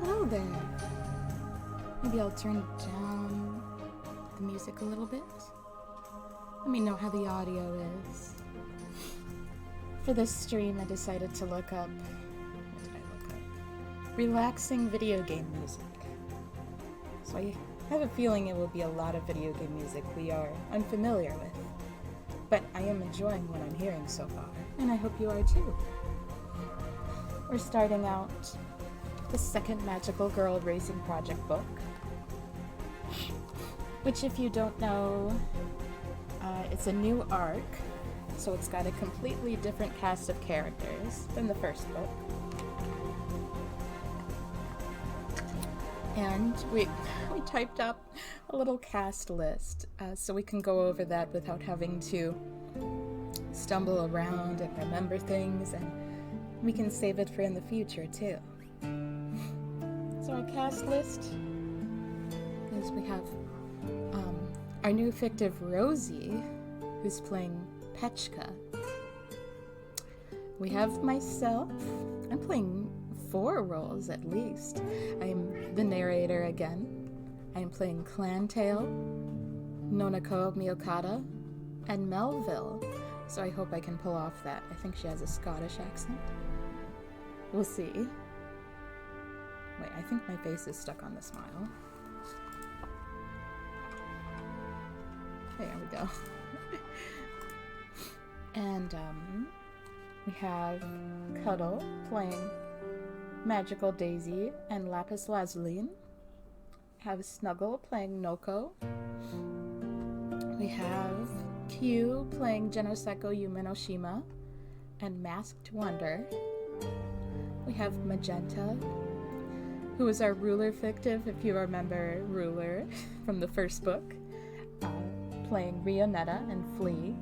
Hello there. Maybe I'll turn down the music a little bit. Let me know how the audio is. For this stream, I decided to look up... What did I look up? Relaxing video game music. So I have a feeling it will be a lot of video game music we are unfamiliar with. But I am enjoying what I'm hearing so far, and I hope you are too. We're starting out the second Magical Girl Racing Project book, which, if you don't know, it's a new arc, so it's got a completely different cast of characters than the first book. And we typed up a little cast list so we can go over that without having to stumble around and remember things, and we can save it for in the future too. So our cast list is we have our new fictive Rosie, who's playing Petchka. We have myself. I'm playing 4 roles at least. I am the narrator again. I am playing Clantail, Nonako Miyokata, and Melville. So I hope I can pull off that. I think she has a Scottish accent. We'll see. Wait, I think my face is stuck on the smile. There we go. And we have Cuddle playing Magical Daisy and Lapis Lazuli. Have Snuggle playing Noko. We have Q playing Genoseko Yumenoshima and Masked Wonder. We have Magenta, who is our ruler fictive, if you remember Ruler from the first book, playing Rionetta and Flea.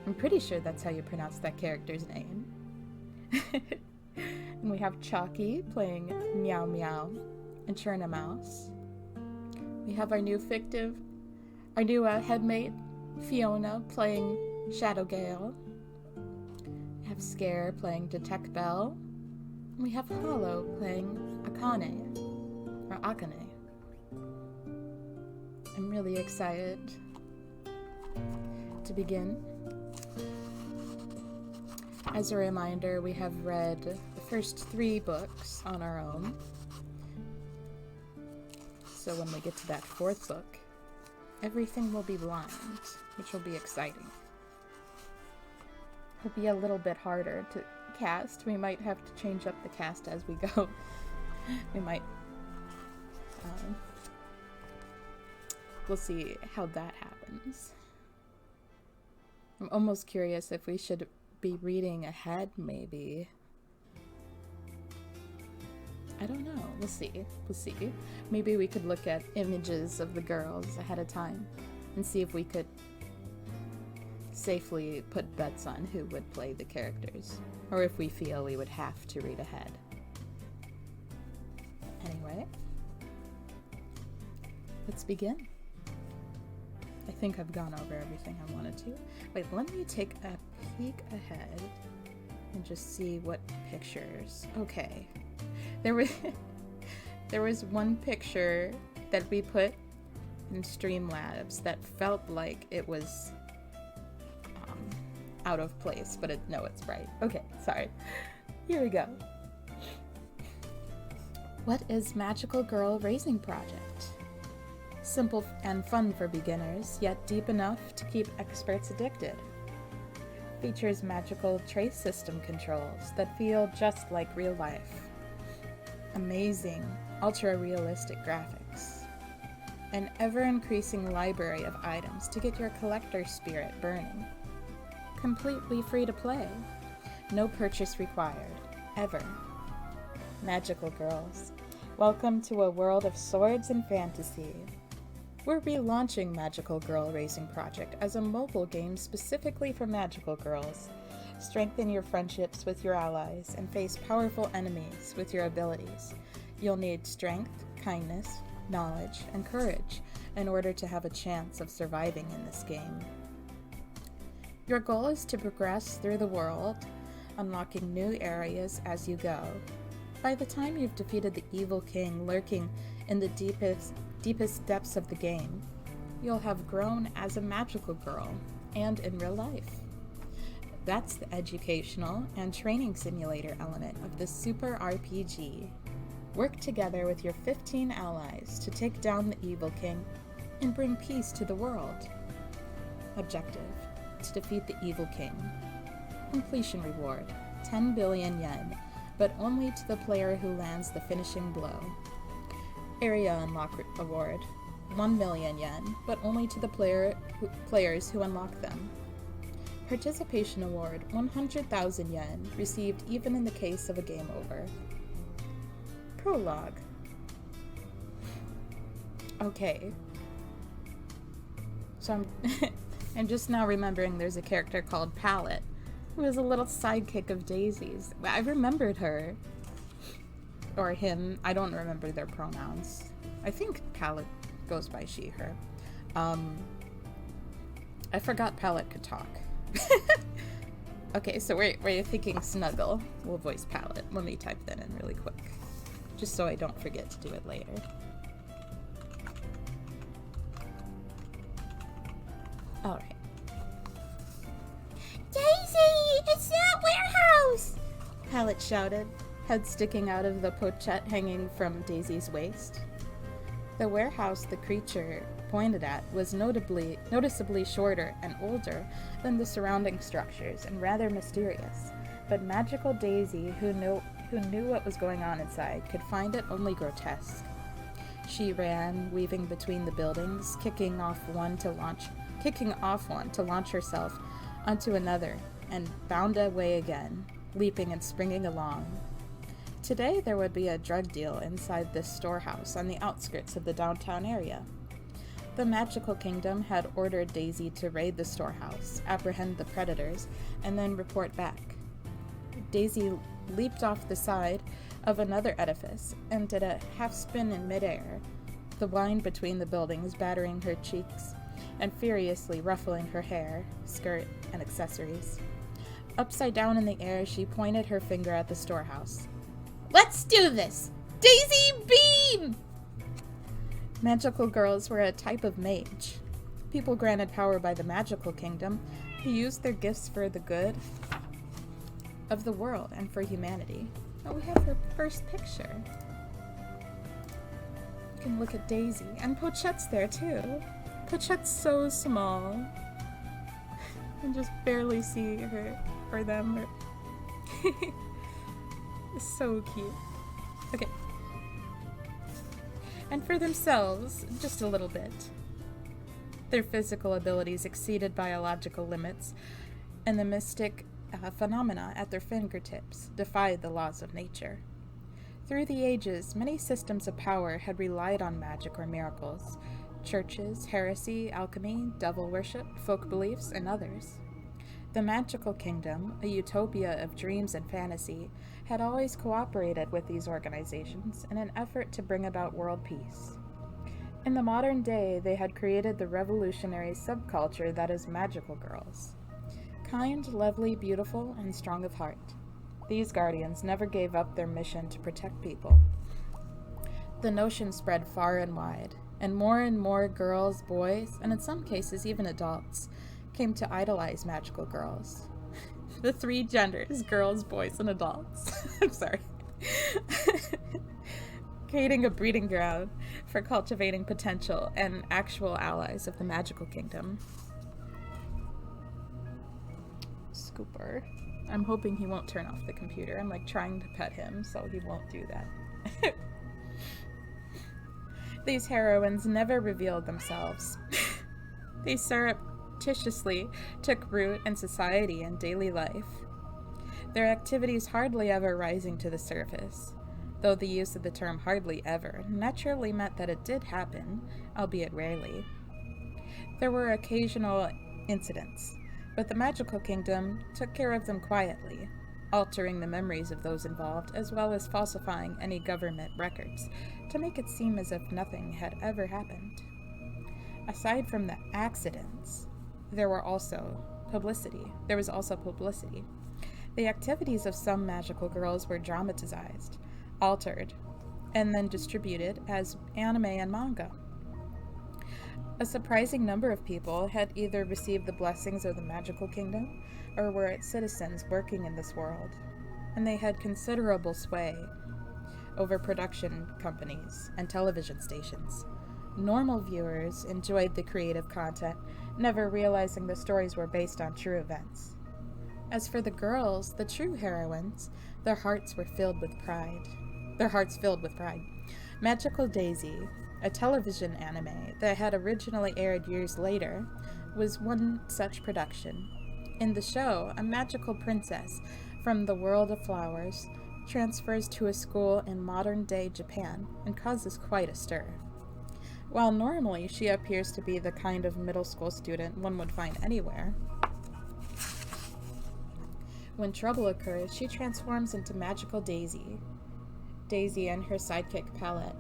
I'm pretty sure that's how you pronounce that character's name. And we have Chalky playing Meow Meow and Churna Mouse. We have our new headmate, Fiona, playing Shadow Gale. We have Scare playing Detect Bell. And we have Hollow playing Akane. I'm really excited to begin. As a reminder, we have read the first 3 books on our own. So when we get to that 4th book, everything will be blind, which will be exciting. It'll be a little bit harder to cast. We might have to change up the cast as we go. We might... we'll see how that happens. I'm almost curious if we should be reading ahead, maybe. I don't know. We'll see. Maybe we could look at images of the girls ahead of time and see if we could safely put bets on who would play the characters, or if we feel we would have to read ahead. Anyway, let's begin. I think I've gone over everything I wanted to. Wait, let me take a peek ahead and just see what pictures. Okay. There was one picture that we put in Streamlabs that felt like it was out of place, but no, it's right. Okay, sorry. Here we go. What is Magical Girl Racing Project? Simple and fun for beginners, yet deep enough to keep experts addicted. Features magical trace system controls that feel just like real life. Amazing, ultra-realistic graphics. An ever-increasing library of items to get your collector spirit burning. Completely free to play. No purchase required. Ever. Magical girls, welcome to a world of swords and fantasy. We're relaunching Magical Girl Racing Project as a mobile game specifically for magical girls. Strengthen your friendships with your allies and face powerful enemies with your abilities. You'll need strength, kindness, knowledge, and courage in order to have a chance of surviving in this game. Your goal is to progress through the world, unlocking new areas as you go. By the time you've defeated the evil king lurking in the deepest depths of the game, you'll have grown as a magical girl, and in real life. That's the educational and training simulator element of the Super RPG. Work together with your 15 allies to take down the evil king and bring peace to the world. Objective: to defeat the evil king. Completion reward: 10 billion yen, but only to the player who lands the finishing blow. Area unlock award: 1 million yen, but only to the players who unlock them. Participation award: 100,000 yen, received even in the case of a game over. Prologue. Okay. So I'm just now remembering there's a character called Palette, who is a little sidekick of Daisy's. I remembered her. Or him. I don't remember their pronouns. I think Palette goes by she, her. I forgot Palette could talk. Okay, so we're thinking Snuggle. We'll voice Palette. Let me type that in really quick, just so I don't forget to do it later. Alright. Daisy! It's that warehouse! Palette shouted, head sticking out of the pochette hanging from Daisy's waist. The warehouse the creature pointed at was noticeably shorter and older than the surrounding structures, and rather mysterious. But magical Daisy, who knew what was going on inside, could find it only grotesque. She ran, weaving between the buildings, kicking off one to launch herself onto another, and bound away again, leaping and springing along. Today there would be a drug deal inside this storehouse on the outskirts of the downtown area. The Magical Kingdom had ordered Daisy to raid the storehouse, apprehend the predators, and then report back. Daisy leaped off the side of another edifice and did a half-spin in midair, the wine between the buildings battering her cheeks and furiously ruffling her hair, skirt, and accessories. Upside down in the air, she pointed her finger at the storehouse. Let's do this! Daisy Beam! Magical girls were a type of mage. People granted power by the Magical Kingdom who used their gifts for the good of the world and for humanity. Oh, we have her first picture. You can look at Daisy, and Pochette's there too. Pochette's so small. You can just barely see her or them. It's so cute. Okay. And for themselves, just a little bit. Their physical abilities exceeded biological limits, and the mystic phenomena at their fingertips defied the laws of nature. Through the ages, many systems of power had relied on magic or miracles: churches, heresy, alchemy, devil worship, folk beliefs, and others. The Magical Kingdom, a utopia of dreams and fantasy, had always cooperated with these organizations in an effort to bring about world peace. In the modern day, they had created the revolutionary subculture that is magical girls. Kind, lovely, beautiful, and strong of heart. These guardians never gave up their mission to protect people. The notion spread far and wide, and more girls, boys, and in some cases even adults, came to idolize magical girls. The three genders, girls, boys, and adults. I'm sorry. Creating a breeding ground for cultivating potential and actual allies of the Magical Kingdom. Scooper. I'm hoping he won't turn off the computer. I'm like trying to pet him, so he won't do that. These heroines never revealed themselves. They surreptitiously took root in society and daily life, their activities hardly ever rising to the surface, though the use of the term hardly ever naturally meant that it did happen, albeit rarely. There were occasional incidents, but the Magical Kingdom took care of them quietly, altering the memories of those involved, as well as falsifying any government records to make it seem as if nothing had ever happened. Aside from the accidents, there was also publicity. The activities of some magical girls were dramatized, altered, and then distributed as anime and manga. A surprising number of people had either received the blessings of the magical kingdom or were its citizens working in this world, and they had considerable sway over production companies and television stations. Normal viewers enjoyed the creative content, never realizing the stories were based on true events. As for the girls, the true heroines, their hearts filled with pride. Magical Daisy, a television anime that had originally aired years later, was one such production. In the show, a magical princess from the world of flowers transfers to a school in modern-day Japan and causes quite a stir. While normally she appears to be the kind of middle school student one would find anywhere, when trouble occurs, she transforms into Magical Daisy. Daisy and her sidekick Palette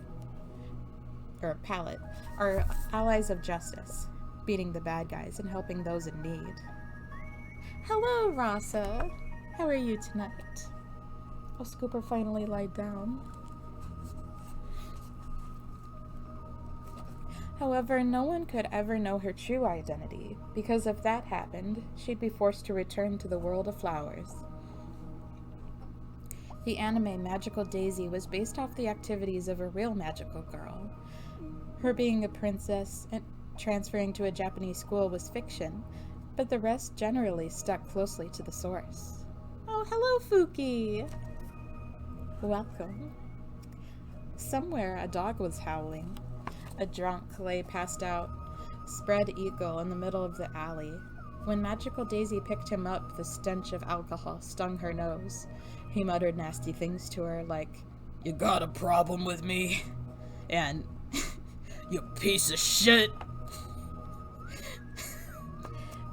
are allies of justice, beating the bad guys and helping those in need. Hello, Rasa. How are you tonight? Oh, Scooper finally lied down. However, no one could ever know her true identity, because if that happened, she'd be forced to return to the world of flowers. The anime Magical Daisy was based off the activities of a real magical girl. Her being a princess and transferring to a Japanese school was fiction, but the rest generally stuck closely to the source. Oh, hello, Fuki! Welcome. Somewhere a dog was howling. A drunk lay passed out, spread eagle in the middle of the alley. When Magical Daisy picked him up, the stench of alcohol stung her nose. He muttered nasty things to her like, "You got a problem with me?" And, "You piece of shit!"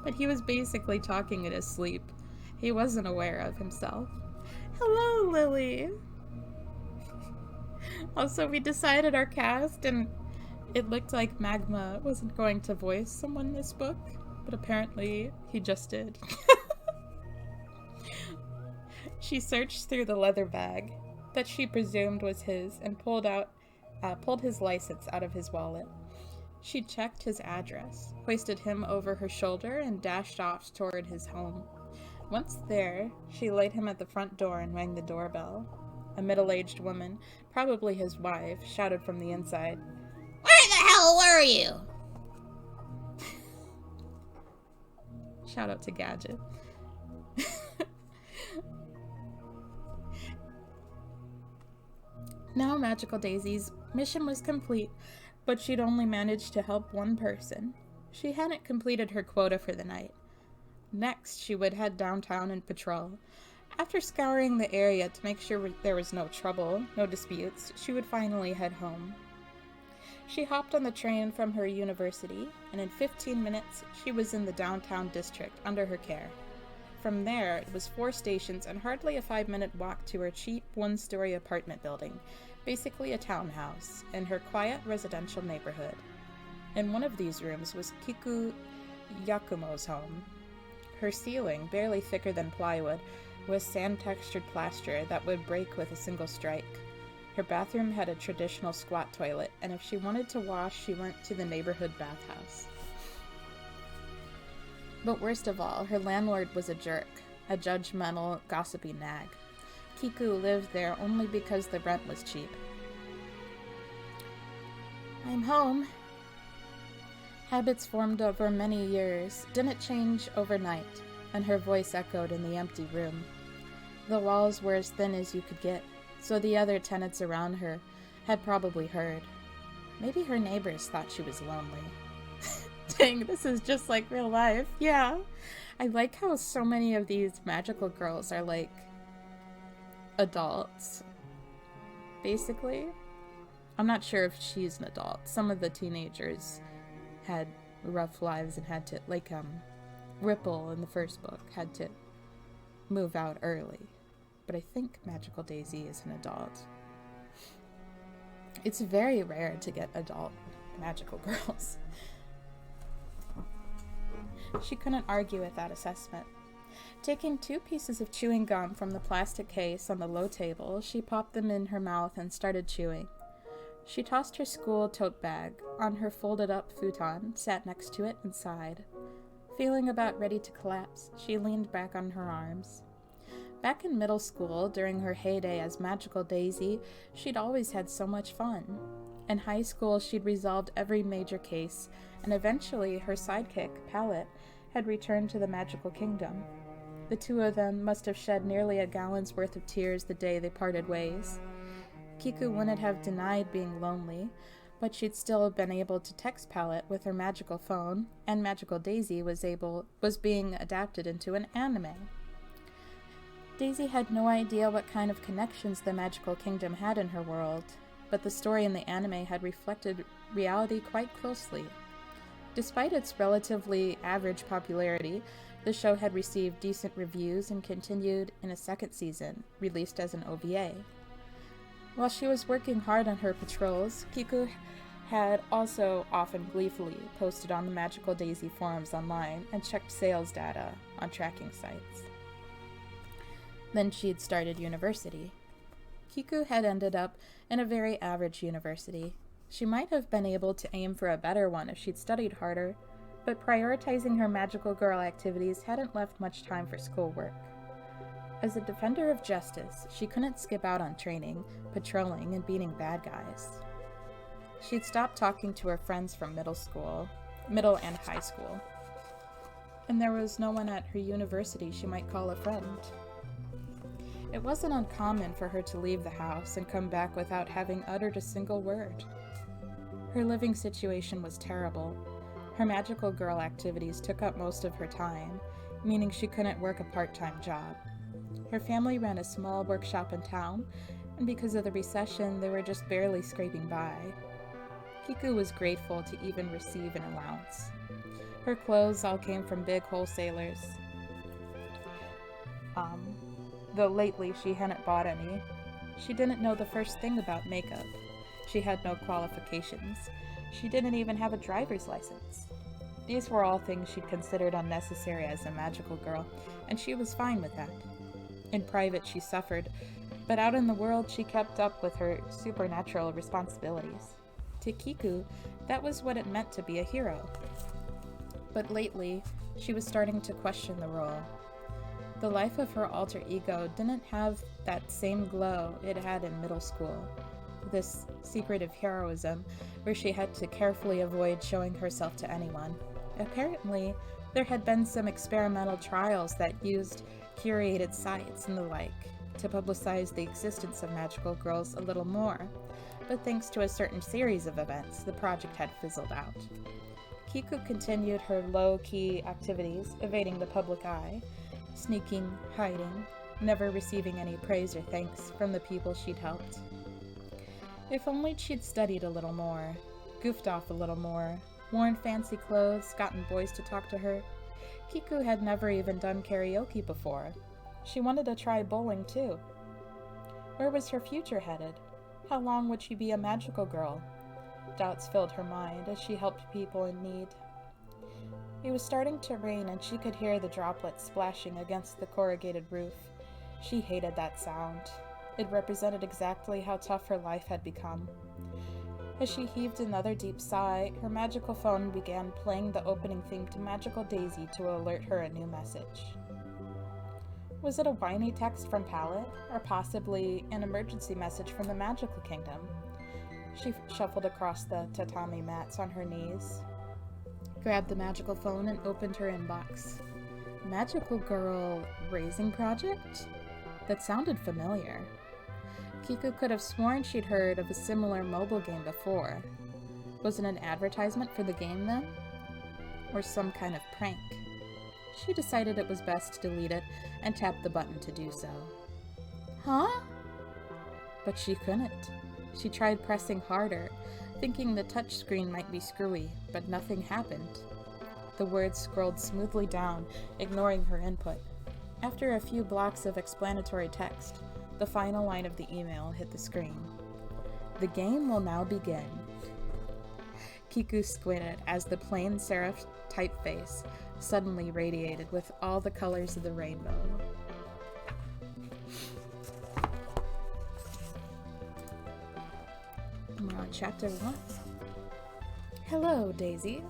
But he was basically talking in his sleep. He wasn't aware of himself. Hello, Lily! Also, we decided our cast, and it looked like Magma wasn't going to voice someone this book, but apparently he just did. She searched through the leather bag that she presumed was his and pulled his license out of his wallet. She checked his address, hoisted him over her shoulder, and dashed off toward his home. Once there, she laid him at the front door and rang the doorbell. A middle-aged woman, probably his wife, shouted from the inside, Where the hell were you? Shout out to Gadget. Now Magical Daisy's mission was complete, but she'd only managed to help one person. She hadn't completed her quota for the night. Next, she would head downtown and patrol. After scouring the area to make sure there was no trouble, no disputes, she would finally head home. She hopped on the train from her university, and in 15 minutes, she was in the downtown district under her care. From there, it was 4 stations and hardly a 5-minute walk to her cheap, 1-story apartment building, basically a townhouse, in her quiet residential neighborhood. In one of these rooms was Kiku Yakumo's home. Her ceiling, barely thicker than plywood, was sand-textured plaster that would break with a single strike. Her bathroom had a traditional squat toilet, and if she wanted to wash, she went to the neighborhood bathhouse. But worst of all, her landlord was a jerk, a judgmental, gossipy nag. Kiku lived there only because the rent was cheap. I'm home. Habits formed over many years didn't change overnight, and her voice echoed in the empty room. The walls were as thin as you could get, so the other tenants around her had probably heard. Maybe her neighbors thought she was lonely. Dang, this is just like real life. Yeah. I like how so many of these magical girls are like adults. Basically. I'm not sure if she's an adult. Some of the teenagers had rough lives and had to, like, Ripple in the first book had to move out early. But I think Magical Daisy is an adult. It's very rare to get adult magical girls. She couldn't argue with that assessment. Taking 2 pieces of chewing gum from the plastic case on the low table, she popped them in her mouth and started chewing. She tossed her school tote bag on her folded-up futon, sat next to it, and sighed. Feeling about ready to collapse, she leaned back on her arms. Back in middle school, during her heyday as Magical Daisy, she'd always had so much fun. In high school, she'd resolved every major case, and eventually her sidekick, Palette, had returned to the Magical Kingdom. The 2 of them must have shed nearly a gallon's worth of tears the day they parted ways. Kiku wouldn't have denied being lonely, but she'd still been able to text Palette with her magical phone, and Magical Daisy was being adapted into an anime. Daisy had no idea what kind of connections the Magical Kingdom had in her world, but the story in the anime had reflected reality quite closely. Despite its relatively average popularity, the show had received decent reviews and continued in a 2nd season, released as an OVA. While she was working hard on her patrols, Kiku had also often gleefully posted on the Magical Daisy forums online and checked sales data on tracking sites. Then she'd started university. Kiku had ended up in a very average university. She might have been able to aim for a better one if she'd studied harder, but prioritizing her magical girl activities hadn't left much time for schoolwork. As a defender of justice, she couldn't skip out on training, patrolling, and beating bad guys. She'd stopped talking to her friends from middle and high school, and there was no one at her university she might call a friend. It wasn't uncommon for her to leave the house and come back without having uttered a single word. Her living situation was terrible. Her magical girl activities took up most of her time, meaning she couldn't work a part-time job. Her family ran a small workshop in town, and because of the recession, they were just barely scraping by. Kiku was grateful to even receive an allowance. Her clothes all came from big wholesalers, though lately she hadn't bought any. She didn't know the first thing about makeup. She had no qualifications. She didn't even have a driver's license. These were all things she'd considered unnecessary as a magical girl, and she was fine with that. In private, she suffered, but out in the world, she kept up with her supernatural responsibilities. To Kiku, that was what it meant to be a hero. But lately, she was starting to question the role. The life of her alter ego didn't have that same glow it had in middle school. This secretive heroism, where she had to carefully avoid showing herself to anyone. Apparently, there had been some experimental trials that used curated sites and the like to publicize the existence of magical girls a little more, but thanks to a certain series of events, the project had fizzled out. Kiku continued her low-key activities, evading the public eye, sneaking, hiding, never receiving any praise or thanks from the people she'd helped. If only she'd studied a little more, goofed off a little more, worn fancy clothes, gotten boys to talk to her. Kiku had never even done karaoke before. She wanted to try bowling too. Where was her future headed? How long would she be a magical girl? Doubts filled her mind as she helped people in need. It was starting to rain and she could hear the droplets splashing against the corrugated roof. She hated that sound. It represented exactly how tough her life had become. As she heaved another deep sigh, her magical phone began playing the opening theme to Magical Daisy to alert her a new message. Was it a whiny text from Palette, or possibly an emergency message from the Magical Kingdom? She shuffled across the tatami mats on her knees, grabbed the magical phone, and opened her inbox. Magical Girl Raising Project? That sounded familiar. Kiku could have sworn she'd heard of a similar mobile game before. Was it an advertisement for the game then? Or some kind of prank? She decided it was best to delete it and tapped the button to do so. Huh? But she couldn't. She tried pressing harder, thinking the touchscreen might be screwy, but nothing happened. The words scrolled smoothly down, ignoring her input. After a few blocks of explanatory text, the final line of the email hit the screen. The game will now begin. Kiku squinted as the plain serif typeface suddenly radiated with all the colors of the rainbow. And we're on chapter 1. Hello, Daisy.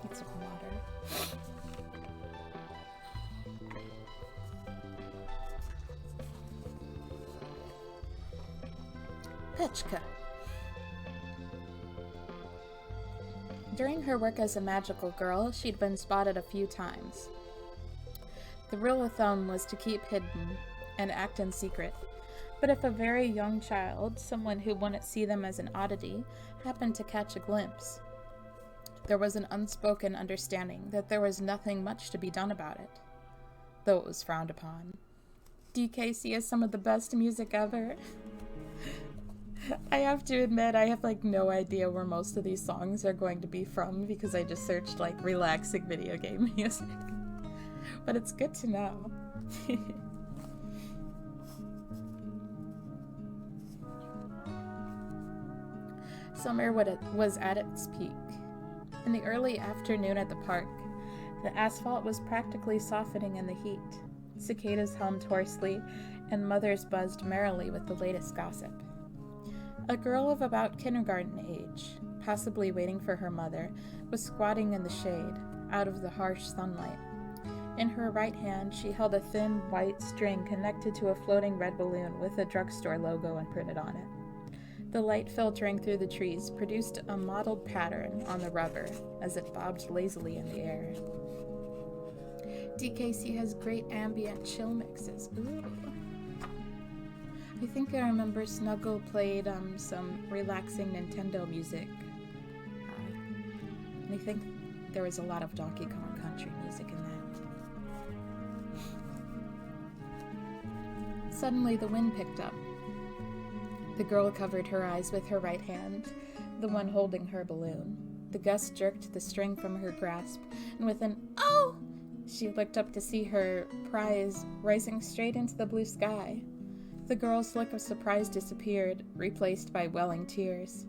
Need some water. Petchka. During her work as a magical girl, she'd been spotted a few times. The rule of thumb was to keep hidden and act in secret, but if a very young child, someone who wouldn't see them as an oddity, happened to catch a glimpse, there was an unspoken understanding that there was nothing much to be done about it, though it was frowned upon. DKC has some of the best music ever. I have to admit, I have no idea where most of these songs are going to be from because I just searched relaxing video game music. But it's good to know. Summer was at its peak. In the early afternoon at the park, the asphalt was practically softening in the heat. Cicadas hummed hoarsely, and mothers buzzed merrily with the latest gossip. A girl of about kindergarten age, possibly waiting for her mother, was squatting in the shade, out of the harsh sunlight. In her right hand, she held a thin, white string connected to a floating red balloon with a drugstore logo imprinted on it. The light filtering through the trees produced a mottled pattern on the rubber as it bobbed lazily in the air. DKC has great ambient chill mixes. Ooh. I think I remember Snuggle played some relaxing Nintendo music. And I think there was a lot of Donkey Kong Country music in that. Suddenly the wind picked up. The girl covered her eyes with her right hand, the one holding her balloon. The gust jerked the string from her grasp, and with an "Oh!" she looked up to see her prize rising straight into the blue sky. The girl's look of surprise disappeared, replaced by welling tears.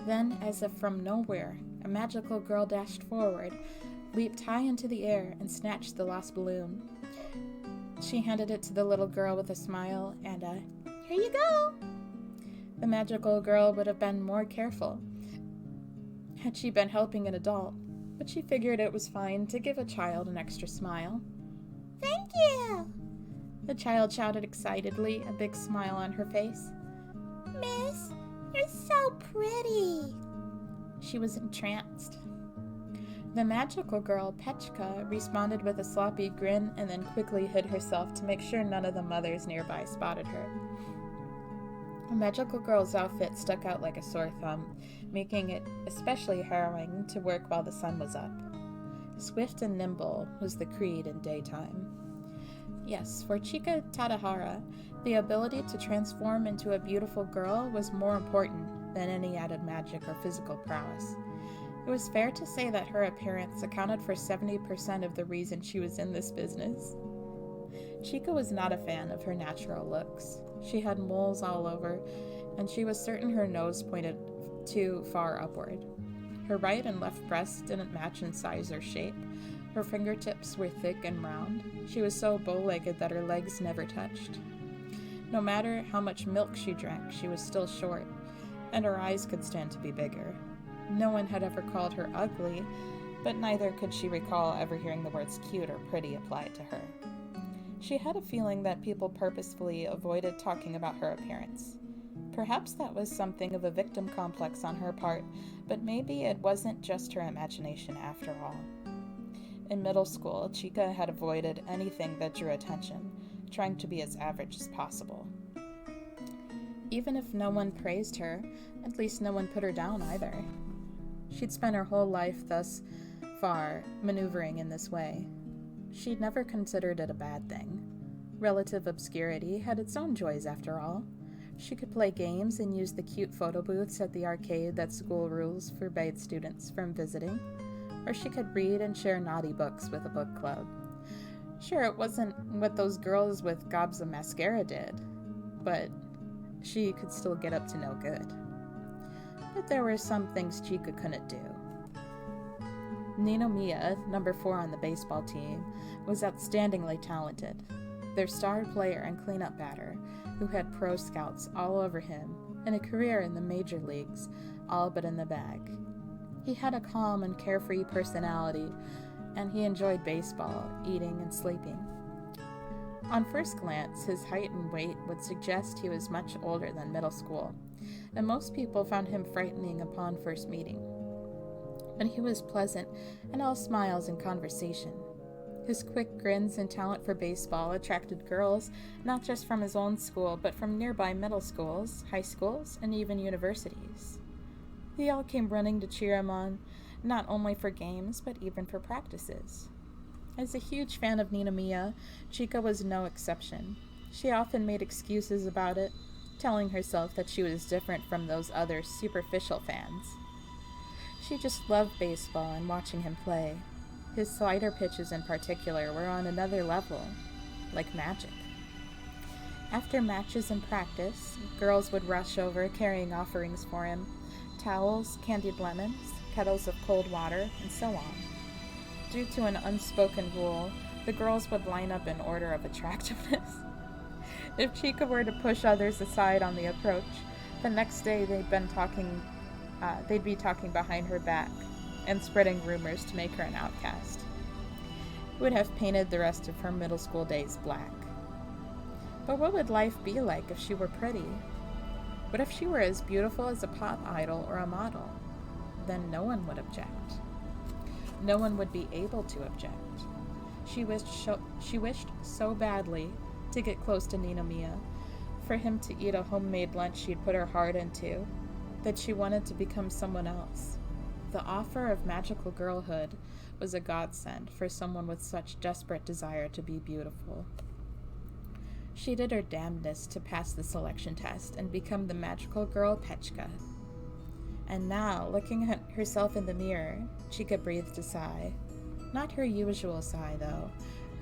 Then, as if from nowhere, a magical girl dashed forward, leaped high into the air, and snatched the lost balloon. She handed it to the little girl with a smile and a, "Here you go!" The magical girl would have been more careful had she been helping an adult, but she figured it was fine to give a child an extra smile. "Thank you!" The child shouted excitedly, a big smile on her face. "Miss, you're so pretty!" She was entranced. The magical girl, Petchka, responded with a sloppy grin and then quickly hid herself to make sure none of the mothers nearby spotted her. The magical girl's outfit stuck out like a sore thumb, making it especially harrowing to work while the sun was up. Swift and nimble was the creed in daytime. Yes, for Chika Tadahara, the ability to transform into a beautiful girl was more important than any added magic or physical prowess. It was fair to say that her appearance accounted for 70% of the reason she was in this business. Chika was not a fan of her natural looks. She had moles all over, and she was certain her nose pointed too far upward. Her right and left breasts didn't match in size or shape. Her fingertips were thick and round. She was so bow-legged that her legs never touched. No matter how much milk she drank, she was still short, and her eyes could stand to be bigger. No one had ever called her ugly, but neither could she recall ever hearing the words cute or pretty applied to her. She had a feeling that people purposefully avoided talking about her appearance. Perhaps that was something of a victim complex on her part, but maybe it wasn't just her imagination after all. In middle school, Chika had avoided anything that drew attention, trying to be as average as possible. Even if no one praised her, at least no one put her down either. She'd spent her whole life thus far maneuvering in this way. She'd never considered it a bad thing. Relative obscurity had its own joys after all. She could play games and use the cute photo booths at the arcade that school rules forbade students from visiting. Or she could read and share naughty books with a book club. Sure, it wasn't what those girls with gobs of mascara did, but she could still get up to no good. But there were some things Chika couldn't do. Ninomiya, number 4 on the baseball team, was outstandingly talented. Their star player and cleanup batter, who had pro scouts all over him, and a career in the major leagues, all but in the bag. He had a calm and carefree personality, and he enjoyed baseball, eating, and sleeping. On first glance, his height and weight would suggest he was much older than middle school, and most people found him frightening upon first meeting. But he was pleasant and all smiles and conversation. His quick grins and talent for baseball attracted girls not just from his own school, but from nearby middle schools, high schools, and even universities. They all came running to cheer him on, not only for games, but even for practices. As a huge fan of Ninomiya, Chika was no exception. She often made excuses about it, telling herself that she was different from those other superficial fans. She just loved baseball and watching him play. His slider pitches in particular were on another level, like magic. After matches and practice, girls would rush over carrying offerings for him, towels, candied lemons, kettles of cold water, and so on. Due to an unspoken rule, the girls would line up in order of attractiveness. If Chika were to push others aside on the approach, the next day they'd be talking behind her back and spreading rumors to make her an outcast. It would have painted the rest of her middle school days black. But what would life be like if she were pretty? What if she were as beautiful as a pop idol or a model? Then no one would object. No one would be able to object. She wished so badly to get close to Ninomiya, for him to eat a homemade lunch she'd put her heart into, that she wanted to become someone else. The offer of magical girlhood was a godsend for someone with such desperate desire to be beautiful. She did her damnedest to pass the selection test and become the magical girl Pechka. And now, looking at herself in the mirror, Chika breathed a sigh. Not her usual sigh, though.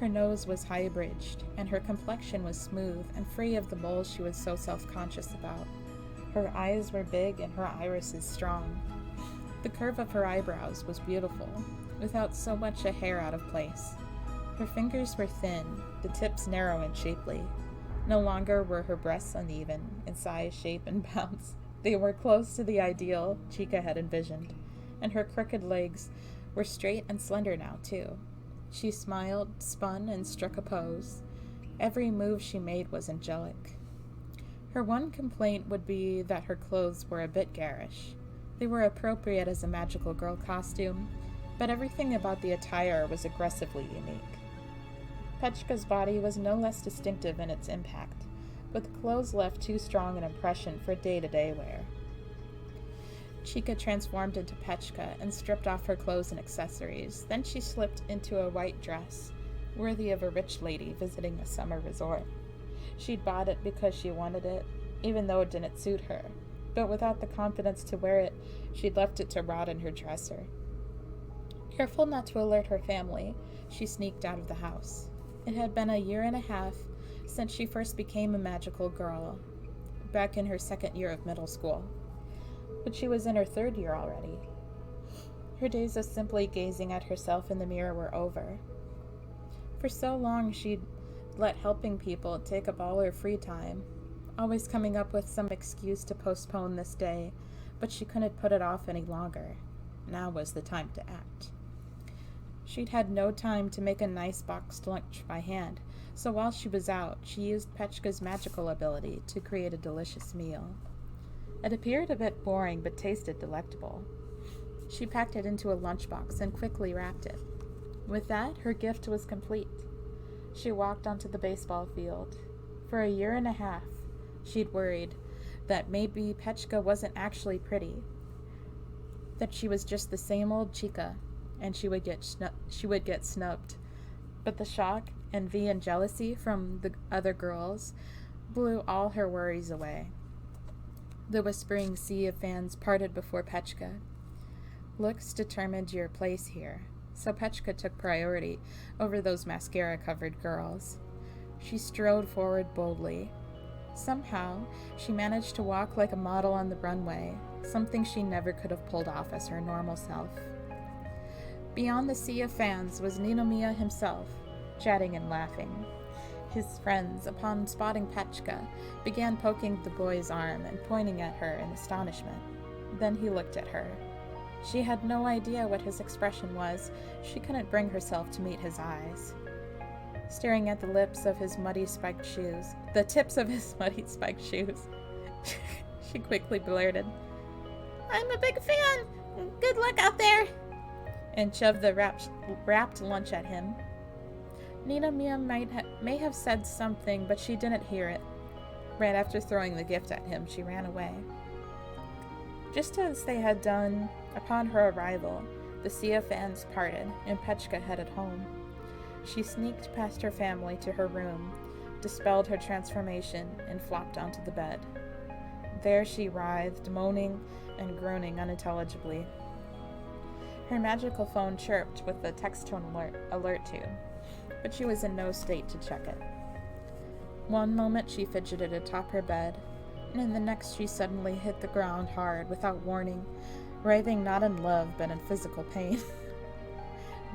Her nose was high-bridged, and her complexion was smooth and free of the moles she was so self-conscious about. Her eyes were big and her irises strong. The curve of her eyebrows was beautiful, without so much a hair out of place. Her fingers were thin, the tips narrow and shapely. No longer were her breasts uneven in size, shape, and bounce. They were close to the ideal Chika had envisioned, and her crooked legs were straight and slender now, too. She smiled, spun, and struck a pose. Every move she made was angelic. Her one complaint would be that her clothes were a bit garish. They were appropriate as a magical girl costume, but everything about the attire was aggressively unique. Pechka's body was no less distinctive in its impact, but the clothes left too strong an impression for day-to-day wear. Chika transformed into Pechka and stripped off her clothes and accessories. Then she slipped into a white dress, worthy of a rich lady visiting a summer resort. She'd bought it because she wanted it, even though it didn't suit her. But without the confidence to wear it, she'd left it to rot in her dresser. Careful not to alert her family, she sneaked out of the house. It had been 1.5 years since she first became a magical girl, back in her 2nd year of middle school. But she was in her 3rd year already. Her days of simply gazing at herself in the mirror were over. For so long she'd let helping people take up all her free time, always coming up with some excuse to postpone this day, but she couldn't put it off any longer. Now was the time to act. She'd had no time to make a nice boxed lunch by hand, so while she was out, she used Pechka's magical ability to create a delicious meal. It appeared a bit boring, but tasted delectable. She packed it into a lunchbox and quickly wrapped it. With that, her gift was complete. She walked onto the baseball field. For 1.5 years, she'd worried that maybe Pechka wasn't actually pretty, that she was just the same old Chika, and she would get snubbed. But the shock, envy, and jealousy from the other girls blew all her worries away. The whispering sea of fans parted before Pechka. Looks determined your place here, so Pechka took priority over those mascara-covered girls. She strode forward boldly. Somehow, she managed to walk like a model on the runway, something she never could have pulled off as her normal self. Beyond the sea of fans was Ninomiya himself, chatting and laughing. His friends, upon spotting Petchka, began poking the boy's arm and pointing at her in astonishment. Then he looked at her. She had no idea what his expression was. She couldn't bring herself to meet his eyes. Staring at the tips of his muddy spiked shoes, she quickly blurted, I'm a big fan. Good luck out there. And shoved the wrapped lunch at him. Ninomiya may have said something, but she didn't hear it. Right after throwing the gift at him, she ran away. Just as they had done upon her arrival, the sea of fans parted, and Petchka headed home. She sneaked past her family to her room, dispelled her transformation, and flopped onto the bed. There she writhed, moaning and groaning unintelligibly. Her magical phone chirped with the text tone alert tune, but she was in no state to check it. One moment she fidgeted atop her bed, and in the next she suddenly hit the ground hard without warning, writhing not in love but in physical pain.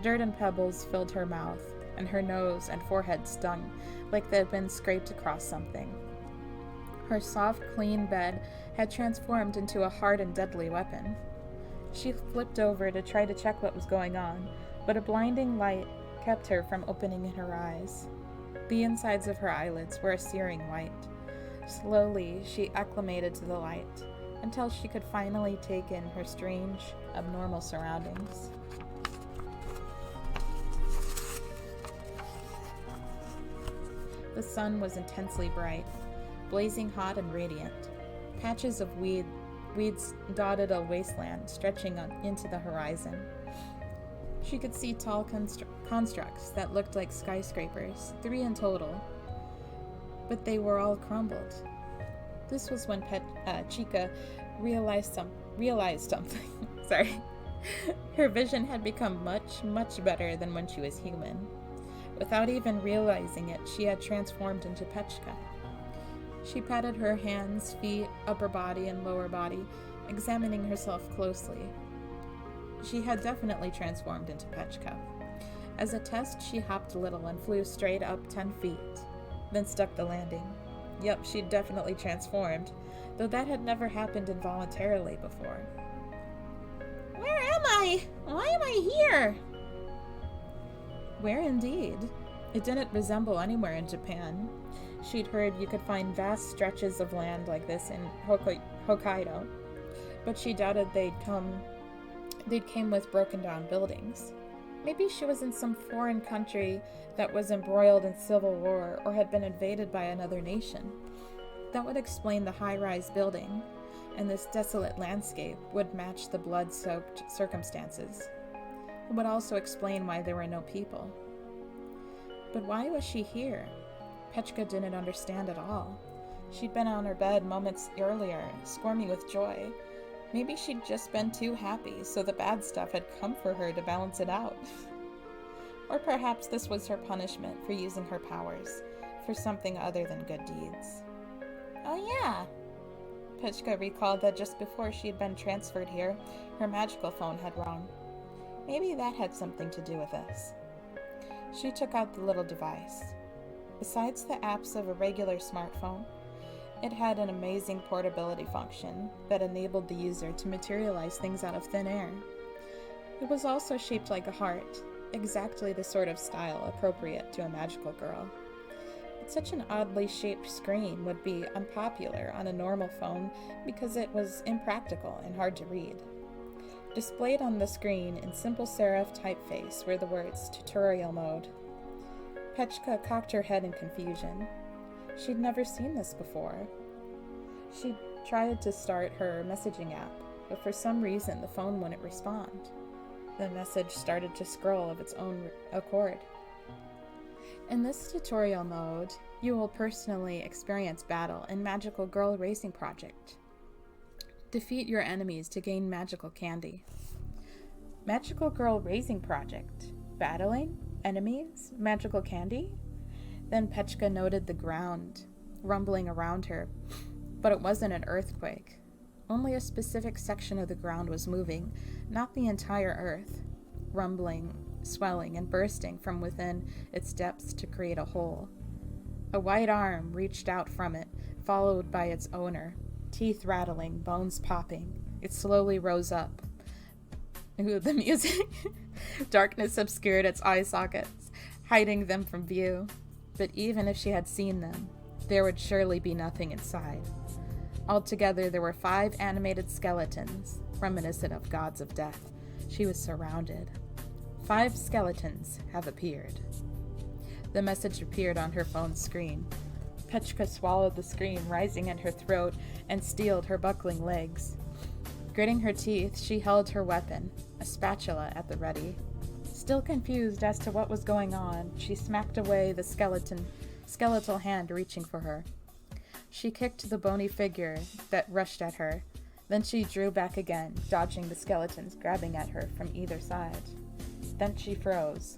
Dirt and pebbles filled her mouth, and her nose and forehead stung like they had been scraped across something. Her soft, clean bed had transformed into a hard and deadly weapon. She flipped over to try to check what was going on, but a blinding light kept her from opening her eyes. The insides of her eyelids were a searing white. Slowly, she acclimated to the light, until she could finally take in her strange, abnormal surroundings. The sun was intensely bright, blazing hot and radiant. Patches of weeds dotted a wasteland stretching into the horizon. She could see tall constructs that looked like skyscrapers, 3 in total, but they were all crumbled. This was when Chica realized something. Sorry. Her vision had become much, much better than when she was human. Without even realizing it, she had transformed into Petchka. She patted her hands, feet, upper body, and lower body, examining herself closely. She had definitely transformed into Petchka. As a test, she hopped a little and flew straight up 10 feet, then stuck the landing. Yep, she'd definitely transformed, though that had never happened involuntarily before. Where am I? Why am I here? Where indeed? It didn't resemble anywhere in Japan. She'd heard you could find vast stretches of land like this in Hokkaido, but she doubted they'd came with broken down buildings. Maybe she was in some foreign country that was embroiled in civil war or had been invaded by another nation. That would explain the high-rise building, and this desolate landscape would match the blood-soaked circumstances. It would also explain why there were no people. But why was she here? Petchka didn't understand at all. She'd been on her bed moments earlier, squirming with joy. Maybe she'd just been too happy, so the bad stuff had come for her to balance it out. Or perhaps this was her punishment for using her powers, for something other than good deeds. Oh yeah. Petchka recalled that just before she had been transferred here, her magical phone had rung. Maybe that had something to do with this. She took out the little device. Besides the apps of a regular smartphone, it had an amazing portability function that enabled the user to materialize things out of thin air. It was also shaped like a heart, exactly the sort of style appropriate to a magical girl. But such an oddly shaped screen would be unpopular on a normal phone because it was impractical and hard to read. Displayed on the screen in simple serif typeface were the words Tutorial Mode. Petchka cocked her head in confusion. She'd never seen this before. She tried to start her messaging app, but for some reason the phone wouldn't respond. The message started to scroll of its own accord. In this tutorial mode, you will personally experience battle in Magical Girl Racing Project. Defeat your enemies to gain magical candy. Magical Girl Racing Project. Battling? Enemies? Magical candy? Then Petchka noted the ground rumbling around her, but it wasn't an earthquake. Only a specific section of the ground was moving, not the entire earth. rumbling, swelling, and bursting from within its depths to create a hole. A white arm reached out from it, followed by its owner. Teeth rattling, bones popping. It slowly rose up. Ooh, the music. Darkness obscured its eye sockets, hiding them from view. But even if she had seen them, there would surely be nothing inside. Altogether, there were 5 animated skeletons, reminiscent of gods of death. She was surrounded. 5 skeletons have appeared. The message appeared on her phone's screen. Petchka swallowed the scream rising in her throat and steeled her buckling legs. Gritting her teeth, she held her weapon, a spatula, at the ready. Still confused as to what was going on, she smacked away the skeletal hand reaching for her. She kicked the bony figure that rushed at her. Then she drew back again, dodging the skeletons grabbing at her from either side. Then she froze.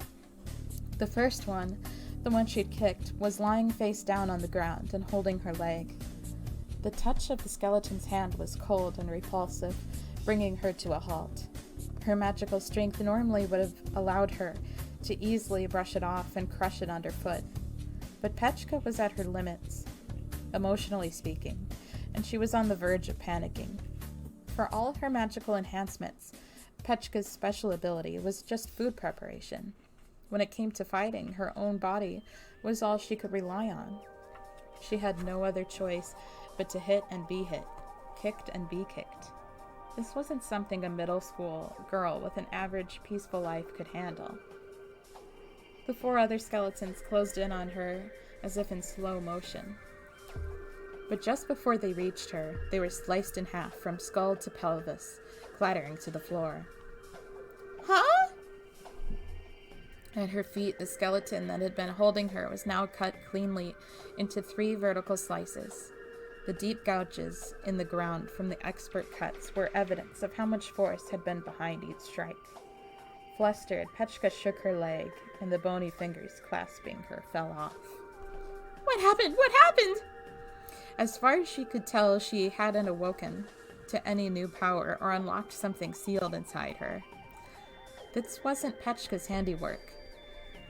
The first one, the one she'd kicked, was lying face down on the ground and holding her leg. The touch of the skeleton's hand was cold and repulsive, bringing her to a halt. Her magical strength normally would have allowed her to easily brush it off and crush it underfoot. But Petchka was at her limits, emotionally speaking, and she was on the verge of panicking. For all of her magical enhancements, Petchka's special ability was just food preparation. When it came to fighting, her own body was all she could rely on. She had no other choice but to hit and be hit, kicked and be kicked. This wasn't something a middle school girl with an average peaceful life could handle. The 4 other skeletons closed in on her as if in slow motion. But just before they reached her, they were sliced in half from skull to pelvis, clattering to the floor. Huh? At her feet, the skeleton that had been holding her was now cut cleanly into 3 vertical slices. The deep gouges in the ground from the expert cuts were evidence of how much force had been behind each strike. Flustered, Petchka shook her leg, and the bony fingers clasping her fell off. What happened? What happened? As far as she could tell, she hadn't awoken to any new power or unlocked something sealed inside her. This wasn't Petchka's handiwork.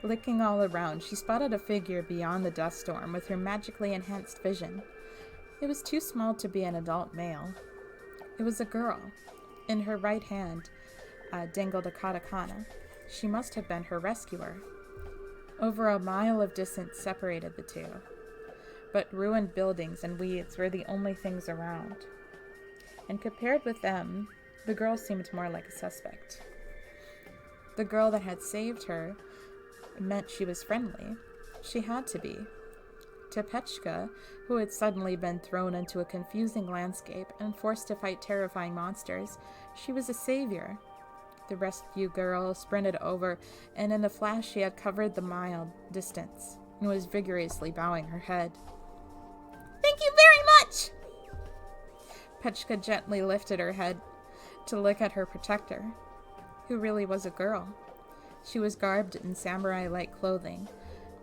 Looking all around, she spotted a figure beyond the dust storm with her magically enhanced vision. It was too small to be an adult male. It was a girl. In her right hand dangled a katakana. She must have been her rescuer. Over a mile of distance separated the two, but ruined buildings and weeds were the only things around. And compared with them, the girl seemed more like a suspect. The girl that had saved her meant she was friendly. She had to be. To Petchka, who had suddenly been thrown into a confusing landscape and forced to fight terrifying monsters, she was a savior. The rescue girl sprinted over, and in a flash she had covered the mile distance and was vigorously bowing her head. Thank you very much! Petchka gently lifted her head to look at her protector, who really was a girl. She was garbed in samurai-like clothing,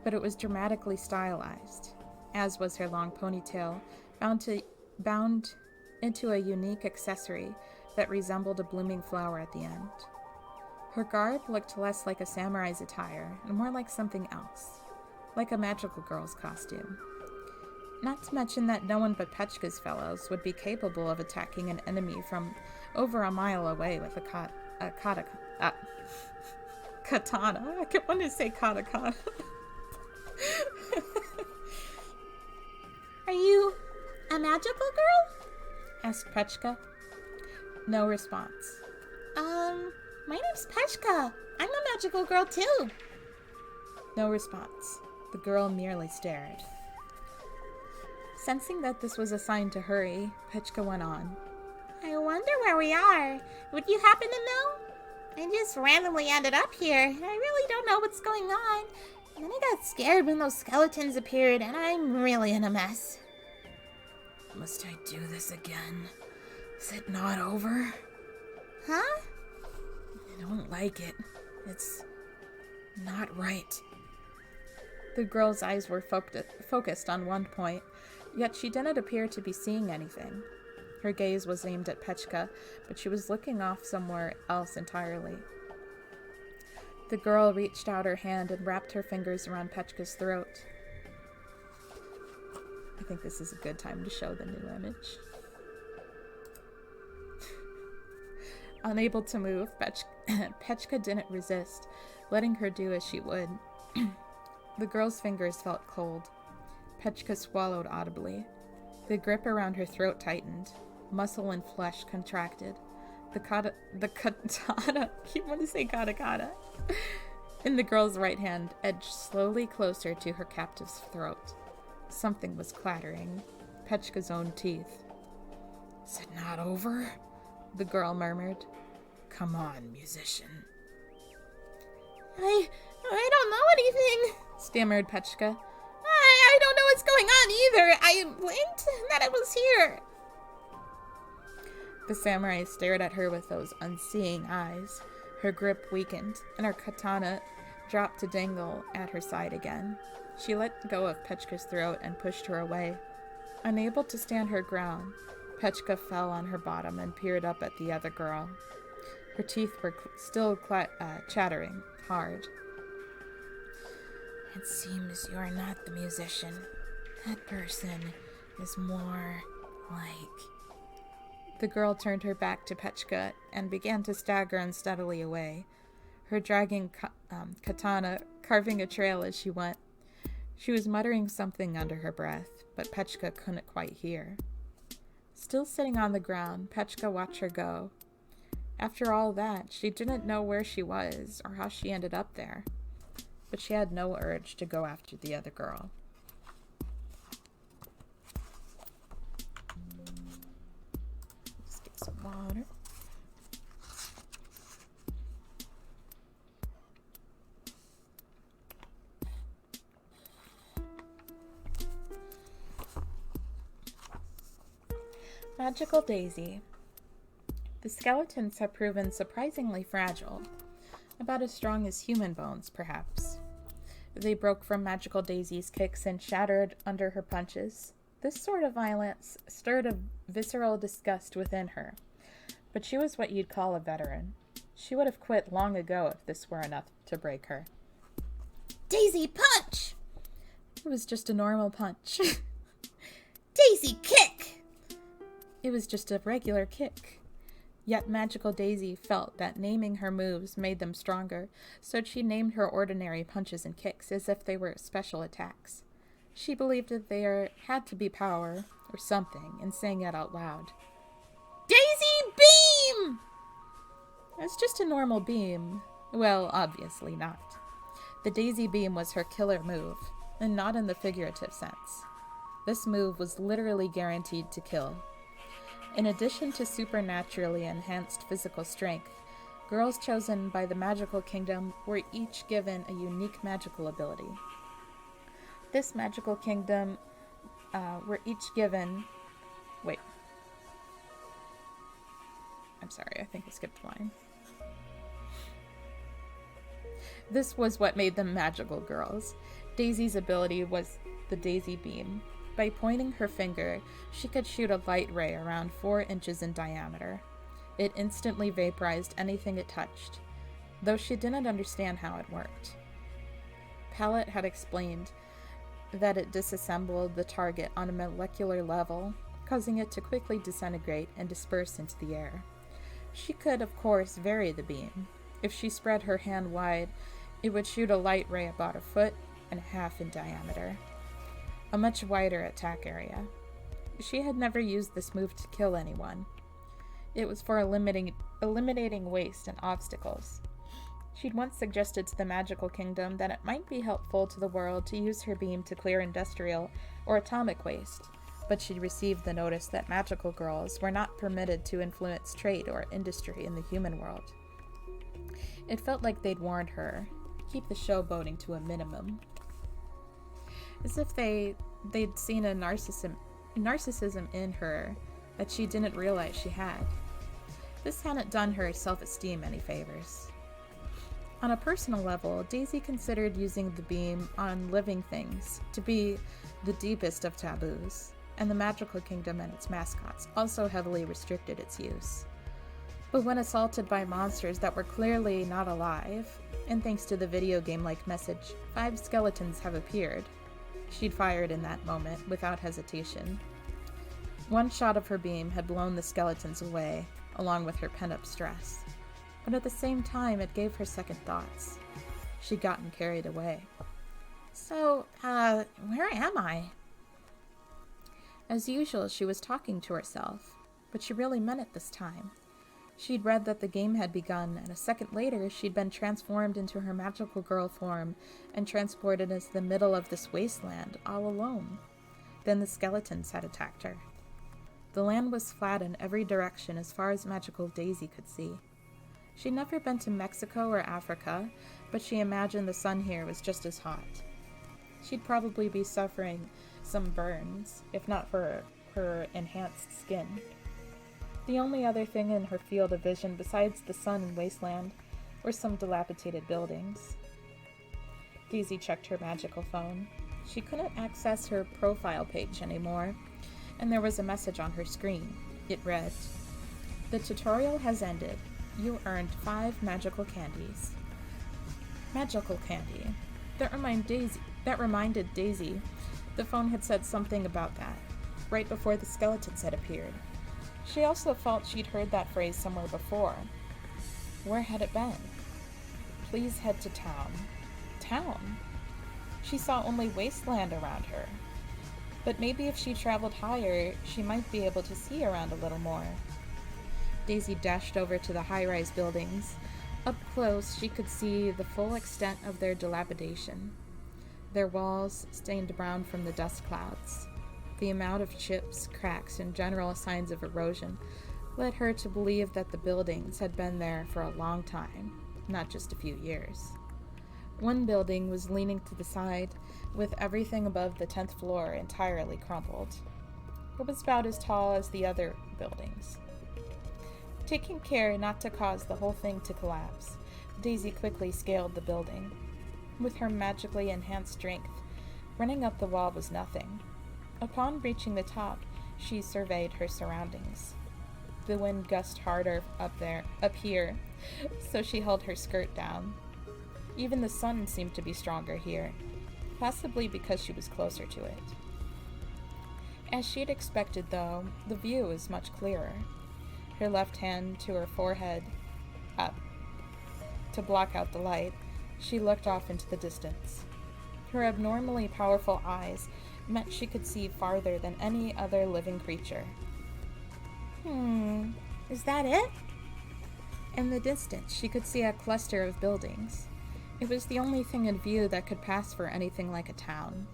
but it was dramatically stylized, as was her long ponytail, bound into a unique accessory that resembled a blooming flower at the end. Her garb looked less like a samurai's attire and more like something else, like a magical girl's costume. Not to mention that no one but Petchka's fellows would be capable of attacking an enemy from over a mile away with a katana. I kept wanting to say katakana. Are you a magical girl? Asked Petchka. No response. My name's Petchka. I'm a magical girl too. No response. The girl merely stared. Sensing that this was a sign to hurry, Petchka went on. I wonder where we are. Would you happen to know? I just randomly ended up here. I really don't know what's going on. And then I got scared when those skeletons appeared, and I'm really in a mess. Must I do this again? Is it not over? Huh? I don't like it. It's not right. The girl's eyes were focused on one point, yet she didn't appear to be seeing anything. Her gaze was aimed at Petchka, but she was looking off somewhere else entirely. The girl reached out her hand and wrapped her fingers around Petchka's throat. I think this is a good time to show the new image. Unable to move, Petchka didn't resist, letting her do as she would. The girl's fingers felt cold. Petchka swallowed audibly. The grip around her throat tightened. Muscle and flesh contracted. The katana, you want to say katakata, in the girl's right hand edged slowly closer to her captive's throat. Something was clattering. Petchka's own teeth. "Is it not over?" the girl murmured. "Come on, musician." I don't know anything," stammered Petchka. I don't know what's going on either. I blinked that it was here. The samurai stared at her with those unseeing eyes. Her grip weakened, and her katana dropped to dangle at her side again. She let go of Petchka's throat and pushed her away. Unable to stand her ground, Petchka fell on her bottom and peered up at the other girl. Her teeth were still chattering hard. "It seems you're not the musician. That person is more like..." The girl turned her back to Petchka and began to stagger unsteadily away, her dragging katana carving a trail as she went. She was muttering something under her breath, but Petchka couldn't quite hear. Still sitting on the ground, Petchka watched her go. After all that, she didn't know where she was or how she ended up there, but she had no urge to go after the other girl. Let's get some water. Magical Daisy. The skeletons have proven surprisingly fragile, about as strong as human bones, perhaps. They broke from Magical Daisy's kicks and shattered under her punches. This sort of violence stirred a visceral disgust within her, but she was what you'd call a veteran. She would have quit long ago if this were enough to break her. "Daisy, punch!" It was just a normal punch. "Daisy, kick!" It was just a regular kick. Yet Magical Daisy felt that naming her moves made them stronger, so she named her ordinary punches and kicks as if they were special attacks. She believed that there had to be power or something, and sang it out loud. "Daisy, beam!" It's just a normal beam. Well, obviously not. The Daisy beam was her killer move, and not in the figurative sense. This move was literally guaranteed to kill. In addition to supernaturally enhanced physical strength, girls chosen by the magical kingdom were each given a unique magical ability. This magical kingdom were each given... Wait. I'm sorry, I think I skipped a line. This was what made them magical girls. Daisy's ability was the Daisy Beam. By pointing her finger, she could shoot a light ray around 4 inches in diameter. It instantly vaporized anything it touched, though she didn't understand how it worked. Palette had explained that it disassembled the target on a molecular level, causing it to quickly disintegrate and disperse into the air. She could, of course, vary the beam. If she spread her hand wide, it would shoot a light ray about 1.5 feet in diameter. A much wider attack area. She had never used this move to kill anyone. It was for eliminating waste and obstacles. She'd once suggested to the magical kingdom that it might be helpful to the world to use her beam to clear industrial or atomic waste, but she received the notice that magical girls were not permitted to influence trade or industry in the human world. It felt like they'd warned her, keep the showboating to a minimum. As if they'd seen a narcissism in her that she didn't realize she had. This hadn't done her self-esteem any favors. On a personal level, Daisy considered using the beam on living things to be the deepest of taboos, and the magical kingdom and its mascots also heavily restricted its use. But when assaulted by monsters that were clearly not alive, and thanks to the video game-like message, 5 skeletons have appeared, she'd fired in that moment without hesitation. One shot of her beam had blown the skeletons away, along with her pent-up stress. But at the same time, it gave her second thoughts. She'd gotten carried away. So, where am I? As usual, she was talking to herself, but she really meant it this time. She'd read that the game had begun, and a second later, she'd been transformed into her magical girl form and transported into the middle of this wasteland, all alone. Then the skeletons had attacked her. The land was flat in every direction as far as magical Daisy could see. She'd never been to Mexico or Africa, but she imagined the sun here was just as hot. She'd probably be suffering some burns, if not for her enhanced skin. The only other thing in her field of vision besides the sun and wasteland were some dilapidated buildings. Daisy checked her magical phone. She couldn't access her profile page anymore, and there was a message on her screen. It read, "The tutorial has ended. You earned 5 magical candies." Magical candy. That reminded Daisy the phone had said something about that, right before the skeletons had appeared. She also felt she'd heard that phrase somewhere before. Where had it been? Please head to town. Town? She saw only wasteland around her. But maybe if she traveled higher, she might be able to see around a little more. Daisy dashed over to the high-rise buildings. Up close, she could see the full extent of their dilapidation. Their walls stained brown from the dust clouds. The amount of chips, cracks, and general signs of erosion led her to believe that the buildings had been there for a long time, not just a few years. One building was leaning to the side, with everything above the 10th floor entirely crumpled. It was about as tall as the other buildings. Taking care not to cause the whole thing to collapse, Daisy quickly scaled the building. With her magically enhanced strength, running up the wall was nothing. Upon reaching the top, she surveyed her surroundings. The wind gusted harder up here, so she held her skirt down. Even the sun seemed to be stronger here, possibly because she was closer to it. As she'd expected, though, the view was much clearer. Her left hand to her forehead, up. To block out the light, she looked off into the distance. Her abnormally powerful eyes meant she could see farther than any other living creature. Is that it? In the distance, she could see a cluster of buildings. It was the only thing in view that could pass for anything like a town.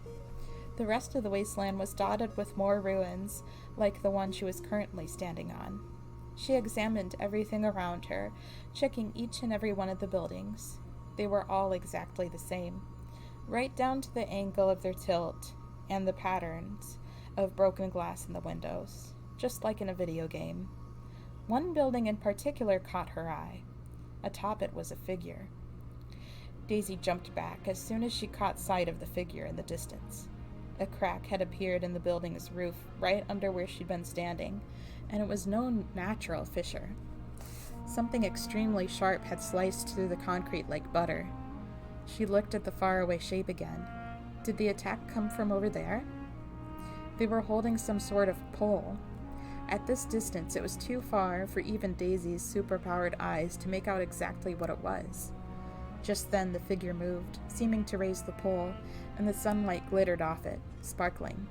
The rest of the wasteland was dotted with more ruins, like the one she was currently standing on. She examined everything around her, checking each and every one of the buildings. They were all exactly the same, right down to the angle of their tilt and the patterns of broken glass in the windows, just like in a video game. One building in particular caught her eye. Atop it was a figure. Daisy jumped back as soon as she caught sight of the figure in the distance. A crack had appeared in the building's roof right under where she'd been standing, and it was no natural fissure. Something extremely sharp had sliced through the concrete like butter. She looked at the faraway shape again. Did the attack come from over there? They were holding some sort of pole. At this distance, it was too far for even Daisy's superpowered eyes to make out exactly what it was. Just then the figure moved, seeming to raise the pole, and the sunlight glittered off it, sparkling.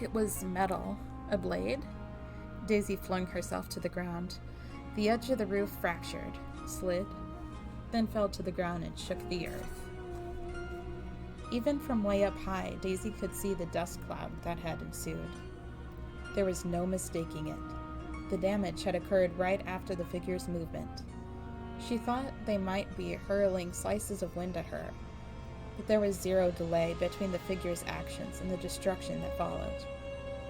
It was metal. A blade? Daisy flung herself to the ground. The edge of the roof fractured, slid, then fell to the ground and shook the earth. Even from way up high, Daisy could see the dust cloud that had ensued. There was no mistaking it. The damage had occurred right after the figure's movement. She thought they might be hurling slices of wind at her, but there was zero delay between the figure's actions and the destruction that followed.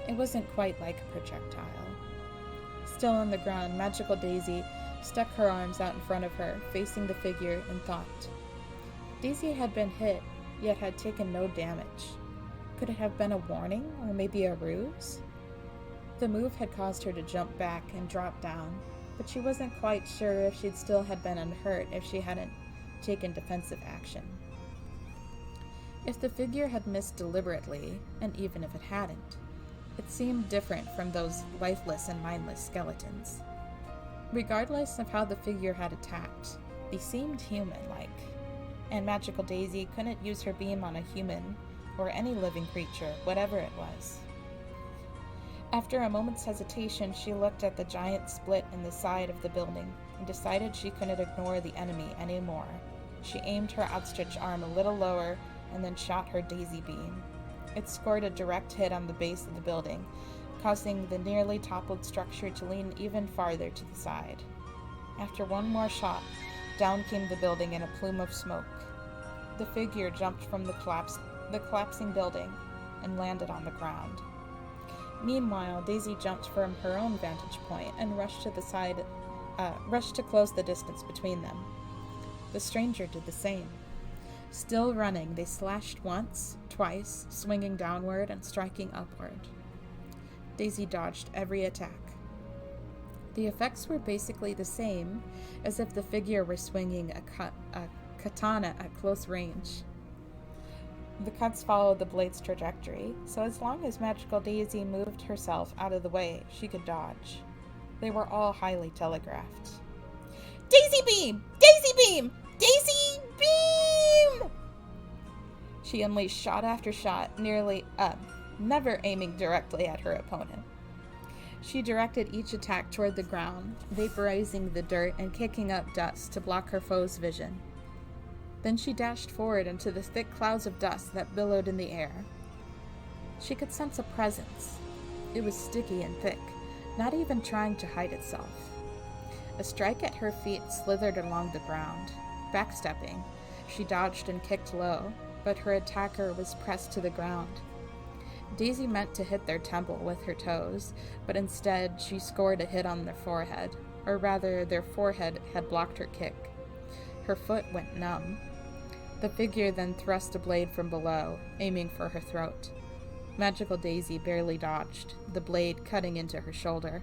It wasn't quite like a projectile. Still on the ground, Magical Daisy stuck her arms out in front of her, facing the figure, and thought. Daisy had been hit, yet had taken no damage. Could it have been a warning, or maybe a ruse? The move had caused her to jump back and drop down. but she wasn't quite sure if she'd still had been unhurt if she hadn't taken defensive action. If the figure had missed deliberately, and even if it hadn't, it seemed different from those lifeless and mindless skeletons. Regardless of how the figure had attacked, they seemed human-like, and Magical Daisy couldn't use her beam on a human or any living creature, whatever it was. After a moment's hesitation, she looked at the giant split in the side of the building and decided she couldn't ignore the enemy anymore. She aimed her outstretched arm a little lower and then shot her daisy beam. It scored a direct hit on the base of the building, causing the nearly toppled structure to lean even farther to the side. After one more shot, down came the building in a plume of smoke. The figure jumped from the collapsing building and landed on the ground. Meanwhile, Daisy jumped from her own vantage point and rushed to close the distance between them. The stranger did the same. Still running, they slashed once, twice, swinging downward and striking upward. Daisy dodged every attack. The effects were basically the same as if the figure were swinging a katana at close range. The cuts followed the blade's trajectory, so as long as Magical Daisy moved herself out of the way, she could dodge. They were all highly telegraphed. Daisy beam! Daisy beam! Daisy beam! She unleashed shot after shot, never aiming directly at her opponent. She directed each attack toward the ground, vaporizing the dirt and kicking up dust to block her foe's vision. Then she dashed forward into the thick clouds of dust that billowed in the air. She could sense a presence. It was sticky and thick, not even trying to hide itself. A strike at her feet slithered along the ground. Backstepping, she dodged and kicked low, but her attacker was pressed to the ground. Daisy meant to hit their temple with her toes, but instead she scored a hit on their forehead, or rather their forehead had blocked her kick. Her foot went numb. The figure then thrust a blade from below, aiming for her throat. Magical Daisy barely dodged, the blade cutting into her shoulder.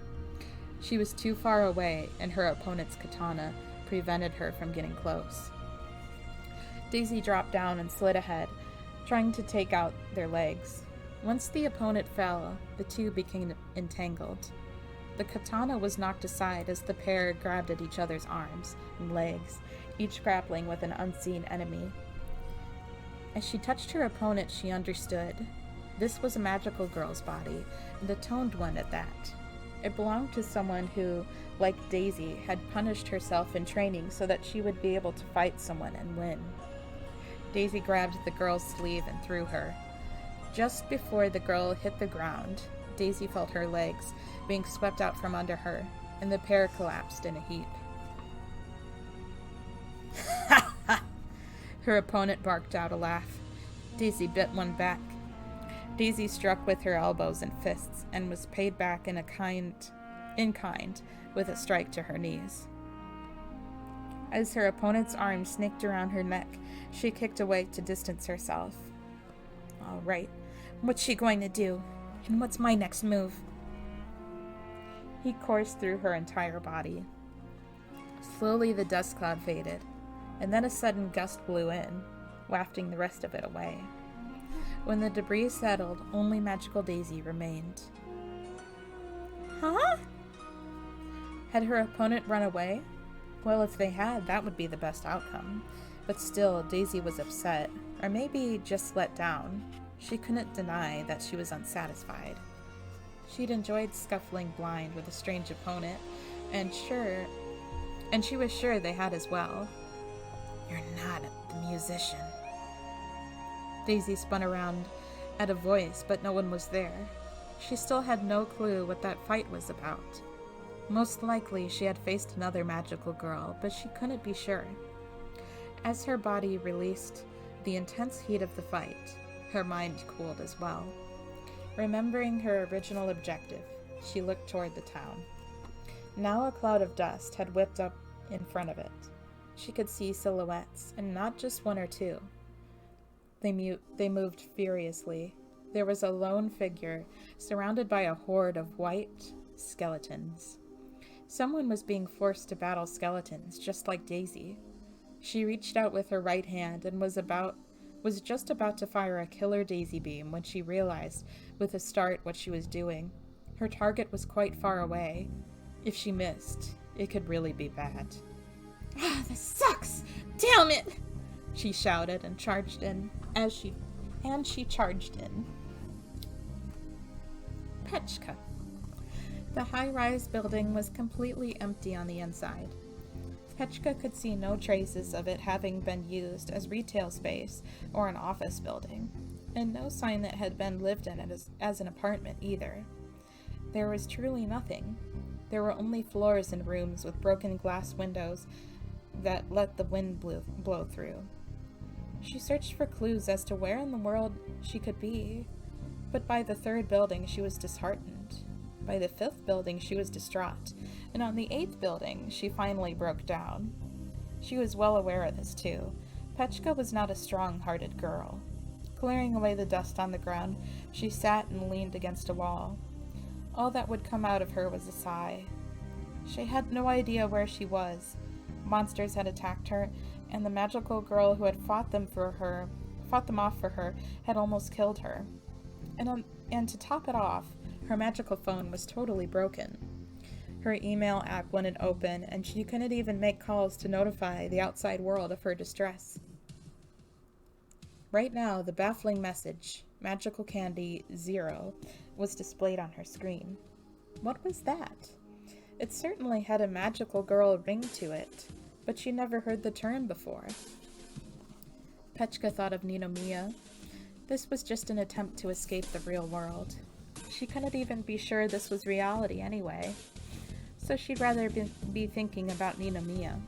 She was too far away, and her opponent's katana prevented her from getting close. Daisy dropped down and slid ahead, trying to take out their legs. Once the opponent fell, the two became entangled. The katana was knocked aside as the pair grabbed at each other's arms and legs, each grappling with an unseen enemy. As she touched her opponent, she understood. This was a magical girl's body, and a toned one at that. It belonged to someone who, like Daisy, had punished herself in training so that she would be able to fight someone and win. Daisy grabbed the girl's sleeve and threw her. Just before the girl hit the ground, Daisy felt her legs being swept out from under her, and the pair collapsed in a heap. Her opponent barked out a laugh. Daisy bit one back. Daisy struck with her elbows and fists and was paid back in kind with a strike to her knees. As her opponent's arm snaked around her neck, she kicked away to distance herself. All right, what's she going to do? And what's my next move? He coursed through her entire body. Slowly the dust cloud faded, and then a sudden gust blew in, wafting the rest of it away. When the debris settled, only Magical Daisy remained. Huh? Had her opponent run away? Well, if they had, that would be the best outcome. But still, Daisy was upset, or maybe just let down. She couldn't deny that she was unsatisfied. She'd enjoyed scuffling blind with a strange opponent, and she was sure they had as well. You're not the musician. Daisy spun around at a voice, but no one was there. She still had no clue what that fight was about. Most likely she had faced another magical girl, but she couldn't be sure. As her body released the intense heat of the fight, her mind cooled as well. Remembering her original objective, she looked toward the town. Now a cloud of dust had whipped up in front of it. She could see silhouettes, and not just one or two. They moved furiously. There was a lone figure surrounded by a horde of white skeletons. Someone was being forced to battle skeletons, just like Daisy. She reached out with her right hand and was just about to fire a killer daisy beam when she realized, with a start, what she was doing. Her target was quite far away. If she missed, it could really be bad. Ah, this sucks! Damn it! She shouted and charged in. She charged in. Petchka. The high-rise building was completely empty on the inside. Petchka could see no traces of it having been used as retail space or an office building, and no sign that it had been lived in as an apartment either. There was truly nothing. There were only floors and rooms with broken glass windows that let the wind blow through. She searched for clues as to where in the world she could be, but by the third building she was disheartened. By the fifth building she was distraught, and on the eighth building she finally broke down. She was well aware of this too. Petchka was not a strong-hearted girl. Clearing away the dust on the ground, she sat and leaned against a wall. All that would come out of her was a sigh. She had no idea where she was. Monsters had attacked her, and the magical girl who had fought them off for her, had almost killed her. And to top it off, her magical phone was totally broken. Her email app wouldn't open, and she couldn't even make calls to notify the outside world of her distress. Right now, the baffling message, Magical Candy 0, was displayed on her screen. What was that? It certainly had a magical girl ring to it, but she never heard the term before. Petchka thought of Ninomiya. This was just an attempt to escape the real world. She couldn't even be sure this was reality anyway, so she'd rather be thinking about Ninomiya.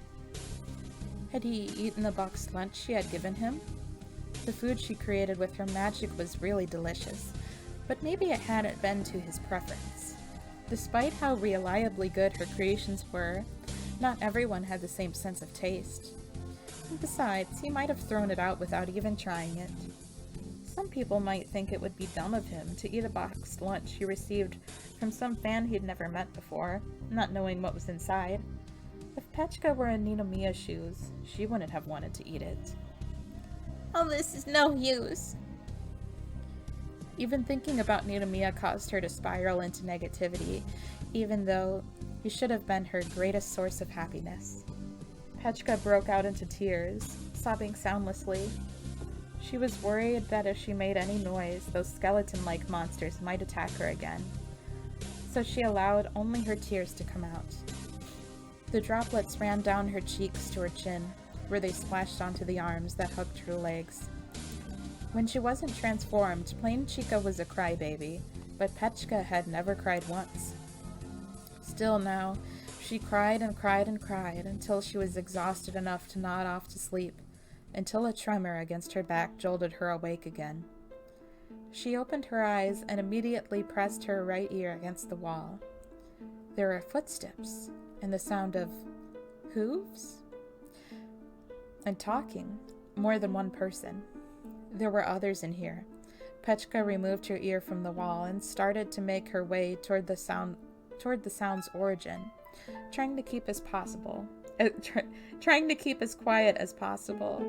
Had he eaten the boxed lunch she had given him? The food she created with her magic was really delicious, but maybe it hadn't been to his preference. Despite how reliably good her creations were, not everyone had the same sense of taste. And besides, he might have thrown it out without even trying it. Some people might think it would be dumb of him to eat a boxed lunch he received from some fan he'd never met before, not knowing what was inside. If Petchka were in Ninomiya's shoes, she wouldn't have wanted to eat it. Oh, this is no use. Even thinking about Ninomiya caused her to spiral into negativity, even though he should have been her greatest source of happiness. Petchka broke out into tears, sobbing soundlessly. She was worried that if she made any noise, those skeleton-like monsters might attack her again. So she allowed only her tears to come out. The droplets ran down her cheeks to her chin, where they splashed onto the arms that hugged her legs. When she wasn't transformed, plain Chica was a crybaby, but Petchka had never cried once. Still now, she cried and cried and cried until she was exhausted enough to nod off to sleep, until a tremor against her back jolted her awake again. She opened her eyes and immediately pressed her right ear against the wall. There were footsteps, and the sound of hooves? And talking, more than one person. There were others in here. Petchka removed her ear from the wall and started to make her way toward the sound's origin, trying to keep as quiet as possible.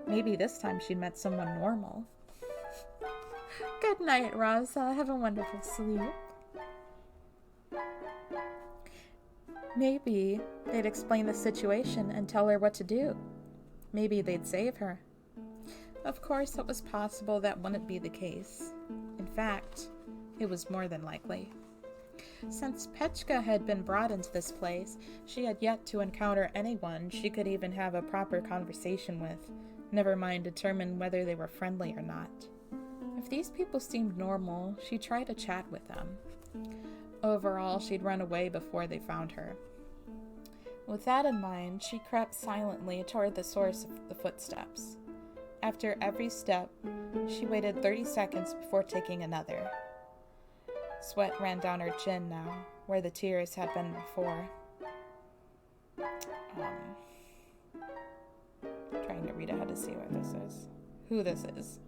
Maybe this time she'd met someone normal. Good night, Raza. Have a wonderful sleep. Maybe they'd explain the situation and tell her what to do. Maybe they'd save her. Of course, it was possible that wouldn't be the case. In fact, it was more than likely. Since Petchka had been brought into this place, she had yet to encounter anyone she could even have a proper conversation with, never mind determine whether they were friendly or not. If these people seemed normal, she'd try to chat with them. Overall, she'd run away before they found her. With that in mind, she crept silently toward the source of the footsteps. After every step, she waited 30 seconds before taking another. Sweat ran down her chin now, where the tears had been before. Trying to read ahead to see what this is. Who this is.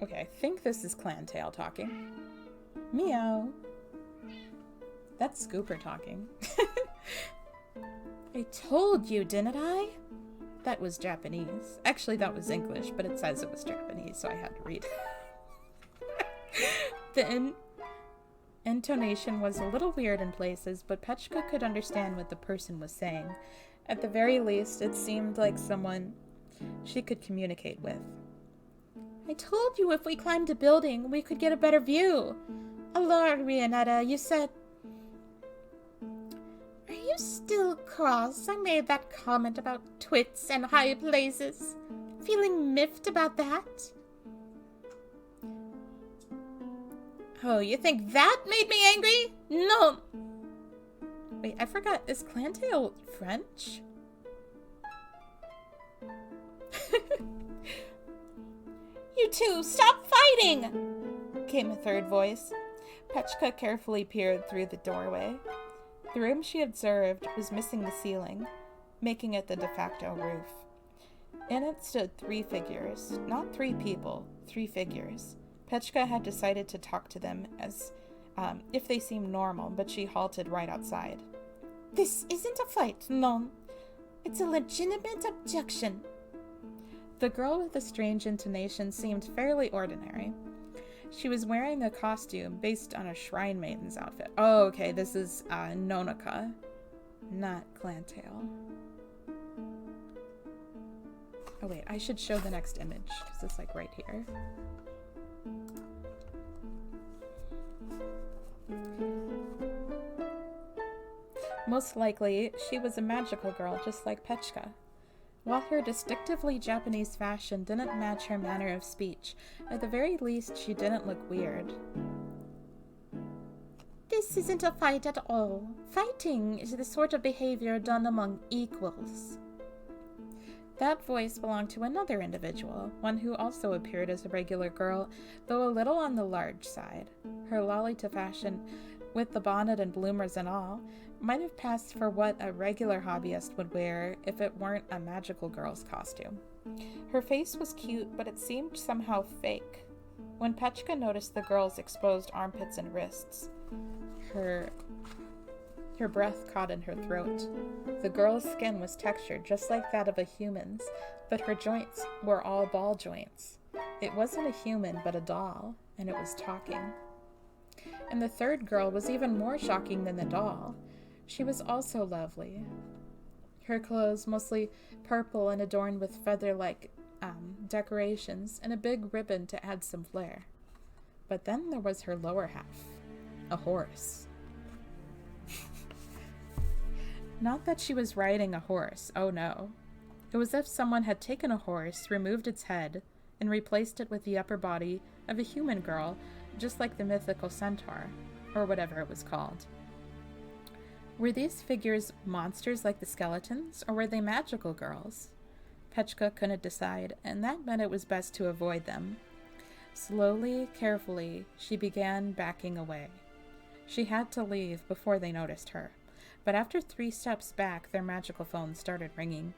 Okay, I think this is Clantail talking. Meow. That's Scooper talking. I told you, didn't I? That was Japanese. Actually, that was English, but it says it was Japanese, so I had to read. The intonation was a little weird in places, but Petchka could understand what the person was saying. At the very least, it seemed like someone she could communicate with. I told you if we climbed a building, we could get a better view. Allora, Rianetta, you said... Are you still cross I made that comment about twits and high places? Feeling miffed about that? Oh, you think that made me angry? No. Wait, I forgot. Is Clantail French? You two, stop fighting! Came a third voice. Petchka carefully peered through the doorway. The room she observed was missing the ceiling, making it the de facto roof. In it stood 3 figures. Not 3 people, 3 figures. Petchka had decided to talk to them as if they seemed normal, but she halted right outside. This isn't a fight, no. It's a legitimate objection. The girl with the strange intonation seemed fairly ordinary. She was wearing a costume based on a shrine maiden's outfit. Oh, okay, this is Nonaka, not Clantail. Oh wait, I should show the next image, because it's like right here. Most likely, she was a magical girl just like Petchka. While her distinctively Japanese fashion didn't match her manner of speech, at the very least she didn't look weird. This isn't a fight at all. Fighting is the sort of behavior done among equals. That voice belonged to another individual, one who also appeared as a regular girl, though a little on the large side. Her Lolita fashion, with the bonnet and bloomers and all, might have passed for what a regular hobbyist would wear if it weren't a magical girl's costume. Her face was cute, but it seemed somehow fake. When Petchka noticed the girl's exposed armpits and wrists, her breath caught in her throat. The girl's skin was textured just like that of a human's, but her joints were all ball joints. It wasn't a human, but a doll, and it was talking. And the third girl was even more shocking than the doll. She was also lovely. Her clothes, mostly purple and adorned with feather-like decorations, and a big ribbon to add some flair. But then there was her lower half, a horse. Not that she was riding a horse, oh no. It was as if someone had taken a horse, removed its head, and replaced it with the upper body of a human girl, just like the mythical centaur, or whatever it was called. Were these figures monsters like the skeletons, or were they magical girls? Petchka couldn't decide, and that meant it was best to avoid them. Slowly, carefully, she began backing away. She had to leave before they noticed her. But after 3 steps back, their magical phones started ringing.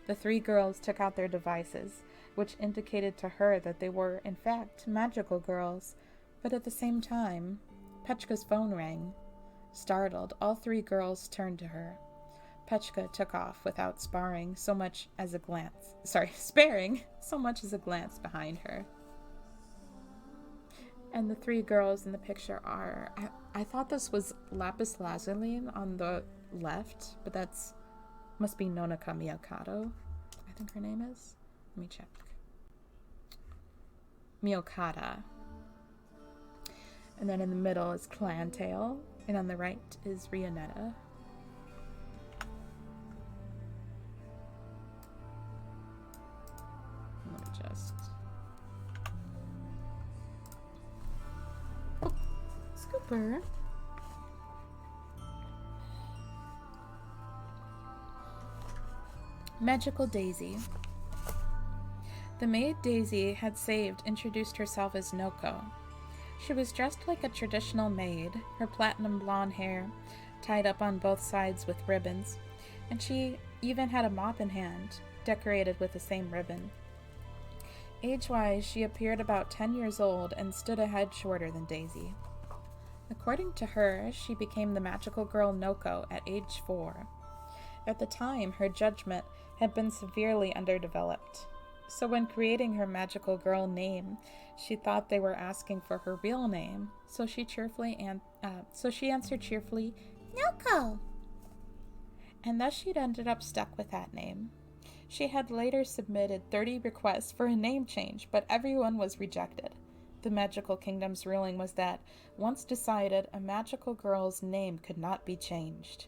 The 3 girls took out their devices, which indicated to her that they were, in fact, magical girls. But at the same time, Petchka's phone rang. Startled, all 3 girls turned to her. Petchka took off without sparing so much as a glance behind her. And the 3 girls in the picture are... I thought this was Lapis Lazuli on the left, but must be Nonaka Miyakato, I think her name is. Let me check. Miyokata. And then in the middle is Clantail, and on the right is Rianetta. Let me just... Scooper. Magical Daisy. The maid Daisy had saved introduced herself as Noko. She was dressed like a traditional maid, her platinum blonde hair tied up on both sides with ribbons, and she even had a mop in hand, decorated with the same ribbon. Age-wise, she appeared about 10 years old and stood a head shorter than Daisy. According to her, she became the magical girl Noko at age 4. At the time, her judgment had been severely underdeveloped. So when creating her magical girl name, she thought they were asking for her real name, so she answered cheerfully, Noko. and thus she'd ended up stuck with that name. She had later submitted 30 requests for a name change, but everyone was rejected. The Magical Kingdom's ruling was that, once decided, a magical girl's name could not be changed,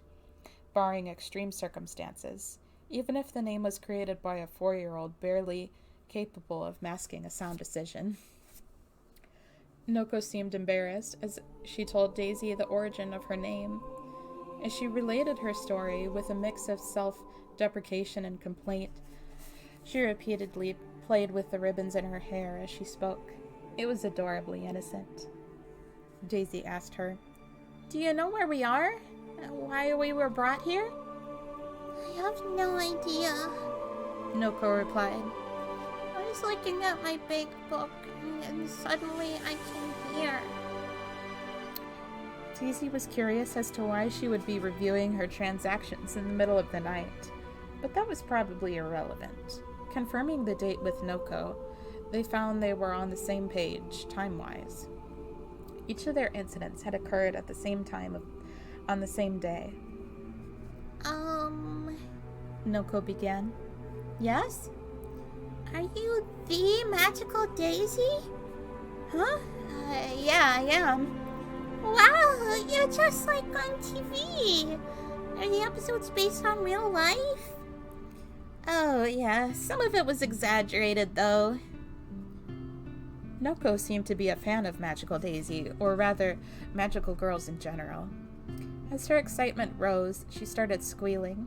barring extreme circumstances, even if the name was created by a 4-year-old barely capable of masking a sound decision. Noko seemed embarrassed as she told Daisy the origin of her name. As she related her story with a mix of self-deprecation and complaint, she repeatedly played with the ribbons in her hair as she spoke. It was adorably innocent. Daisy asked her, Do you know where we are? Why we were brought here? I have no idea, Noko replied. I was looking at my big book, and suddenly I came here. Daisy was curious as to why she would be reviewing her transactions in the middle of the night, but that was probably irrelevant. Confirming the date with Noko, they found they were on the same page, time-wise. Each of their incidents had occurred at the same time on the same day. Noko began. Yes? Are you the magical Daisy? Huh? Yeah, I am. Wow, you're just like on TV. Are the episodes based on real life? Oh, yeah. Some of it was exaggerated, though. Noko seemed to be a fan of Magical Daisy, or rather, magical girls in general. As her excitement rose, she started squealing.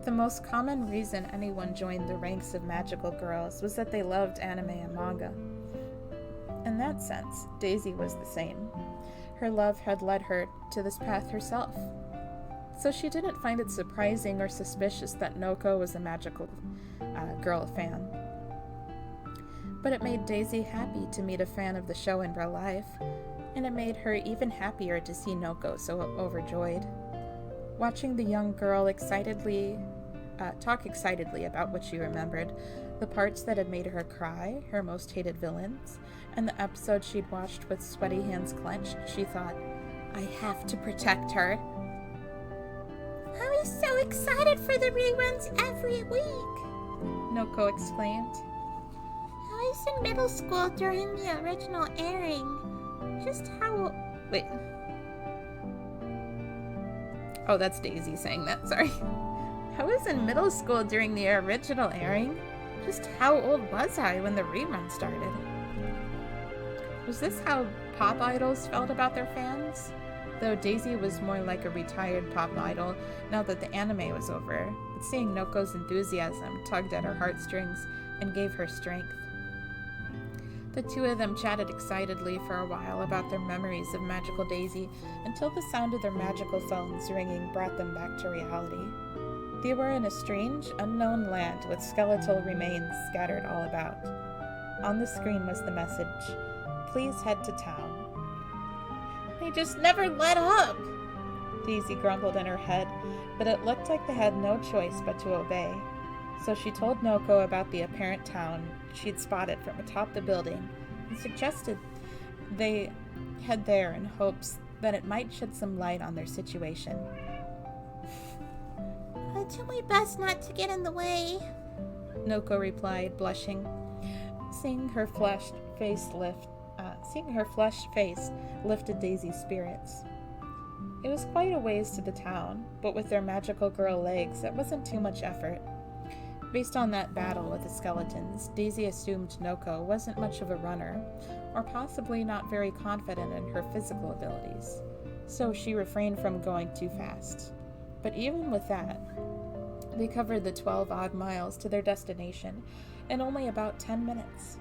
The most common reason anyone joined the ranks of magical girls was that they loved anime and manga. In that sense, Daisy was the same. Her love had led her to this path herself. So she didn't find it surprising or suspicious that Noko was a magical girl fan. But it made Daisy happy to meet a fan of the show in real life, and it made her even happier to see Noko so overjoyed. Watching the young girl talk excitedly about what she remembered, the parts that had made her cry, her most hated villains, and the episodes she'd watched with sweaty hands clenched, she thought, I have to protect her. I was so excited for the reruns every week, Noko exclaimed. I was in middle school during the original airing. Just how... Wait. Oh, that's Daisy saying that, sorry. I was in middle school during the original airing. Just how old was I when the rerun started? Was this how pop idols felt about their fans? Though Daisy was more like a retired pop idol now that the anime was over, but seeing Noko's enthusiasm tugged at her heartstrings and gave her strength. The two of them chatted excitedly for a while about their memories of Magical Daisy until the sound of their magical phones ringing brought them back to reality. They were in a strange, unknown land with skeletal remains scattered all about. On the screen was the message, "Please head to town." They just never let up, Daisy grumbled in her head, but it looked like they had no choice but to obey. So she told Noko about the apparent town she'd spotted from atop the building and suggested they head there in hopes that it might shed some light on their situation. I'll do my best not to get in the way, Noko replied, blushing. Seeing her flushed face lifted Daisy's spirits. It was quite a ways to the town, but with their magical girl legs, it wasn't too much effort. Based on that battle with the skeletons, Daisy assumed Noko wasn't much of a runner, or possibly not very confident in her physical abilities, so she refrained from going too fast. But even with that, they covered the 12 odd miles to their destination in only about 10 minutes.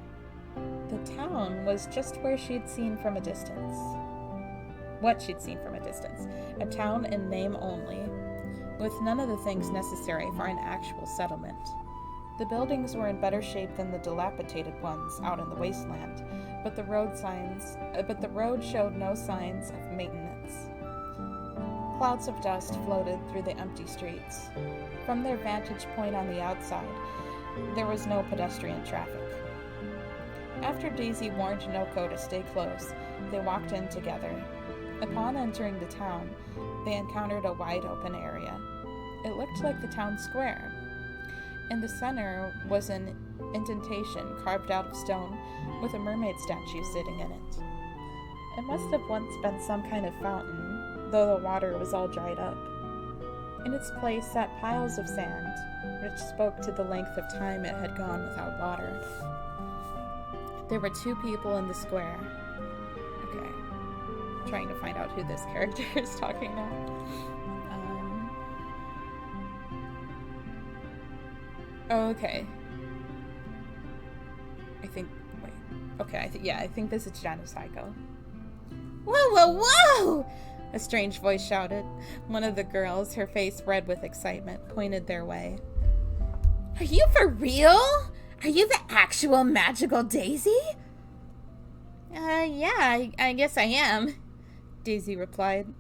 The town was just where she'd seen from a distance. What she'd seen from a distance. A town in name only, with none of the things necessary for an actual settlement. The buildings were in better shape than the dilapidated ones out in the wasteland, but the road showed no signs of maintenance. Clouds of dust floated through the empty streets. From their vantage point on the outside, there was no pedestrian traffic. After Daisy warned Noko to stay close, they walked in together. Upon entering the town, they encountered a wide open area. It looked like the town square. In the center was an indentation carved out of stone with a mermaid statue sitting in it. It must have once been some kind of fountain, though the water was all dried up. In its place sat piles of sand, which spoke to the length of time it had gone without water. There were 2 people in the square. Okay. I'm trying to find out who this character is talking now. Okay. I think this is Genocycle. Whoa, whoa, whoa! A strange voice shouted. One of the girls, her face red with excitement, pointed their way. Are you for real? Are you the actual magical Daisy? Yeah, I guess I am, Daisy replied.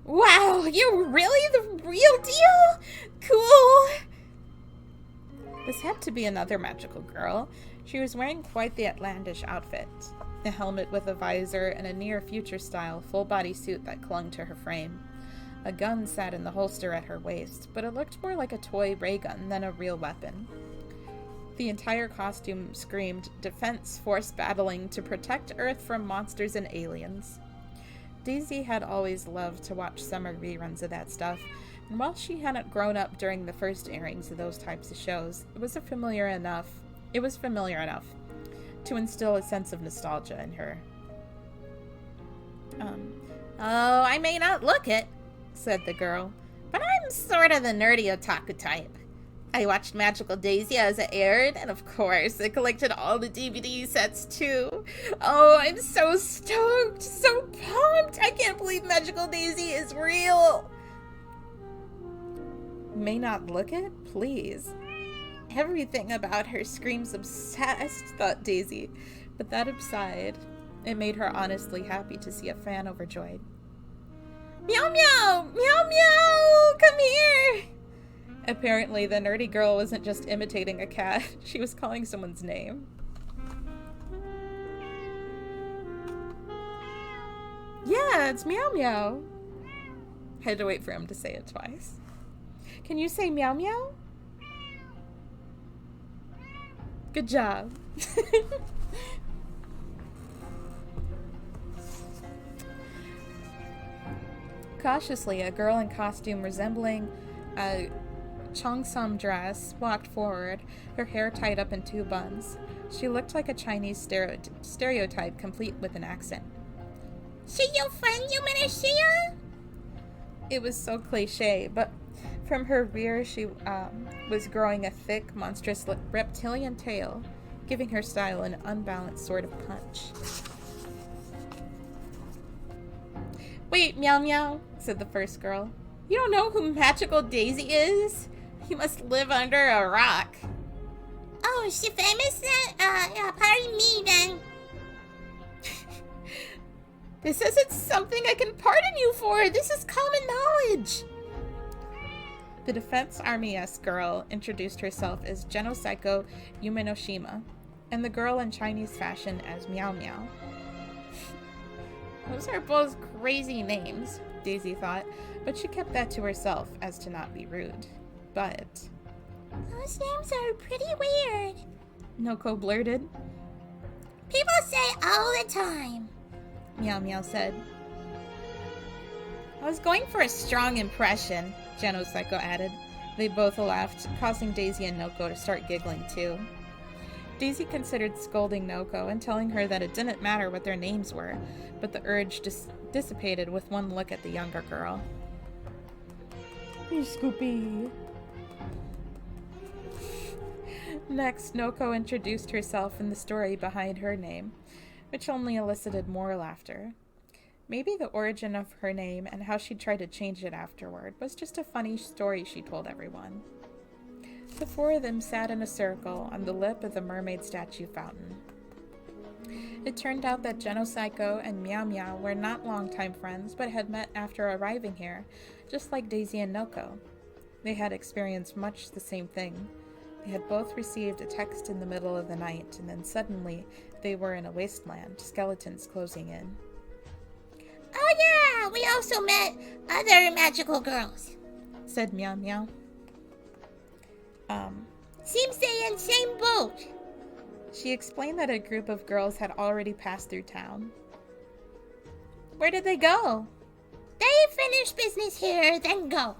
Wow, you're really the real deal? Cool! This had to be another magical girl. She was wearing quite the outlandish outfit. A helmet with a visor and a near-future-style full-body suit that clung to her frame. A gun sat in the holster at her waist, but it looked more like a toy ray gun than a real weapon. The entire costume screamed Defense Force battling to protect Earth from monsters and aliens. Daisy had always loved to watch summer reruns of that stuff, and while she hadn't grown up during the first airings of those types of shows, it was familiar enough to instill a sense of nostalgia in her. Oh, I may not look it, said the girl, but I'm sort of the nerdy otaku type. I watched Magical Daisy as it aired, and of course, I collected all the DVD sets too. Oh, I'm so stoked, so pumped! I can't believe Magical Daisy is real! May not look it? Please. Everything about her screams obsessed, thought Daisy. But that aside, it made her honestly happy to see a fan overjoyed. Meow meow! Meow meow! Come here! Apparently, the nerdy girl wasn't just imitating a cat, she was calling someone's name. Yeah, it's Meow Meow. Had to wait for him to say it twice. Can you say meow meow? Good job. Cautiously, a girl in costume resembling a cheongsam dress walked forward, her hair tied up in 2 buns. She looked like a Chinese stereotype complete with an accent. She your friend, Yuminashia? It was so cliche, but from her rear she was growing a thick, monstrous reptilian tail, giving her style an unbalanced sort of punch. Wait, Meow Meow, said the first girl. You don't know who Magical Daisy is? You must live under a rock. Oh, is she famous then? Pardon me then. This isn't something I can pardon you for. This is common knowledge. The Defense Army-esque girl introduced herself as Genocycle Yumenoshima, and the girl in Chinese fashion as Meow Meow. Those are both crazy names, Daisy thought, but she kept that to herself as to not be rude. But those names are pretty weird, Noko blurted. People say all the time, Meow Meow said. I was going for a strong impression, Genocycle added. They both laughed, causing Daisy and Noko to start giggling too. Daisy considered scolding Noko and telling her that it didn't matter what their names were, but the urge dissipated with one look at the younger girl. Scoopy. Next, Noko introduced herself and the story behind her name, which only elicited more laughter. Maybe the origin of her name and how she tried to change it afterward was just a funny story she told everyone. The four of them sat in a circle on the lip of the mermaid statue fountain. It turned out that Genocycle and Meow Meow were not longtime friends, but had met after arriving here, just like Daisy and Noko. They had experienced much the same thing. They had both received a text in the middle of the night, and then suddenly they were in a wasteland, skeletons closing in. Oh yeah, we also met other magical girls, Said Meow Meow. Seems they in same boat. She explained that a group of girls had already passed through town. Where did they go? They finish business here, then go.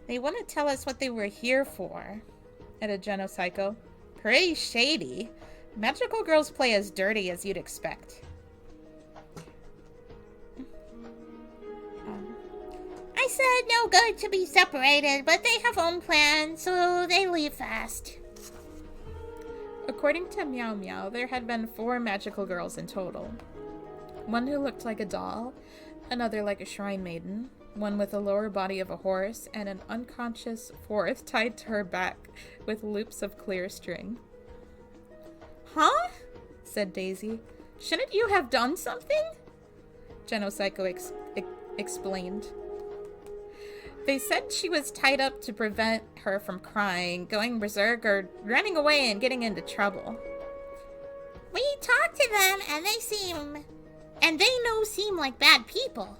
They wouldn't tell us what they were here for, added Genocycle. Pretty shady. Magical girls play as dirty as you'd expect. I said no good to be separated, but they have own plans, so they leave fast. According to Meow Meow, there had been 4 magical girls in total. One who looked like a doll, another like a shrine maiden, one with the lower body of a horse, and an unconscious 4th tied to her back with loops of clear string. Huh? Said Daisy. Shouldn't you have done something? Genocycle explained. They said she was tied up to prevent her from crying, going berserk, or running away and getting into trouble. We talked to them, and they seem like bad people.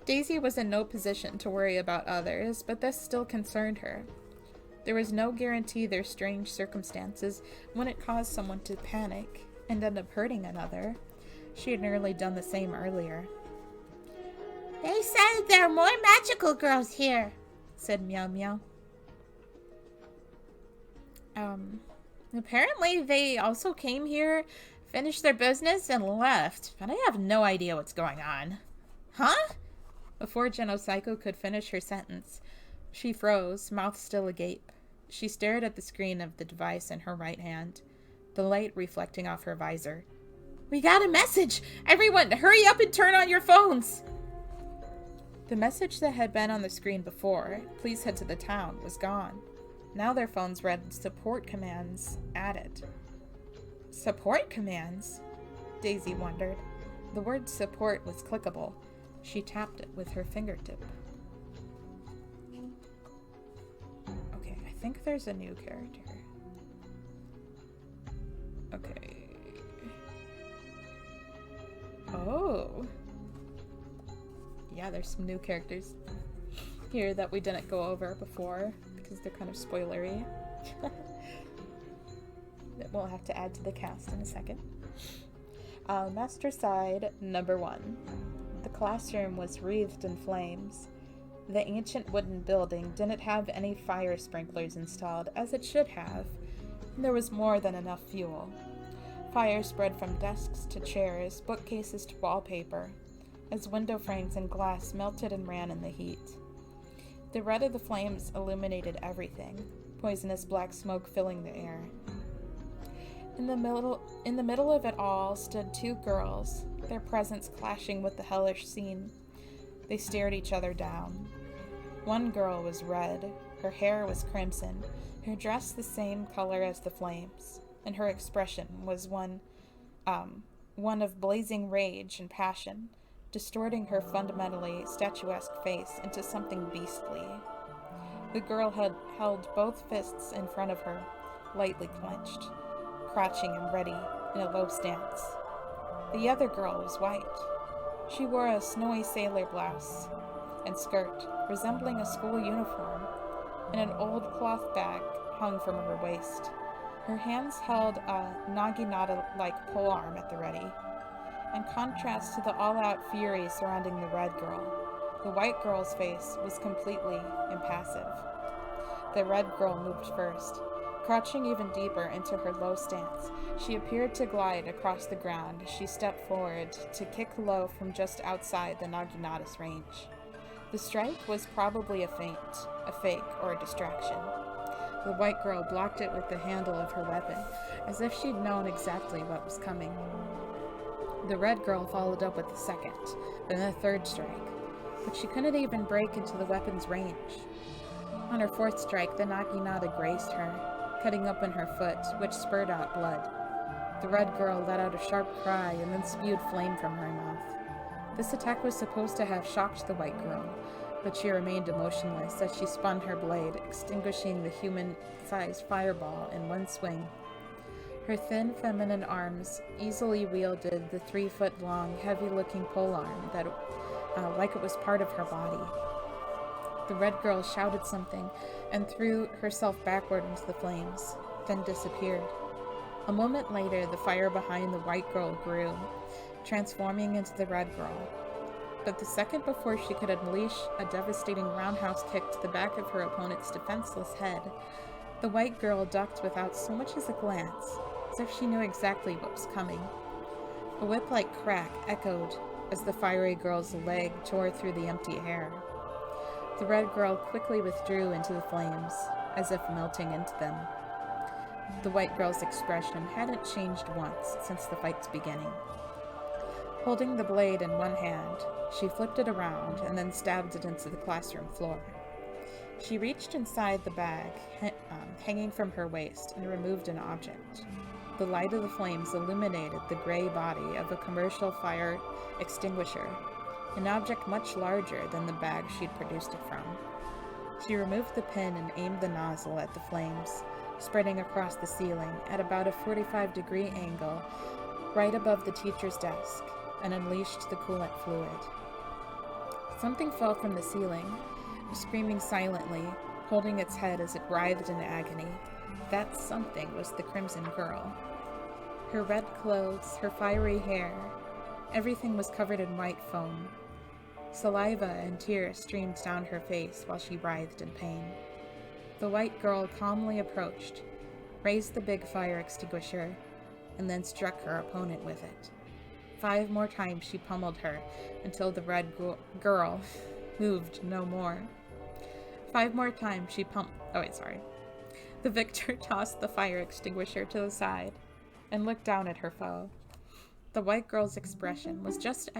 Daisy was in no position to worry about others, but this still concerned her. There was no guarantee their strange circumstances wouldn't cause someone to panic and end up hurting another. She had nearly done the same earlier. They said there are more magical girls here, said Meow Meow. Apparently they also came here, finished their business, and left, but I have no idea what's going on. Huh? Before Genocycle could finish her sentence, she froze, mouth still agape. She stared at the screen of the device in her right hand, the light reflecting off her visor. We got a message! Everyone, hurry up and turn on your phones! The message that had been on the screen before, please head to the town, was gone. Now their phones read support commands added. Support commands? Daisy wondered. The word support was clickable. She tapped it with her fingertip. Okay, I think there's a new character. Okay. Oh. Yeah, there's some new characters here that we didn't go over before because they're kind of spoilery. That we'll have to add to the cast in a second. Master Side number 1. The classroom was wreathed in flames. The ancient wooden building didn't have any fire sprinklers installed, as it should have. There was more than enough fuel. Fire spread from desks to chairs, bookcases to wallpaper, as window frames and glass melted and ran in the heat. The red of the flames illuminated everything, poisonous black smoke filling the air. In the middle of it all stood 2 girls, their presence clashing with the hellish scene. They stared each other down. One girl was red, her hair was crimson, her dress the same color as the flames, and her expression was one of blazing rage and passion, distorting her fundamentally statuesque face into something beastly. The girl had held both fists in front of her, lightly clenched, crouching and ready in a low stance. The other girl was white. She wore a snowy sailor blouse and skirt, resembling a school uniform, and an old cloth bag hung from her waist. Her hands held a naginata-like polearm at the ready. In contrast to the all-out fury surrounding the red girl, the white girl's face was completely impassive. The red girl moved first. Crouching even deeper into her low stance, she appeared to glide across the ground as she stepped forward to kick low from just outside the Naginata's range. The strike was probably a feint, a fake, or a distraction. The white girl blocked it with the handle of her weapon, as if she'd known exactly what was coming. The red girl followed up with the second, then the third strike. but she couldn't even break into the weapon's range. On her fourth strike, the naginata grazed her, cutting open her foot, which spurted out blood. The red girl let out a sharp cry and then spewed flame from her mouth. This attack was supposed to have shocked the white girl, but she remained emotionless as she spun her blade, extinguishing the human-sized fireball in one swing. Her thin, feminine arms easily wielded the 3-foot-long, heavy-looking polearm that, like it was part of her body. The red girl shouted something and threw herself backward into the flames, then disappeared. A moment later, the fire behind the white girl grew, transforming into the red girl. But the second before she could unleash a devastating roundhouse kick to the back of her opponent's defenseless head, the white girl ducked without so much as a glance, as if she knew exactly what was coming. A whip-like crack echoed as the fiery girl's leg tore through the empty air. The red girl quickly withdrew into the flames, as if melting into them. The white girl's expression hadn't changed once since the fight's beginning. Holding the blade in one hand, she flipped it around and then stabbed it into the classroom floor. She reached inside the bag, hanging from her waist, and removed an object. The light of the flames illuminated the gray body of a commercial fire extinguisher, an object much larger than the bag she'd produced it from. She removed the pin and aimed the nozzle at the flames, spreading across the ceiling at about a 45-degree angle, right above the teacher's desk, and unleashed the coolant fluid. Something fell from the ceiling, screaming silently, holding its head as it writhed in agony. That something was the Crimson Girl. Her red clothes, her fiery hair, everything was covered in white foam. Saliva and tears streamed down her face while she writhed in pain. The white girl calmly approached, raised the big fire extinguisher, and then struck her opponent with it. 5 more times she pummeled her until the red girl moved no more. 5 more times she The victor tossed the fire extinguisher to the side and looked down at her foe. The white girl's expression was just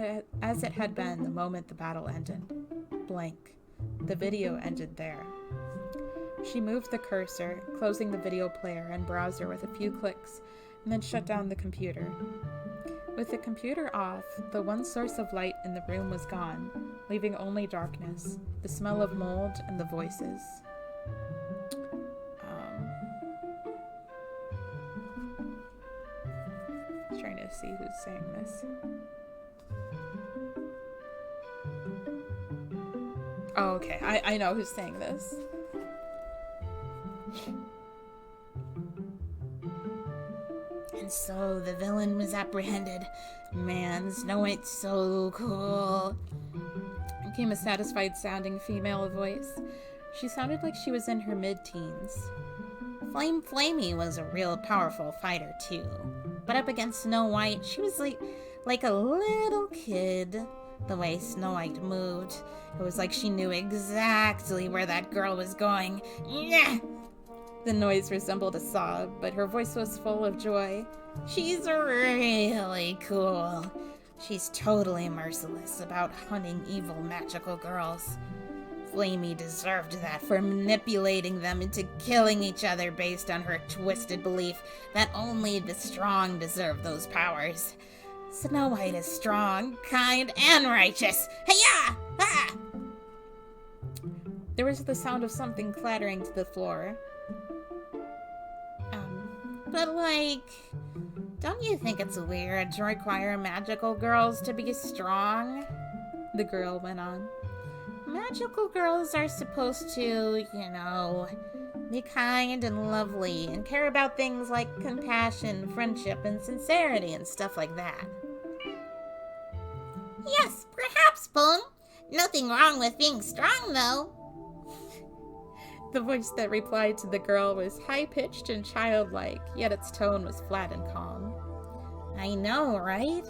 as it had been the moment the battle ended. Blank. The video ended there. She moved the cursor, closing the video player and browser with a few clicks, and then shut down the computer. With the computer off, the one source of light in the room was gone, leaving only darkness, the smell of mold, and the voices. Trying to see who's saying this. Oh, okay. I know who's saying this. And so the villain was apprehended. Man, Snow White's so cool. Came a satisfied-sounding female voice. She sounded like she was in her mid-teens. Flamey was a real powerful fighter, too. But up against Snow White, she was like a little kid. The way Snow White moved, it was like she knew exactly where that girl was going. Yeah! The noise resembled a sob, but her voice was full of joy. She's really cool. She's totally merciless about hunting evil magical girls. Flamey deserved that for manipulating them into killing each other based on her twisted belief that only the strong deserve those powers. Snow White is strong, kind, and righteous. Hey-ya! Ah! There was the sound of something clattering to the floor. But don't you think it's weird to require magical girls to be strong? The girl went on. Magical girls are supposed to, be kind and lovely and care about things like compassion, friendship, and sincerity and stuff like that. Yes, perhaps, Boone. Nothing wrong with being strong, though. The voice that replied to the girl was high-pitched and childlike, yet its tone was flat and calm. I know, right?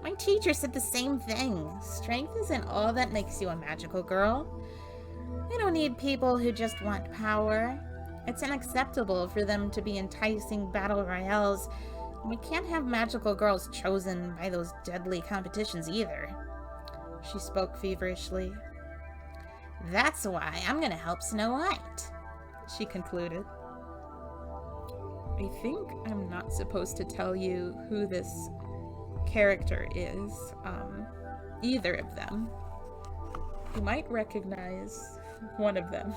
My teacher said the same thing. Strength isn't all that makes you a magical girl. We don't need people who just want power. It's unacceptable for them to be enticing battle royales. We can't have magical girls chosen by those deadly competitions either. She spoke feverishly, That's why I'm gonna help Snow White, she concluded. I think I'm not supposed to tell you who this character is, either of them. You might recognize one of them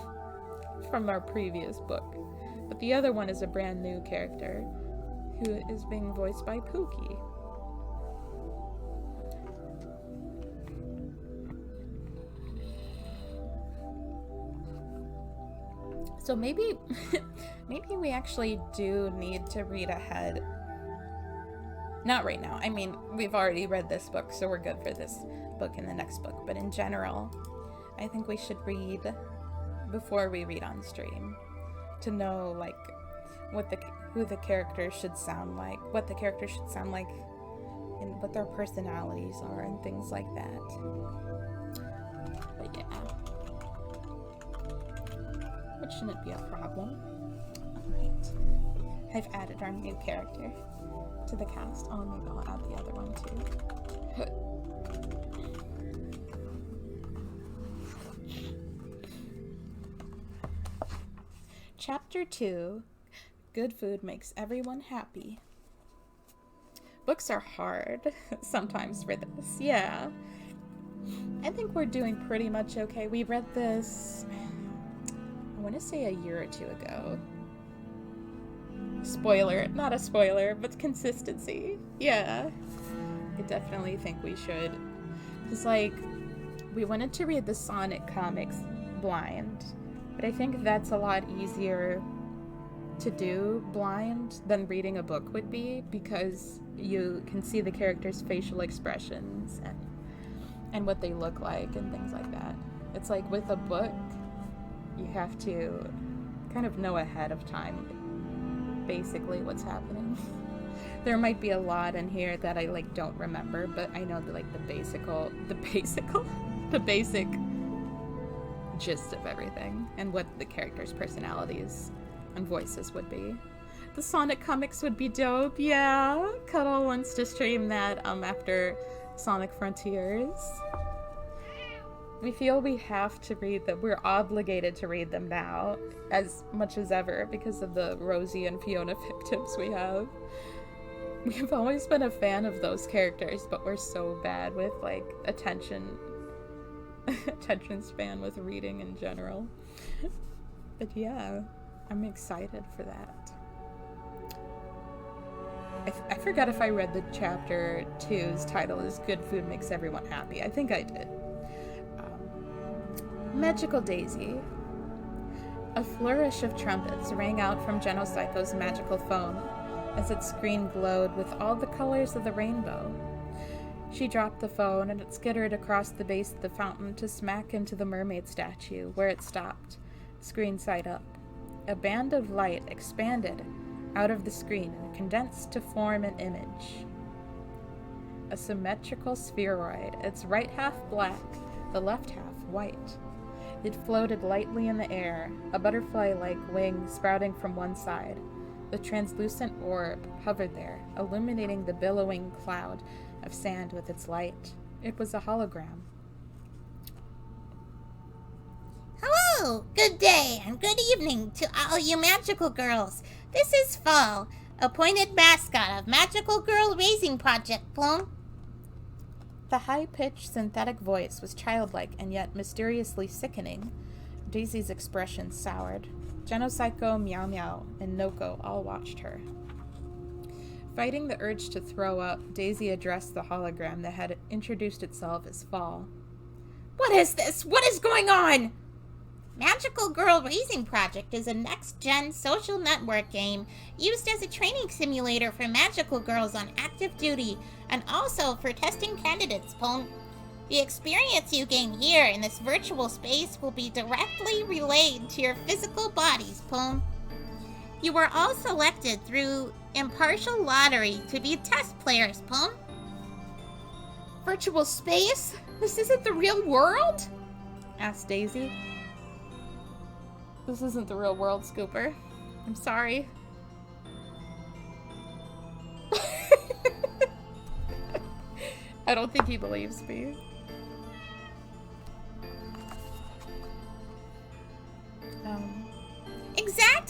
from our previous book, but the other one is a brand new character who is being voiced by Pookie. So maybe we actually do need to read ahead. Not right now. I mean, we've already read this book, so we're good for this book and the next book. But in general, I think we should read before we read on stream to know, like, who the characters should sound like, what the characters should sound like, and what their personalities are, and things like that. But yeah, which shouldn't be a problem. Alright, I've added our new character to the cast. Oh, maybe I'll add the other one too. Chapter 2, Good Food Makes Everyone Happy. Books are hard sometimes for this, yeah. I think we're doing pretty much okay. We read this, I want to say a year or two ago. Spoiler, not a spoiler, but consistency. Yeah. I definitely think we should. Because, like, we wanted to read the Sonic comics blind, but I think that's a lot easier to do blind than reading a book would be, because you can see the characters' facial expressions and what they look like and things like that. It's like with a book, you have to kind of know ahead of time basically what's happening. There might be a lot in here that I like don't remember, but I know the like the basic gist of everything and what the characters' personalities and voices would be. The Sonic comics would be dope, yeah. Cuddle wants to stream that after Sonic Frontiers. We feel we have to read them. We're obligated to read them now as much as ever because of the Rosie and Fiona fictives we have. We've always been a fan of those characters, but we're so bad with like attention span with reading in general. But yeah, I'm excited for that. I forgot if I read the chapter 2's title is Good Food Makes Everyone Happy. I think I did. Magical Daisy. A flourish of trumpets rang out from Genocyclo's magical phone as its screen glowed with all the colors of the rainbow. She dropped the phone and it skittered across the base of the fountain to smack into the mermaid statue, where it stopped, screen side up. A band of light expanded out of the screen and condensed to form an image. A symmetrical spheroid, its right half black, the left half white. It floated lightly in the air, a butterfly-like wing sprouting from one side. The translucent orb hovered there, illuminating the billowing cloud of sand with its light. It was a hologram. Hello, good day, and good evening to all you magical girls. This is Fall, appointed mascot of Magical Girl Raising Project, Plum. The high-pitched synthetic voice was childlike and yet mysteriously sickening. Daisy's expression soured. Genocycle, Meow Meow, and Noko all watched her. Fighting the urge to throw up, Daisy addressed the hologram that had introduced itself as Fall. What is this? What is going on? Magical Girl Raising Project is a next-gen social network game used as a training simulator for magical girls on active duty and also for testing candidates, Pone. The experience you gain here in this virtual space will be directly relayed to your physical bodies, Pone. You were all selected through impartial lottery to be test players, Pone. Virtual space? This isn't the real world? Asked Daisy. This isn't the real world, Scooper. I'm sorry. I don't think he believes me.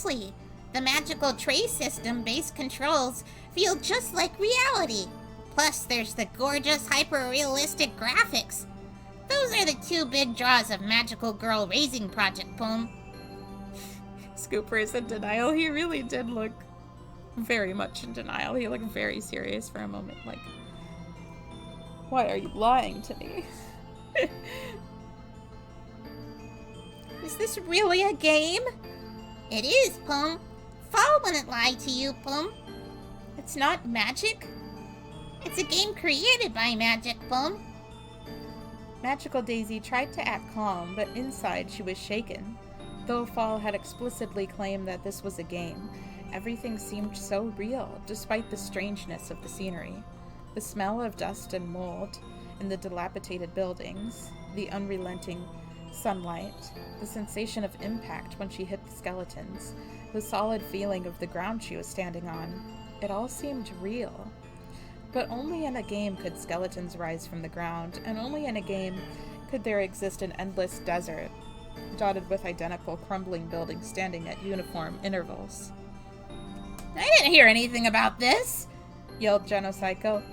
Exactly. The magical tray system based controls feel just like reality. Plus, there's the gorgeous, hyper-realistic graphics. Those are the two big draws of Magical Girl Raising Project, Poem. Scooper is in denial. He really did look very much in denial. He looked very serious for a moment, like, why are you lying to me? Is this really a game? It is, Poem. Fall wouldn't lie to you, Poem. It's not magic. It's a game created by magic, Poem. Magical Daisy tried to act calm, but inside she was shaken. Though Fall had explicitly claimed that this was a game, everything seemed so real, despite the strangeness of the scenery. The smell of dust and mold in the dilapidated buildings, the unrelenting sunlight, the sensation of impact when she hit the skeletons, the solid feeling of the ground she was standing on. It all seemed real. But only in a game could skeletons rise from the ground, and only in a game could there exist an endless desert, dotted with identical crumbling buildings standing at uniform intervals. I didn't hear anything about this, yelled Genocycle.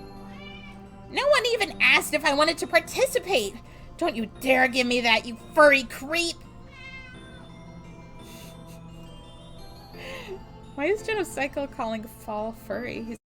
No one even asked if I wanted to participate. Don't you dare give me that, you furry creep. Why is Genocycle calling Fall furry?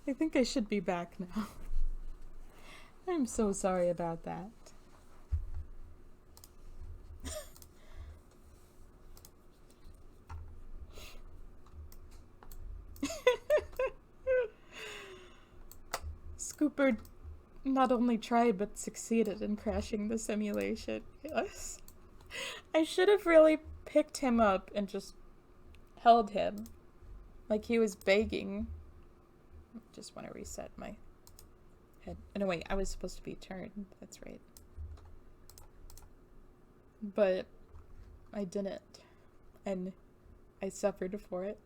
I think I should be back now. I'm so sorry about that. Scooper not only tried but succeeded in crashing the simulation. Yes. I should have really picked him up and just held him like he was begging. Just want to reset my head. Oh, no, wait, I was supposed to be turned. That's right. But I didn't. And I suffered for it.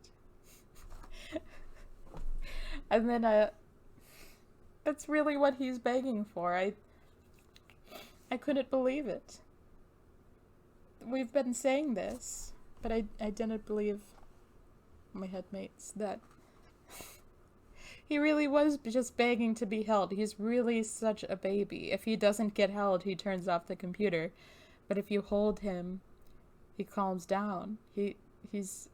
And then that's really what he's begging for. I couldn't believe it. We've been saying this, but I didn't believe my headmates that he really was just begging to be held. He's really such a baby. If he doesn't get held, he turns off the computer. But if you hold him, he calms down. He's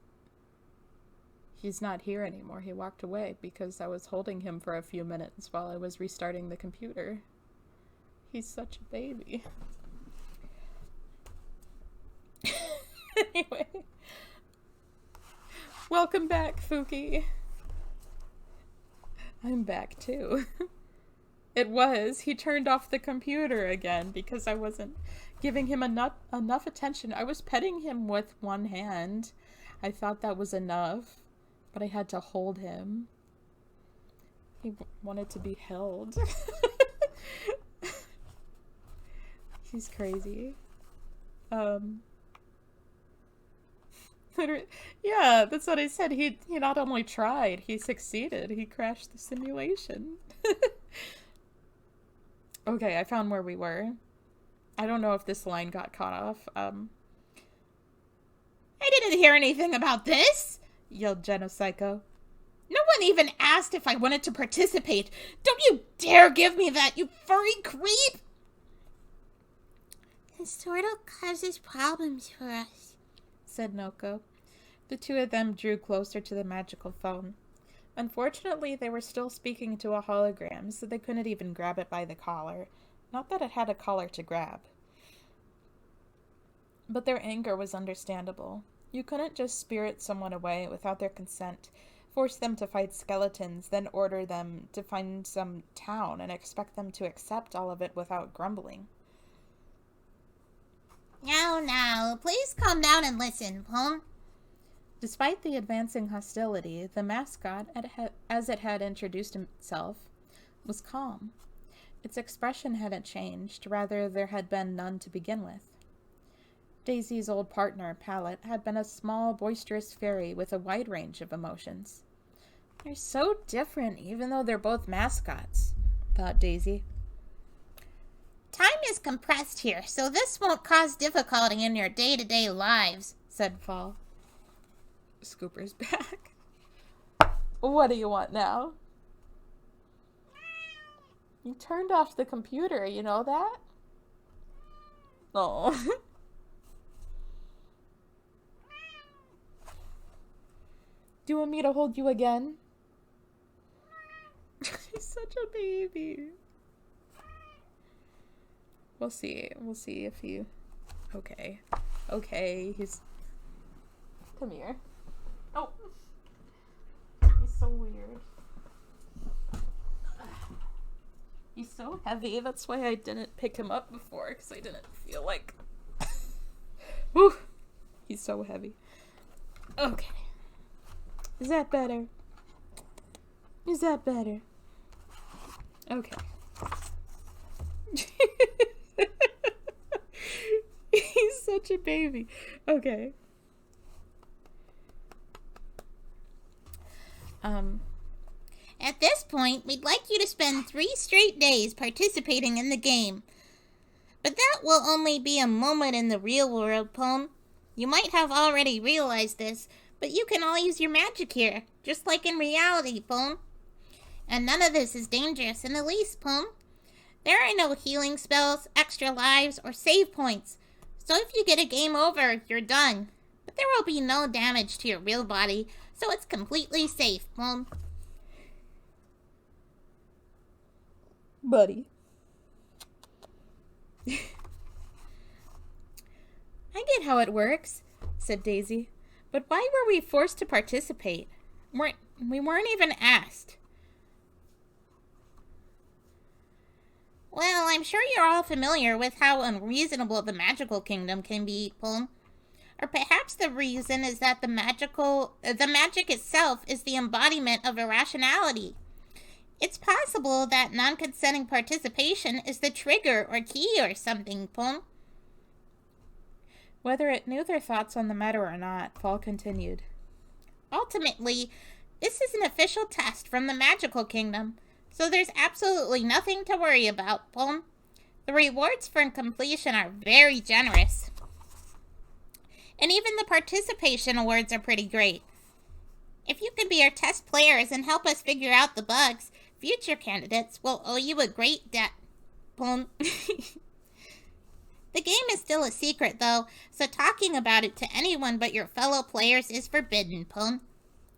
not here anymore. He walked away because I was holding him for a few minutes while I was restarting the computer. He's such a baby. Anyway. Welcome back, Fuki. I'm back too. He turned off the computer again because I wasn't giving him enough attention. I was petting him with one hand. I thought that was enough, but I had to hold him. He wanted to be held. He's crazy. Yeah, that's what I said. He not only tried, he succeeded. He crashed the simulation. Okay, I found where we were. I don't know if this line got cut off. I didn't hear anything about this, Yelled Genopsycho. No one even asked if I wanted to participate. Don't you dare give me that, you furry creep! This sort of causes problems for us, said Noko. The two of them drew closer to the magical phone. Unfortunately, they were still speaking to a hologram, so they couldn't even grab it by the collar. Not that it had a collar to grab. But their anger was understandable. You couldn't just spirit someone away without their consent, force them to fight skeletons, then order them to find some town and expect them to accept all of it without grumbling. Now, please calm down and listen, Pone. Despite the advancing hostility, the mascot, as it had introduced itself, was calm. Its expression hadn't changed, rather there had been none to begin with. Daisy's old partner, Pallet, had been a small, boisterous fairy with a wide range of emotions. They're so different, even though they're both mascots, thought Daisy. Time is compressed here, so this won't cause difficulty in your day-to-day lives, said Fall. Scooper's back. What do you want now? You turned off the computer, you know that? Oh. Do you want me to hold you again? He's such a baby. We'll see. We'll see if he... Okay. Okay, he's... Come here. Oh. He's so weird. He's so heavy. That's why I didn't pick him up before, because I didn't feel like... Whew. He's so heavy. Okay. Is that better? Is that better? Okay. He's such a baby. Okay. At this point, we'd like you to spend 3 straight days participating in the game. But that will only be a moment in the real world, Pone. You might have already realized this, but you can all use your magic here, just like in reality, Pone. And none of this is dangerous in the least, Pone. There are no healing spells, extra lives, or save points. So if you get a game over, you're done. But there will be no damage to your real body, so it's completely safe, Pone. Buddy. I get how it works, said Daisy. But why were we forced to participate? We weren't even asked. Well, I'm sure you're all familiar with how unreasonable the magical kingdom can be, Pone. Or perhaps the reason is that the magic itself is the embodiment of irrationality. It's possible that non-consenting participation is the trigger or key or something, Pone. Whether it knew their thoughts on the matter or not, Fall continued. Ultimately, this is an official test from the magical kingdom, so there's absolutely nothing to worry about, Pone. The rewards for completion are very generous. And even the participation awards are pretty great. If you can be our test players and help us figure out the bugs, future candidates will owe you a great debt, Pone. The game is still a secret, though, so talking about it to anyone but your fellow players is forbidden, Pone.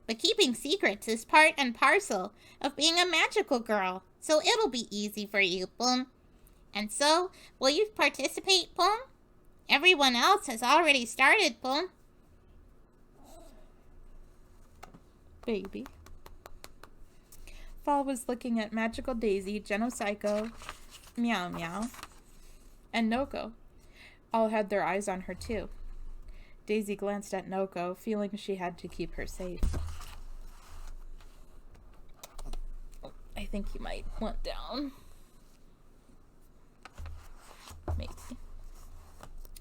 But keeping secrets is part and parcel of being a magical girl, so it'll be easy for you, Pone. And so, will you participate, Pone? Everyone else has already started, Pone. Baby. Fall was looking at Magical Daisy, Genopsycho, Meow Meow, and Noko. All had their eyes on her, too. Daisy glanced at Noko, feeling she had to keep her safe. I think he might want down. Maybe.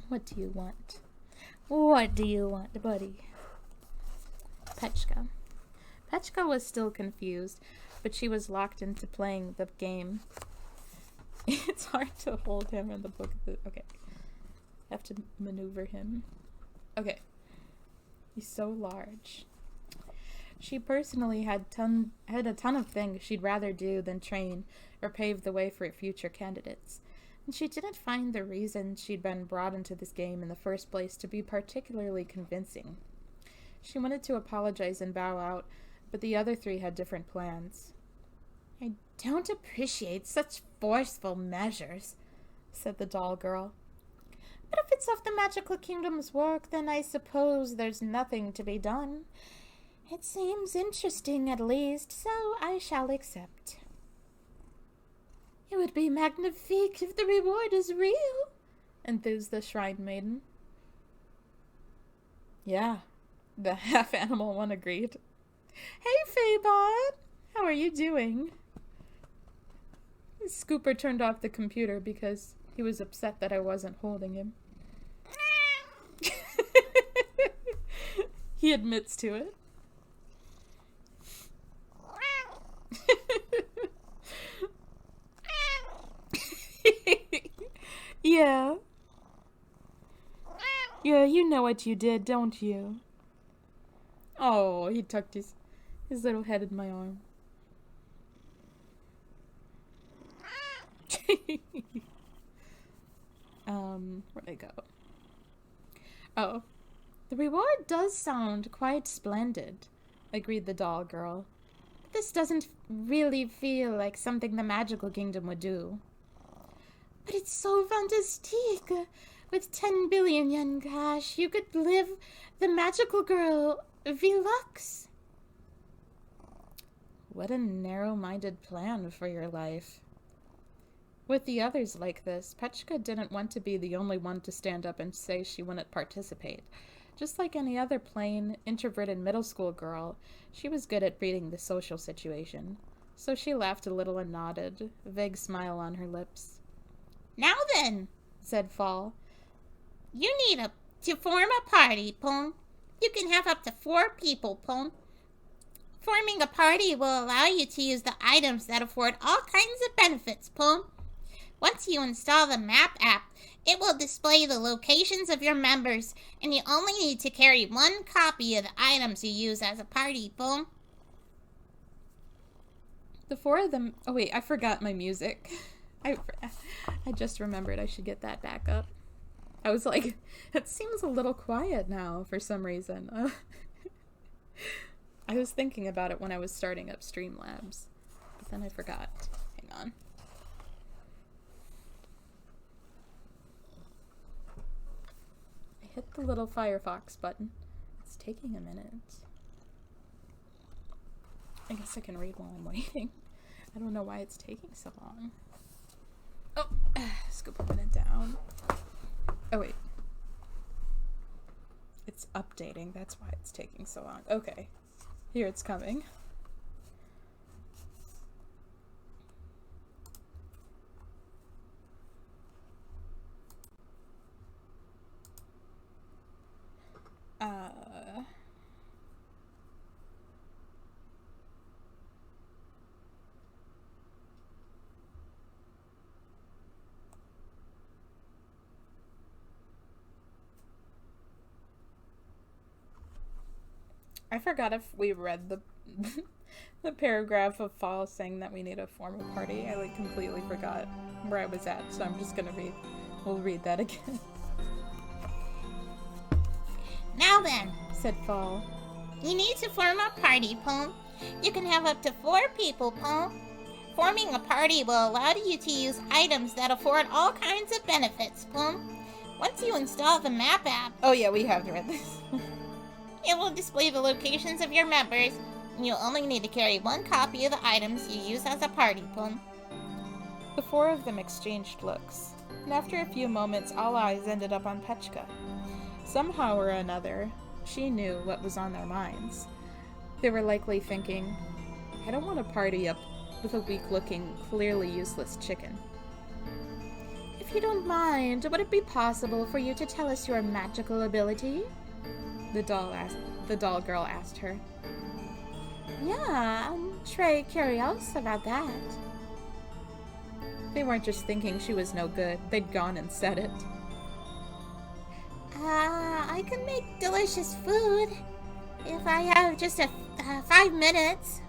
What do you want? What do you want, buddy? Petchka. Petchka was still confused, but she was locked into playing the game. It's hard to hold him in the book. Okay. I have to maneuver him. Okay. He's so large. She personally had a ton of things she'd rather do than train or pave the way for future candidates. And she didn't find the reason she'd been brought into this game in the first place to be particularly convincing. She wanted to apologize and bow out, but the other three had different plans. I don't appreciate such forceful measures, said the doll girl. But if it's of the magical kingdom's work, then I suppose there's nothing to be done. It seems interesting, at least, so I shall accept. It would be magnifique if the reward is real, enthused the shrine maiden. Yeah, the half-animal one agreed. Hey, Faybot! How are you doing? Scooper turned off the computer because he was upset that I wasn't holding him. He admits to it. Yeah. Yeah, you know what you did, don't you? Oh, he tucked his little head in my arm. Where'd I go? Oh. The reward does sound quite splendid, agreed the doll girl. But this doesn't really feel like something the magical kingdom would do. But it's so fantastique. With 10 billion yen cash, you could live the magical girl Velux. What a narrow-minded plan for your life. With the others like this, Petchka didn't want to be the only one to stand up and say she wouldn't participate. Just like any other plain, introverted middle school girl, she was good at reading the social situation. So she laughed a little and nodded, a vague smile on her lips. Now then, said Fall, you need to form a party, Pon. You can have up to 4 people, Pon. Forming a party will allow you to use the items that afford all kinds of benefits, Pon. Once you install the map app, it will display the locations of your members, and you only need to carry 1 copy of the items you use as a party, Pon. The 4 of them... Oh wait, I forgot my music. I just remembered I should get that back up. I was like, it seems a little quiet now for some reason. I was thinking about it when I was starting up Streamlabs, but then I forgot. Hang on. I hit the little Firefox button. It's taking a minute. I guess I can read while I'm waiting. I don't know why it's taking so long. Oh, scooping it down. Oh, wait. It's updating. That's why it's taking so long. Okay. Here it's coming. I forgot if we read the the paragraph of Fall saying that we need to form a party. I like completely forgot where I was at, so I'm just gonna we'll read that again. Now then, said Fall. You need to form a party, Pon. You can have up to 4 people, Pon. Forming a party will allow you to use items that afford all kinds of benefits, Pon. Once you install the map app... Oh yeah, we have read this. It will display the locations of your members, and you only need to carry 1 copy of the items you use as a party, Pon. The 4 of them exchanged looks, and after a few moments, all eyes ended up on Petchka. Somehow or another, she knew what was on their minds. They were likely thinking, I don't want to party up with a weak-looking, clearly useless chicken. If you don't mind, would it be possible for you to tell us your magical ability? The doll girl asked her. Yeah, I'm very curious about that. They weren't just thinking she was no good, they'd gone and said it. I can make delicious food if I have just 5 minutes.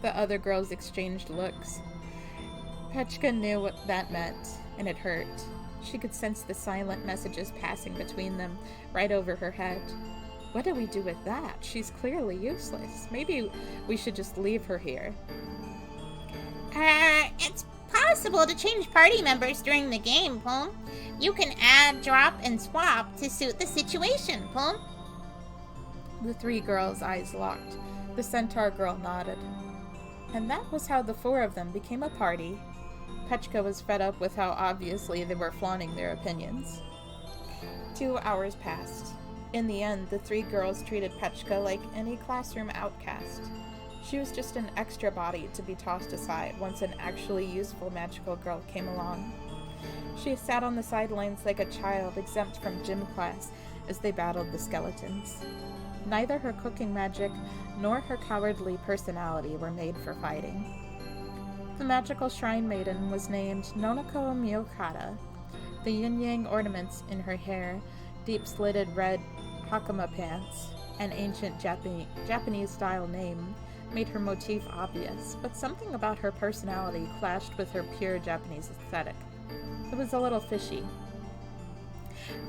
The other girls exchanged looks. Petchka knew what that meant, and it hurt. She could sense the silent messages passing between them, right over her head. What do we do with that? She's clearly useless. Maybe we should just leave her here. It's possible to change party members during the game, Plum. You can add, drop, and swap to suit the situation, Plum. The 3 girls' eyes locked. The centaur girl nodded. And that was how the 4 of them became a party. Petchka was fed up with how obviously they were flaunting their opinions. 2 hours passed. In the end, the 3 girls treated Petchka like any classroom outcast. She was just an extra body to be tossed aside once an actually useful magical girl came along. She sat on the sidelines like a child exempt from gym class as they battled the skeletons. Neither her cooking magic nor her cowardly personality were made for fighting. The magical shrine maiden was named Nonoko Miyokata. The yin-yang ornaments in her hair, deep-slitted red hakama pants, and ancient Japanese-style name made her motif obvious, but something about her personality clashed with her pure Japanese aesthetic. It was a little fishy.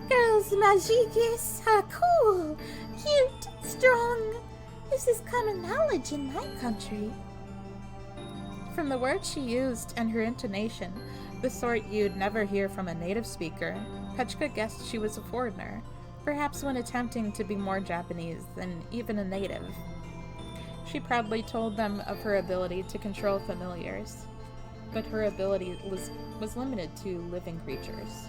Girls' magiques are cool, cute, strong. This is common knowledge in my country. From the words she used and her intonation, the sort you'd never hear from a native speaker, Petchka guessed she was a foreigner, perhaps one attempting to be more Japanese than even a native. She proudly told them of her ability to control familiars, but her ability was limited to living creatures.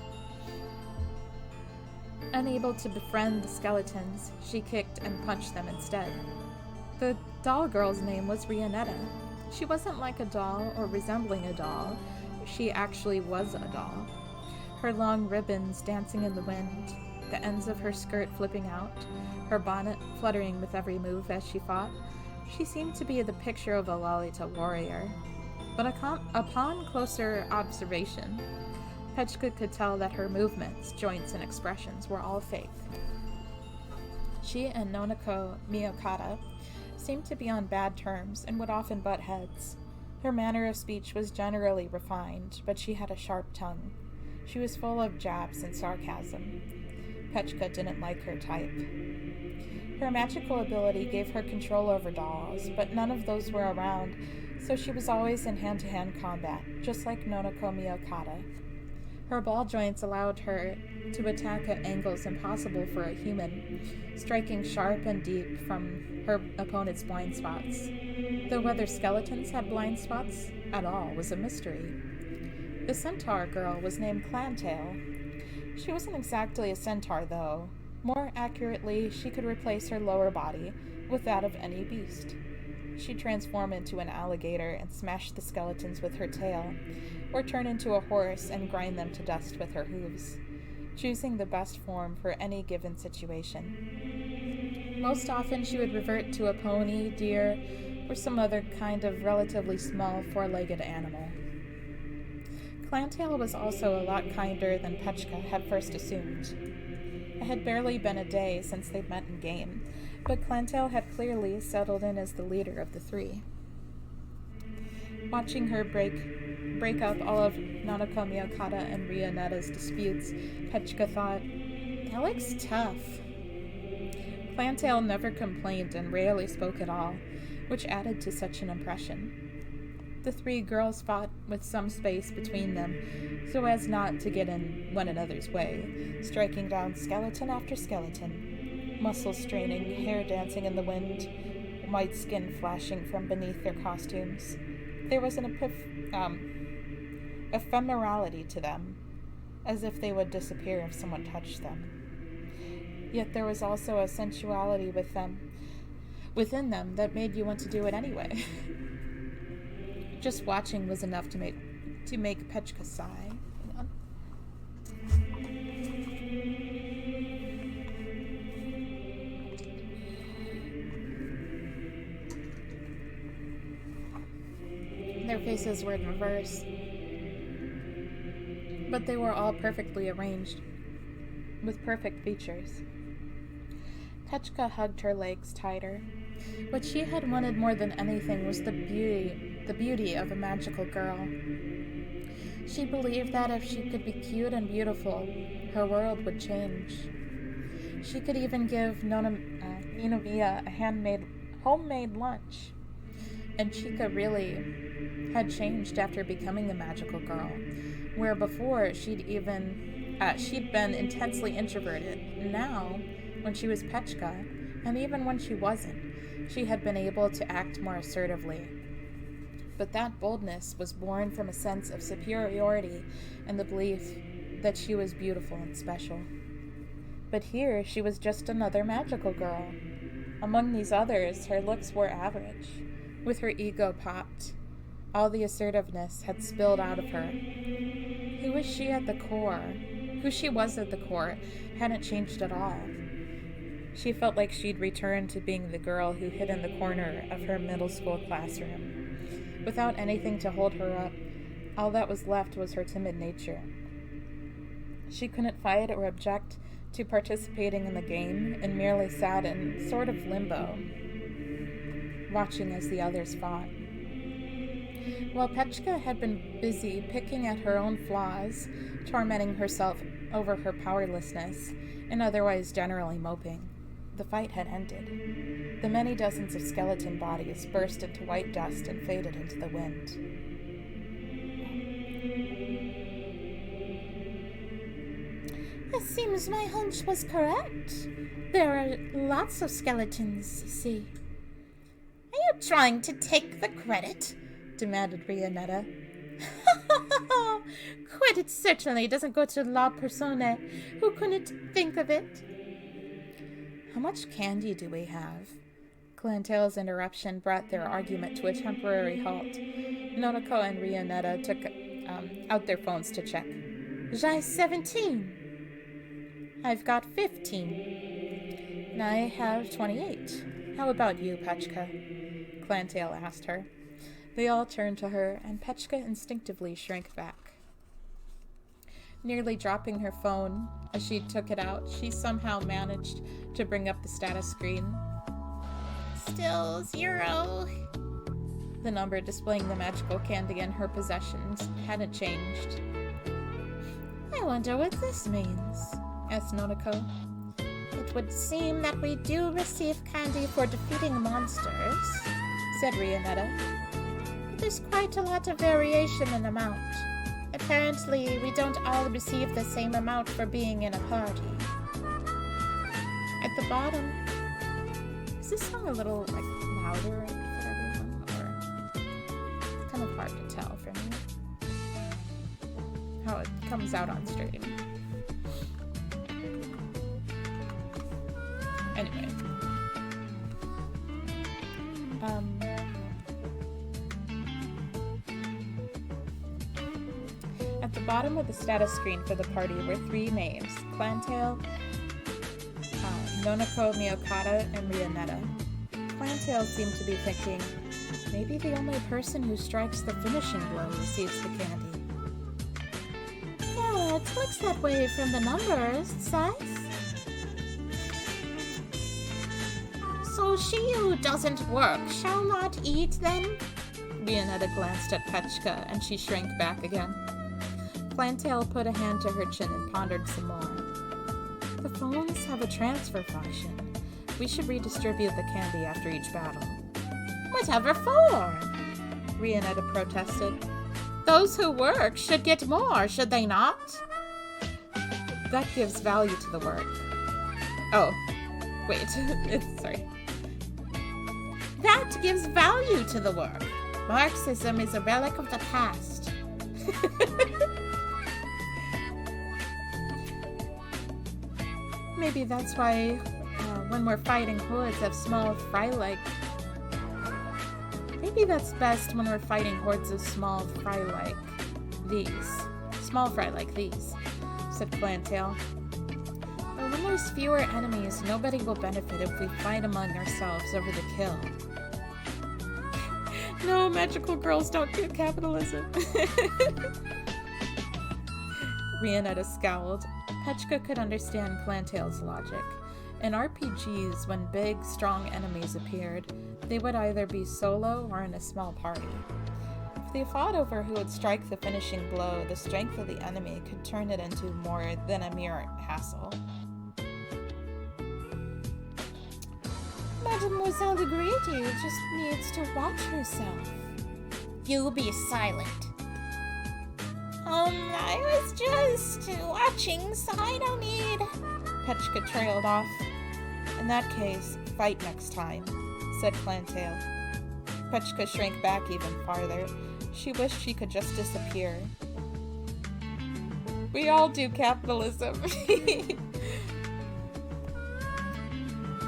Unable to befriend the skeletons, she kicked and punched them instead. The doll girl's name was Rionetta. She wasn't like a doll or resembling a doll. She actually was a doll. Her long ribbons dancing in the wind, the ends of her skirt flipping out, her bonnet fluttering with every move as she fought. She seemed to be the picture of a Lalita warrior. But upon closer observation, Petchka could tell that her movements, joints, and expressions were all fake. She and Nonoko Miyokata seemed to be on bad terms and would often butt heads. Her manner of speech was generally refined, but she had a sharp tongue. She was full of jabs and sarcasm. Petchka didn't like her type. Her magical ability gave her control over dolls, but none of those were around, so she was always in hand-to-hand combat, just like Nonoko Miyokata. Her ball joints allowed her to attack at angles impossible for a human, striking sharp and deep from her opponent's blind spots. Though whether skeletons had blind spots at all was a mystery. The centaur girl was named Clantail. She wasn't exactly a centaur, though. More accurately, she could replace her lower body with that of any beast. She'd transform into an alligator and smash the skeletons with her tail, or turn into a horse and grind them to dust with her hooves, choosing the best form for any given situation. Most often she would revert to a pony, deer, or some other kind of relatively small four-legged animal. Clantail was also a lot kinder than Petchka had first assumed. It had barely been a day since they'd met in game, but Clantail had clearly settled in as the leader of the 3. Watching her break up all of Nonoko Miyokata and Rionetta's disputes, Petchka thought, "That looks tough." Clantail never complained and rarely spoke at all, which added to such an impression. The 3 girls fought with some space between them, so as not to get in one another's way, striking down skeleton after skeleton, muscles straining, hair dancing in the wind, white skin flashing from beneath their costumes. There was an ephemerality to them, as if they would disappear if someone touched them. Yet there was also a sensuality within them that made you want to do it anyway. Just watching was enough to make Petchka sigh. Hang on. Their faces were in reverse, but they were all perfectly arranged, with perfect features. Petchka hugged her legs tighter. What she had wanted more than anything was the beauty of a magical girl. She believed that if she could be cute and beautiful, her world would change. She could even give Ninovia a homemade lunch. And Chica really had changed after becoming a magical girl, where before she'd been intensely introverted. Now, when she was Petchka, and even when she wasn't, she had been able to act more assertively. But that boldness was born from a sense of superiority and the belief that she was beautiful and special. But here she was just another magical girl. Among these others, her looks were average. With her ego popped, all the assertiveness had spilled out of her. Who she was at the core, hadn't changed at all. She felt like she'd returned to being the girl who hid in the corner of her middle school classroom. Without anything to hold her up, all that was left was her timid nature. She couldn't fight or object to participating in the game and merely sat in sort of limbo, watching as the others fought. While Petchka had been busy picking at her own flaws, tormenting herself over her powerlessness, and otherwise generally moping, the fight had ended. The many dozens of skeleton bodies burst into white dust and faded into the wind. It seems my hunch was correct. There are lots of skeletons, you see. Are you trying to take the credit? Demanded Rionetta. Credit certainly doesn't go to La Persone. Who couldn't think of it? How much candy do we have? Clantail's interruption brought their argument to a temporary halt. Nonoko and Rionetta took out their phones to check. J'ai 17. I've got 15. And I have 28. How about you, Petchka? Clantail asked her. They all turned to her, and Petchka instinctively shrank back. Nearly dropping her phone as she took it out, she somehow managed to bring up the status screen. Still 0. The number displaying the magical candy in her possessions hadn't changed. I wonder what this means, asked Nonoko. It would seem that we do receive candy for defeating monsters, said Rionetta. But there's quite a lot of variation in amount. Apparently, we don't all receive the same amount for being in a party. At the bottom... Is this song a little, louder for everyone? Or... It's kind of hard to tell from how it comes out on stream. Anyway. At the bottom of the status screen for the party were 3 names: Clantail, Nonoko, Miyokata, and Rionetta. Clantail seemed to be thinking, maybe the only person who strikes the finishing blow receives the candy. Yeah, it looks that way from the numbers, it says. So she who doesn't work shall not eat, then? Rionetta glanced at Petchka, and she shrank back again. Clantail put a hand to her chin and pondered some more. The phones have a transfer function. We should redistribute the candy after each battle. Whatever for? Rionetta protested. Those who work should get more, should they not? That gives value to the work. Oh, wait, sorry. That gives value to the work. Marxism is a relic of the past. Maybe that's why when we're fighting hoods of small fry-like... Maybe that's best when we're fighting hordes of small fry like these, said Clantail. But when there's fewer enemies, nobody will benefit if we fight among ourselves over the kill. No, magical girls don't do capitalism. Rionetta scowled. Petchka could understand Clantail's logic. In RPGs, when big, strong enemies appeared, they would either be solo or in a small party. If they fought over who would strike the finishing blow, the strength of the enemy could turn it into more than a mere hassle. Mademoiselle de Grady just needs to watch herself. You be silent. I was just watching, so I don't need... Petchka trailed off. In that case, fight next time, said Clantail. Petchka shrank back even farther. She wished she could just disappear. We all do capitalism.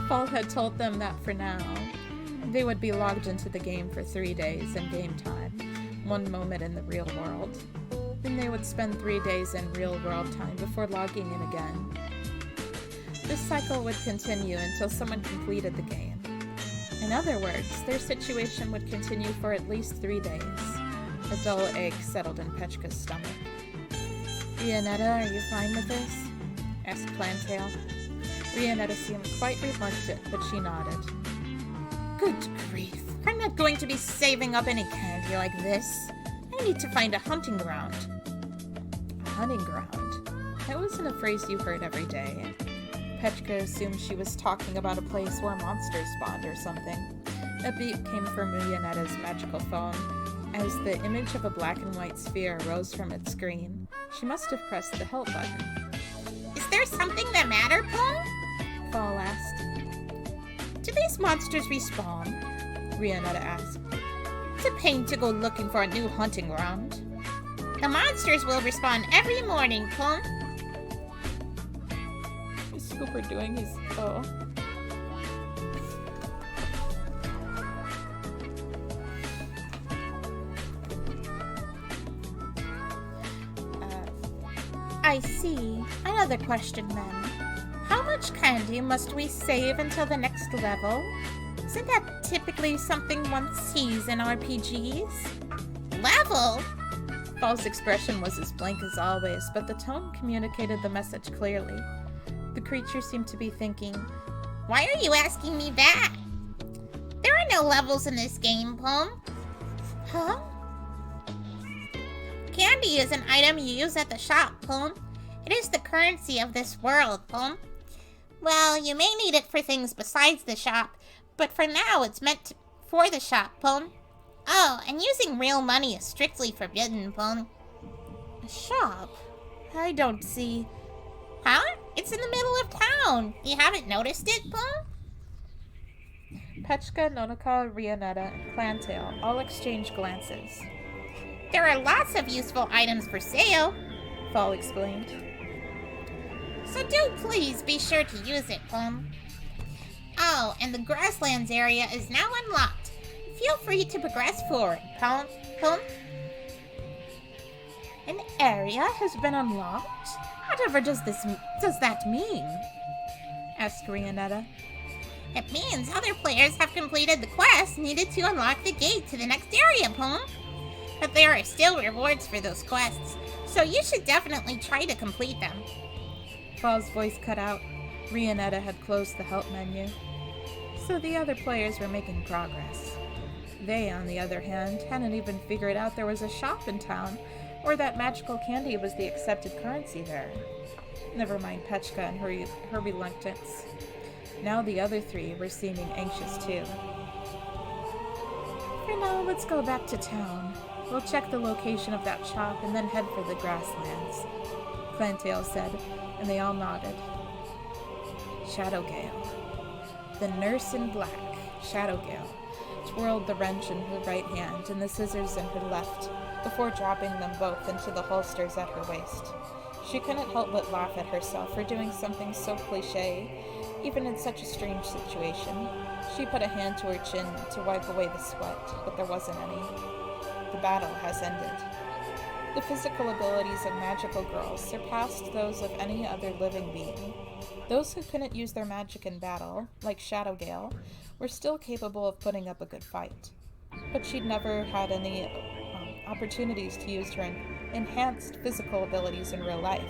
Fall had told them that for now, they would be logged into the game for 3 days in game time, 1 moment in the real world. Then they would spend 3 days in real world time before logging in again. This cycle would continue until someone completed the game. In other words, their situation would continue for at least 3 days. A dull ache settled in Petchka's stomach. Rionetta, are you fine with this? Asked Clantail. Rionetta seemed quite reluctant, but she nodded. Good grief, I'm not going to be saving up any candy like this. I need to find a hunting ground. A hunting ground? That wasn't a phrase you heard every day. Petchka assumed she was talking about a place where monsters spawned or something. A beep came from Rionetta's magical phone as the image of a black and white sphere rose from its screen. She must have pressed the help button. Is there something the matter, Paul? Fall asked. Do these monsters respawn? Rionetta asked. It's a pain to go looking for a new hunting ground. The monsters will respawn every morning, Paul. Is Scooper doing his... Oh. I see. Another question then. How much candy must we save until the next level? Isn't that typically something one sees in RPGs? Level? Fall's expression was as blank as always, but the tone communicated the message clearly. The creature seemed to be thinking, why are you asking me that? There are no levels in this game, Plum. Huh? Candy is an item you use at the shop, Plum. It is the currency of this world, Plum. Well, you may need it for things besides the shop, but for now it's meant for the shop, Plum. Oh, and using real money is strictly forbidden, Plum. A shop? I don't see... Huh? It's in the middle of town. You haven't noticed it, Plum? Petchka, Nonoka, Rionetta, and Clantail all exchanged glances. There are lots of useful items for sale, Fall explained. So do please be sure to use it, Plum. Oh, and the grasslands area is now unlocked. Feel free to progress forward, Plum. An area has been unlocked? Whatever does that mean? Asked Rionetta. It means other players have completed the quest needed to unlock the gate to the next area, Plum. But there are still rewards for those quests, so you should definitely try to complete them. Fall's voice cut out. Rionetta had closed the help menu. So the other players were making progress. They, on the other hand, hadn't even figured out there was a shop in town, or that magical candy was the accepted currency there. Never mind Petchka and her reluctance. Now the other three were seeming anxious too. For now, let's go back to town. We'll check the location of that shop and then head for the grasslands, Clantail said, and they all nodded. Shadowgale. The nurse in black, Shadowgale, twirled the wrench in her right hand and the scissors in her left, before dropping them both into the holsters at her waist. She couldn't help but laugh at herself for doing something so cliché, even in such a strange situation. She put a hand to her chin to wipe away the sweat, but there wasn't any. The battle has ended. The physical abilities of magical girls surpassed those of any other living being. Those who couldn't use their magic in battle, like Shadowgale, were still capable of putting up a good fight. But she'd never had any opportunities to use her enhanced physical abilities in real life.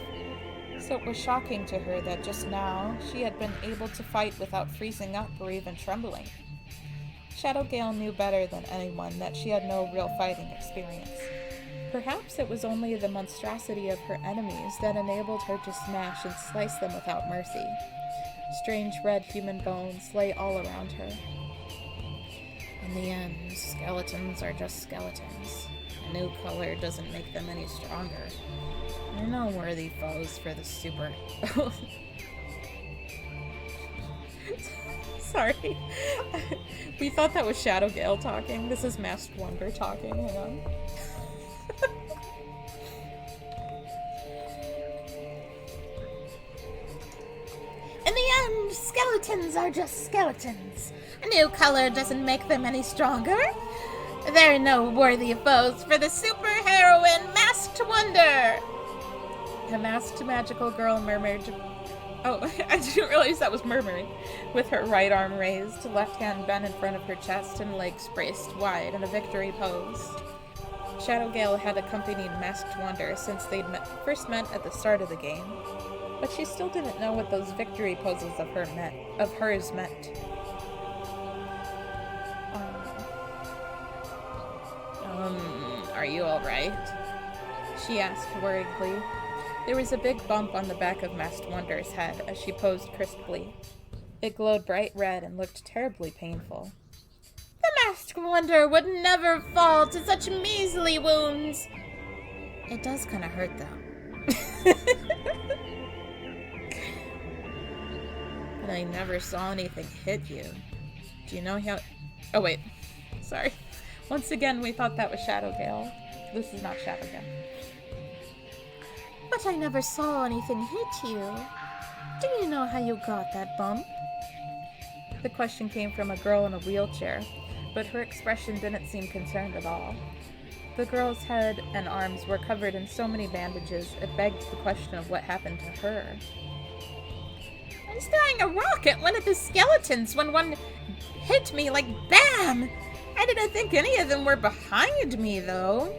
So it was shocking to her that just now she had been able to fight without freezing up or even trembling. Shadowgale knew better than anyone that she had no real fighting experience. Perhaps it was only the monstrosity of her enemies that enabled her to smash and slice them without mercy. Strange red human bones lay all around her. In the end, skeletons are just skeletons. A new color doesn't make them any stronger. They're no worthy foes for the super... Sorry. We thought that was Shadowgale talking. This is Masked Wonder talking. Hang on. In the end, skeletons are just skeletons. A new color doesn't make them any stronger. They're no worthy foes for the superheroine Masked Wonder. The masked magical girl murmured... Oh, I didn't realize that was murmuring. With her right arm raised, left hand bent in front of her chest, and legs braced wide in a victory pose. Shadowgale had accompanied Masked Wonder since they'd first met at the start of the game, but she still didn't know what those victory poses of hers meant. Are you alright? She asked worriedly. There was a big bump on the back of Masked Wonder's head as she posed crisply. It glowed bright red and looked terribly painful. The Masked Wonder would never fall to such measly wounds. It does kind of hurt, though. But I never saw anything hit you. Do you know how... Oh, wait. Sorry. Once again, we thought that was Shadowgale. This is not Shadowgale. But I never saw anything hit you. Do you know how you got that bump? The question came from a girl in a wheelchair, but her expression didn't seem concerned at all. The girl's head and arms were covered in so many bandages, it begged the question of what happened to her. I was throwing a rock at one of the skeletons when one hit me like BAM! I didn't think any of them were behind me, though.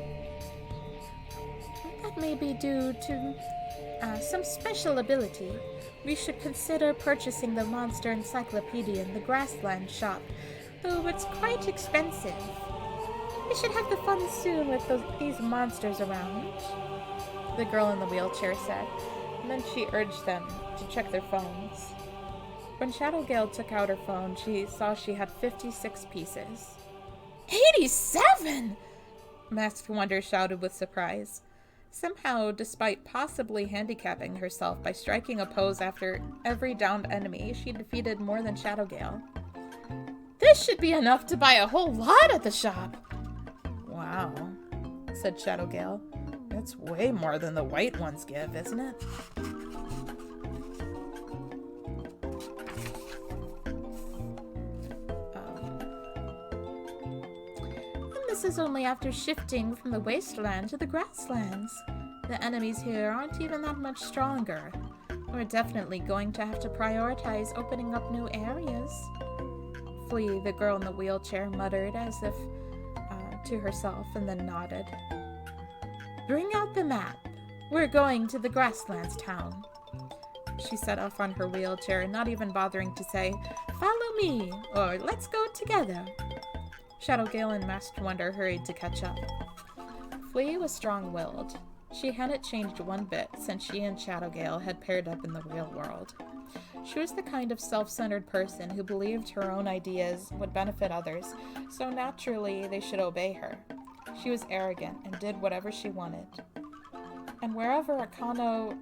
That may be due to some special ability. We should consider purchasing the Monster Encyclopedia in the Grassland shop, though it's quite expensive. We should have the fun soon with these monsters around, the girl in the wheelchair said, and then she urged them to check their phones. When Shadowgale took out her phone, she saw she had 56 pieces. 87! Masked Wonder shouted with surprise. Somehow, despite possibly handicapping herself by striking a pose after every downed enemy, she defeated more than Shadowgale. This should be enough to buy a whole lot at the shop. Wow, said Shadowgale. That's way more than the white ones give, isn't it? This is only after shifting from the wasteland to the grasslands. The enemies here aren't even that much stronger. We're definitely going to have to prioritize opening up new areas. Flea, the girl in the wheelchair, muttered as if to herself and then nodded. Bring out the map. We're going to the grasslands town. She set off on her wheelchair, not even bothering to say, "Follow me," or "Let's go together." Shadowgale and Masked Wonder hurried to catch up. Flea was strong-willed. She hadn't changed one bit since she and Shadowgale had paired up in the real world. She was the kind of self-centered person who believed her own ideas would benefit others, so naturally they should obey her. She was arrogant and did whatever she wanted. And wherever a Kanoe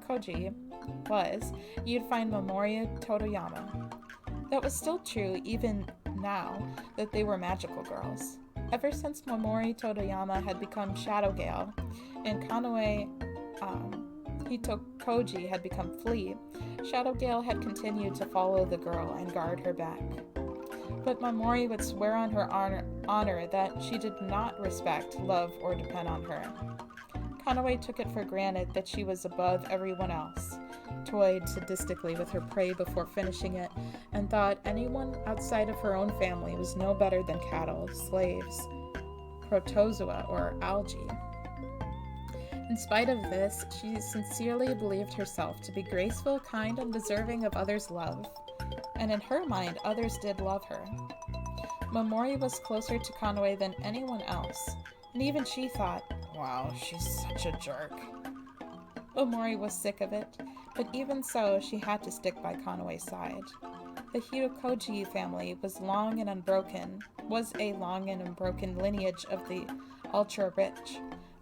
Koji was, you'd find Memoria Toroyama. That was still true even now that they were magical girls. Ever since Momori Totoyama had become Shadowgale and Kanoe Hitokoji had become Flea, Shadowgale had continued to follow the girl and guard her back. But Momori would swear on her honor that she did not respect, love, or depend on her. Kanoe took it for granted that she was above everyone else, toyed sadistically with her prey before finishing it, and thought anyone outside of her own family was no better than cattle, slaves, protozoa, or algae. In spite of this, she sincerely believed herself to be graceful, kind, and deserving of others' love, and in her mind, others did love her. Momori was closer to Kanoe than anyone else, and even she thought, wow, she's such a jerk. Momori was sick of it, but even so, she had to stick by Kanoe's side. The Hitokoji family was a long and unbroken lineage of the ultra-rich.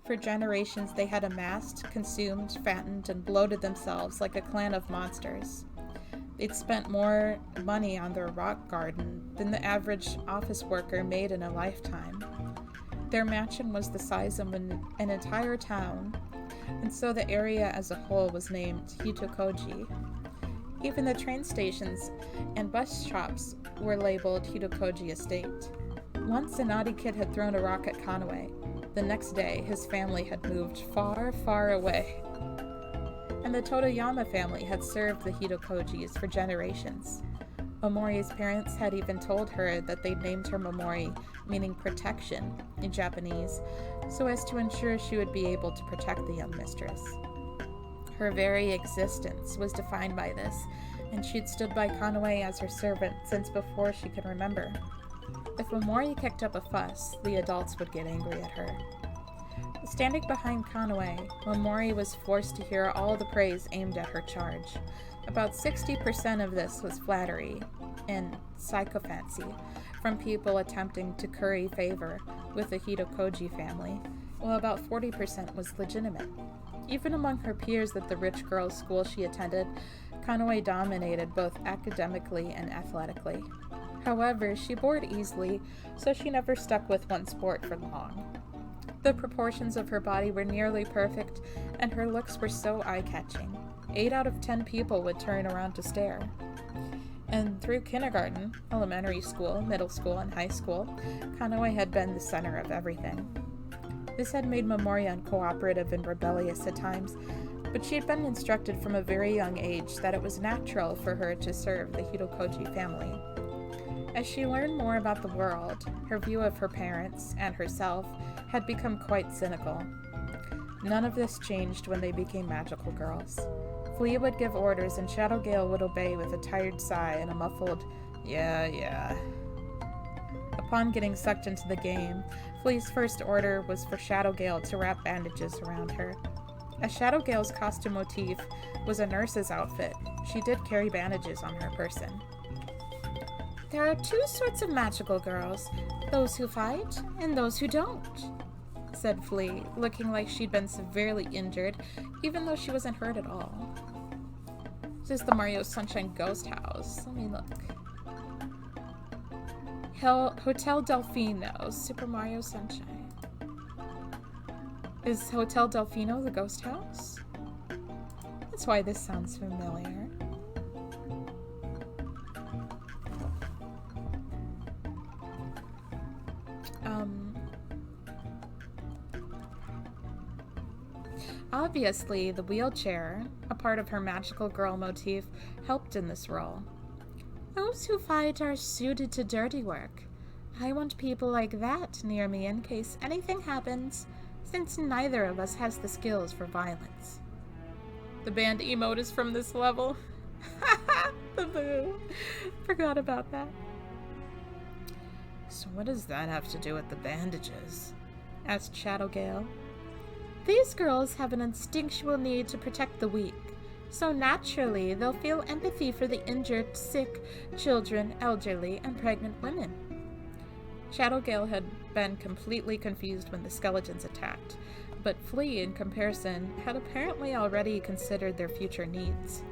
For generations, they had amassed, consumed, fattened, and bloated themselves like a clan of monsters. They'd spent more money on their rock garden than the average office worker made in a lifetime. Their mansion was the size of an entire town, and so the area as a whole was named Hitokoji. Even the train stations and bus shops were labeled Hitokoji Estate. Once a naughty kid had thrown a rock at Kanoe. The next day, his family had moved far, far away. And the Totoyama family had served the Hitokojis for generations. Momori's parents had even told her that they'd named her Momori, meaning protection in Japanese, so as to ensure she would be able to protect the young mistress. Her very existence was defined by this, and she'd stood by Kanoe as her servant since before she could remember. If Momori kicked up a fuss, the adults would get angry at her. Standing behind Kanoe, Momori was forced to hear all the praise aimed at her charge. About 60% of this was flattery and sycophancy from people attempting to curry favor with the Hitokoji family, while about 40% was legitimate. Even among her peers at the rich girls' school she attended, Kanoe dominated both academically and athletically. However, she bored easily, so she never stuck with one sport for long. The proportions of her body were nearly perfect, and her looks were so eye-catching. 8 out of 10 people would turn around to stare. And through kindergarten, elementary school, middle school, and high school, Kanoe had been the center of everything. This had made Momori uncooperative and rebellious at times, but she had been instructed from a very young age that it was natural for her to serve the Hitokoji family. As she learned more about the world, her view of her parents and herself had become quite cynical. None of this changed when they became magical girls. Flea would give orders and Shadowgale would obey with a tired sigh and a muffled, yeah. Upon getting sucked into the game, Flea's first order was for Shadowgale to wrap bandages around her. As Shadowgale's costume motif was a nurse's outfit, she did carry bandages on her person. There are 2 sorts of magical girls, those who fight and those who don't, said Flea, looking like she'd been severely injured, even though she wasn't hurt at all. This is the Mario Sunshine ghost house. Let me look. Hotel Delfino, Super Mario Sunshine. Is Hotel Delfino the ghost house? That's why this sounds familiar. Obviously, the wheelchair, a part of her magical girl motif, helped in this role. Those who fight are suited to dirty work. I want people like that near me in case anything happens, since neither of us has the skills for violence. The band emote is from this level. The boo. Forgot about that. So what does that have to do with the bandages? Asked Shadowgale. These girls have an instinctual need to protect the weak, so naturally they'll feel empathy for the injured, sick, children, elderly, and pregnant women. Shadowgale had been completely confused when the skeletons attacked, but Flea, in comparison, had apparently already considered their future needs.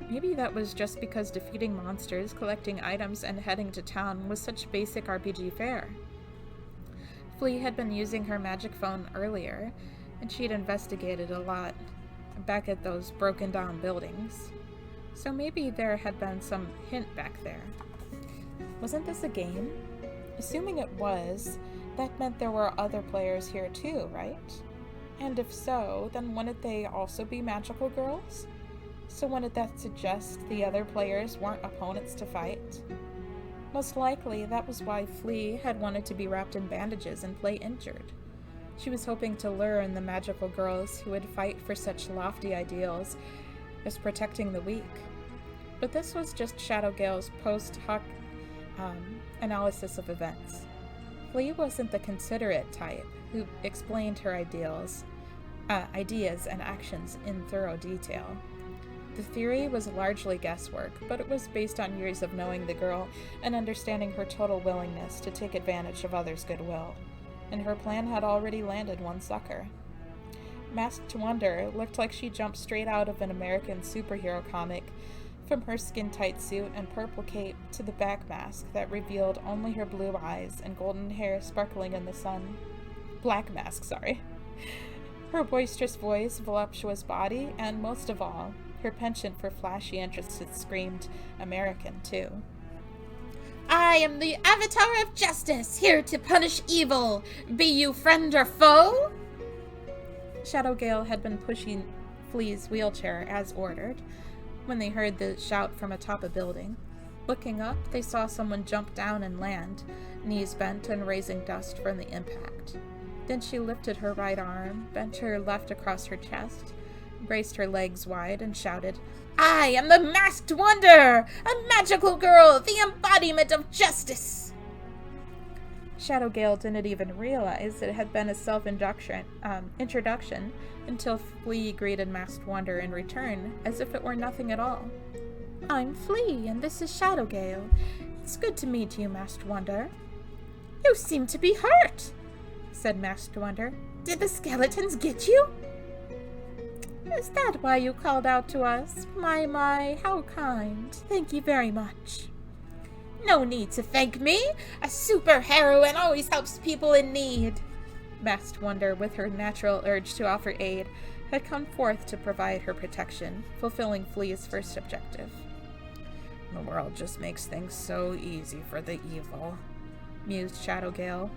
Maybe that was just because defeating monsters, collecting items, and heading to town was such basic RPG fare. Flea had been using her magic phone earlier, and she'd investigated a lot back at those broken down buildings. So maybe there had been some hint back there. Wasn't this a game? Assuming it was, that meant there were other players here too, right? And if so, then wouldn't they also be magical girls? So wouldn't that suggest the other players weren't opponents to fight? Most likely, that was why Flea had wanted to be wrapped in bandages and play injured. She was hoping to lure in the magical girls who would fight for such lofty ideals as protecting the weak. But this was just Shadowgale's post hoc analysis of events. Flea wasn't the considerate type who explained her ideas and actions in thorough detail. The theory was largely guesswork, but it was based on years of knowing the girl and understanding her total willingness to take advantage of others' goodwill, and her plan had already landed one sucker. Masked Wonder looked like she jumped straight out of an American superhero comic, from her skin-tight suit and purple cape to the back mask that revealed only her blue eyes and golden hair sparkling in the sun. Black mask, sorry. Her boisterous voice, voluptuous body, and most of all, her penchant for flashy interests screamed American, too. I am the Avatar of Justice, here to punish evil, be you friend or foe? Shadowgale had been pushing Flea's wheelchair as ordered when they heard the shout from atop a building. Looking up, they saw someone jump down and land, knees bent and raising dust from the impact. Then she lifted her right arm, bent her left across her chest, braced her legs wide, and shouted, I am the Masked Wonder, a magical girl, the embodiment of justice! Shadowgale didn't even realize it had been a self-introduction until Flea greeted Masked Wonder in return, as if it were nothing at all. I'm Flea, and this is Shadowgale. It's good to meet you, Masked Wonder. You seem to be hurt, said Masked Wonder. Did the skeletons get you? Is that why you called out to us? My, how kind. Thank you very much. No need to thank me. A superheroine always helps people in need. Masked Wonder, with her natural urge to offer aid, had come forth to provide her protection, fulfilling Flea's first objective. The world just makes things so easy for the evil, mused Shadowgale.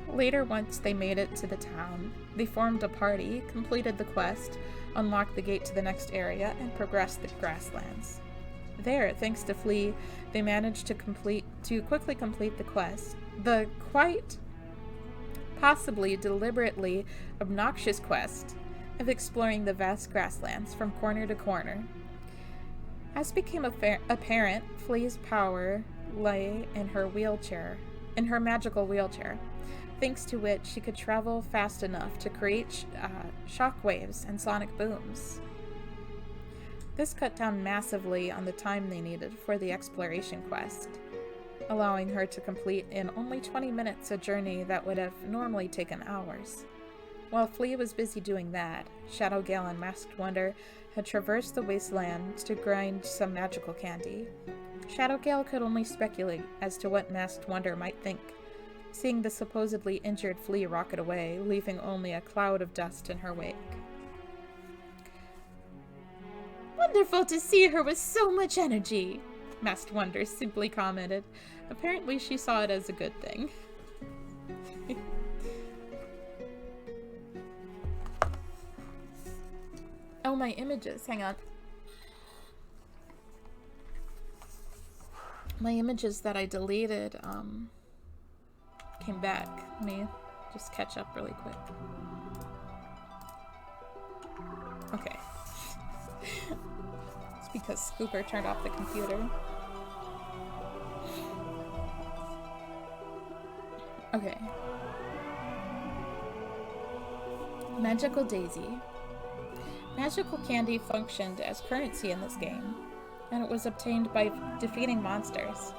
Later, once they made it to the town, they formed a party, completed the quest, unlocked the gate to the next area, and progressed the grasslands. There, thanks to Flea, they managed to quickly complete the quest, the quite possibly deliberately obnoxious quest of exploring the vast grasslands from corner to corner. As became apparent, Flea's power lay in her magical wheelchair, thanks to which she could travel fast enough to create shock waves and sonic booms. This cut down massively on the time they needed for the exploration quest, allowing her to complete in only 20 minutes a journey that would have normally taken hours. While Flea was busy doing that, Shadowgale and Masked Wonder had traversed the wasteland to grind some magical candy. Shadowgale could only speculate as to what Masked Wonder might think, seeing the supposedly injured Flea rocket away, leaving only a cloud of dust in her wake. Wonderful to see her with so much energy, Masked Wonder simply commented. Apparently she saw it as a good thing. Oh, my images. Hang on. My images that I deleted came back. Let me just catch up really quick. Okay. It's because Scooper turned off the computer. Okay. Magical Daisy. Magical candy functioned as currency in this game, and it was obtained by defeating monsters.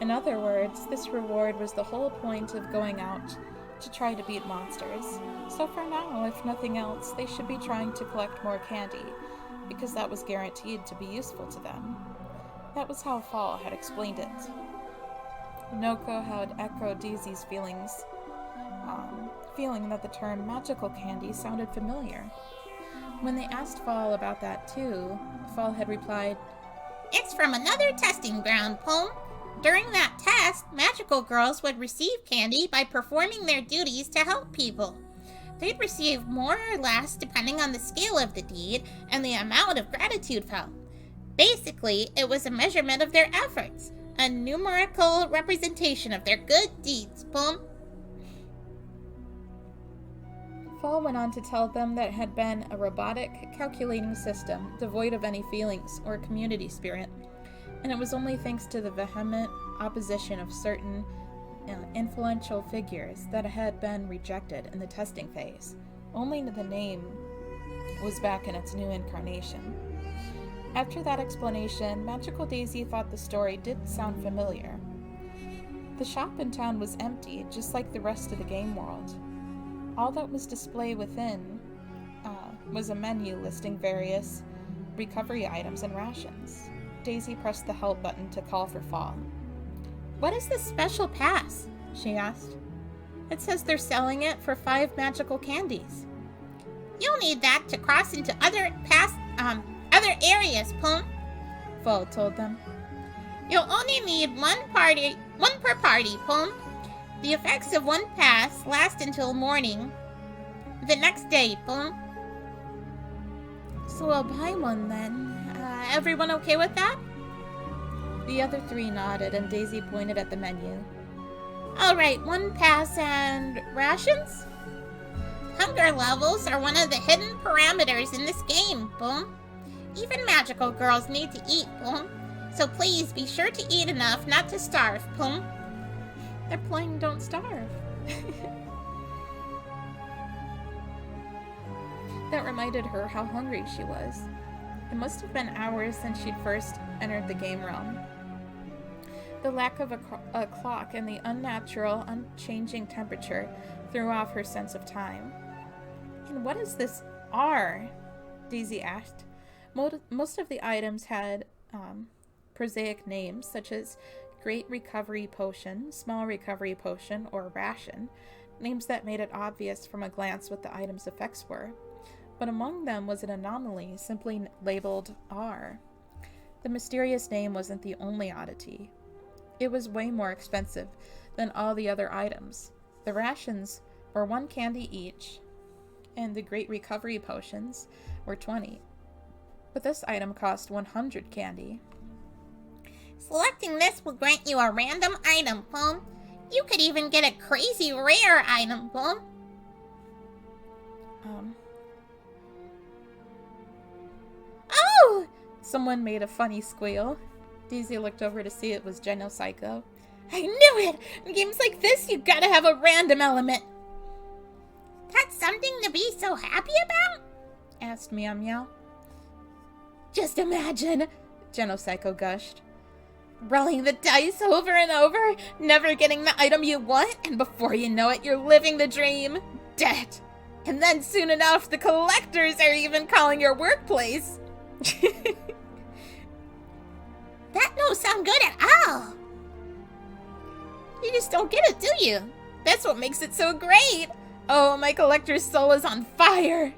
In other words, this reward was the whole point of going out to try to beat monsters. So for now, if nothing else, they should be trying to collect more candy, because that was guaranteed to be useful to them. That was how Fall had explained it. Noko had echoed Daisy's feelings. feeling that the term magical candy sounded familiar. When they asked Fall about that too, Fall had replied, "It's from another testing ground, Plum. During that test, magical girls would receive candy by performing their duties to help people. They'd receive more or less depending on the scale of the deed and the amount of gratitude felt. Basically, it was a measurement of their efforts, a numerical representation of their good deeds, Plum." Fall went on to tell them that it had been a robotic, calculating system devoid of any feelings or community spirit, and it was only thanks to the vehement opposition of certain influential figures that it had been rejected in the testing phase. Only the name was back in its new incarnation. After that explanation, Magical Daisy thought the story did sound familiar. The shop in town was empty, just like the rest of the game world. All that was displayed within was a menu listing various recovery items and rations. Daisy pressed the help button to call for Fall. "What is this special pass?" she asked. "It says they're selling it for 5 magical candies." "You'll need that to cross into other areas, Plum," Fall told them. "You'll only need one per party, Plum. The effects of one pass last until morning the next day, Plum." "So I'll buy one then. Everyone okay with that?" The other 3 nodded, and Daisy pointed at the menu. "All right, 1 pass and rations?" "Hunger levels are one of the hidden parameters in this game, Plum. Even magical girls need to eat, Plum. So please be sure to eat enough not to starve, Plum." "They're playing Don't Starve." That reminded her how hungry she was. It must have been hours since she'd first entered the game realm. The lack of a clock and the unnatural, unchanging temperature threw off her sense of time. "And what is this R?" Daisy asked. Most of the items had prosaic names, such as Great Recovery Potion, Small Recovery Potion, or Ration, names that made it obvious from a glance what the item's effects were. But among them was an anomaly simply labeled R. The mysterious name wasn't the only oddity. It was way more expensive than all the other items. The rations were 1 candy each, and the Great Recovery Potions were 20. But this item cost 100 candy. "Selecting this will grant you a random item, Plum. You could even get a crazy rare item, Plum." Oh! Someone made a funny squeal. Daisy looked over to see it was Genopsycho. "I knew it! In games like this, you gotta have a random element." "That's something to be so happy about?" asked Meow Meow. "Just imagine," Genopsycho gushed. "rolling the dice over and over, never getting the item you want, and before you know it, you're living the dream. Dead. And then soon enough, the collectors are even calling your workplace." "That don't sound good at all." "You just don't get it, do you? That's what makes it so great. Oh, my collector's soul is on fire."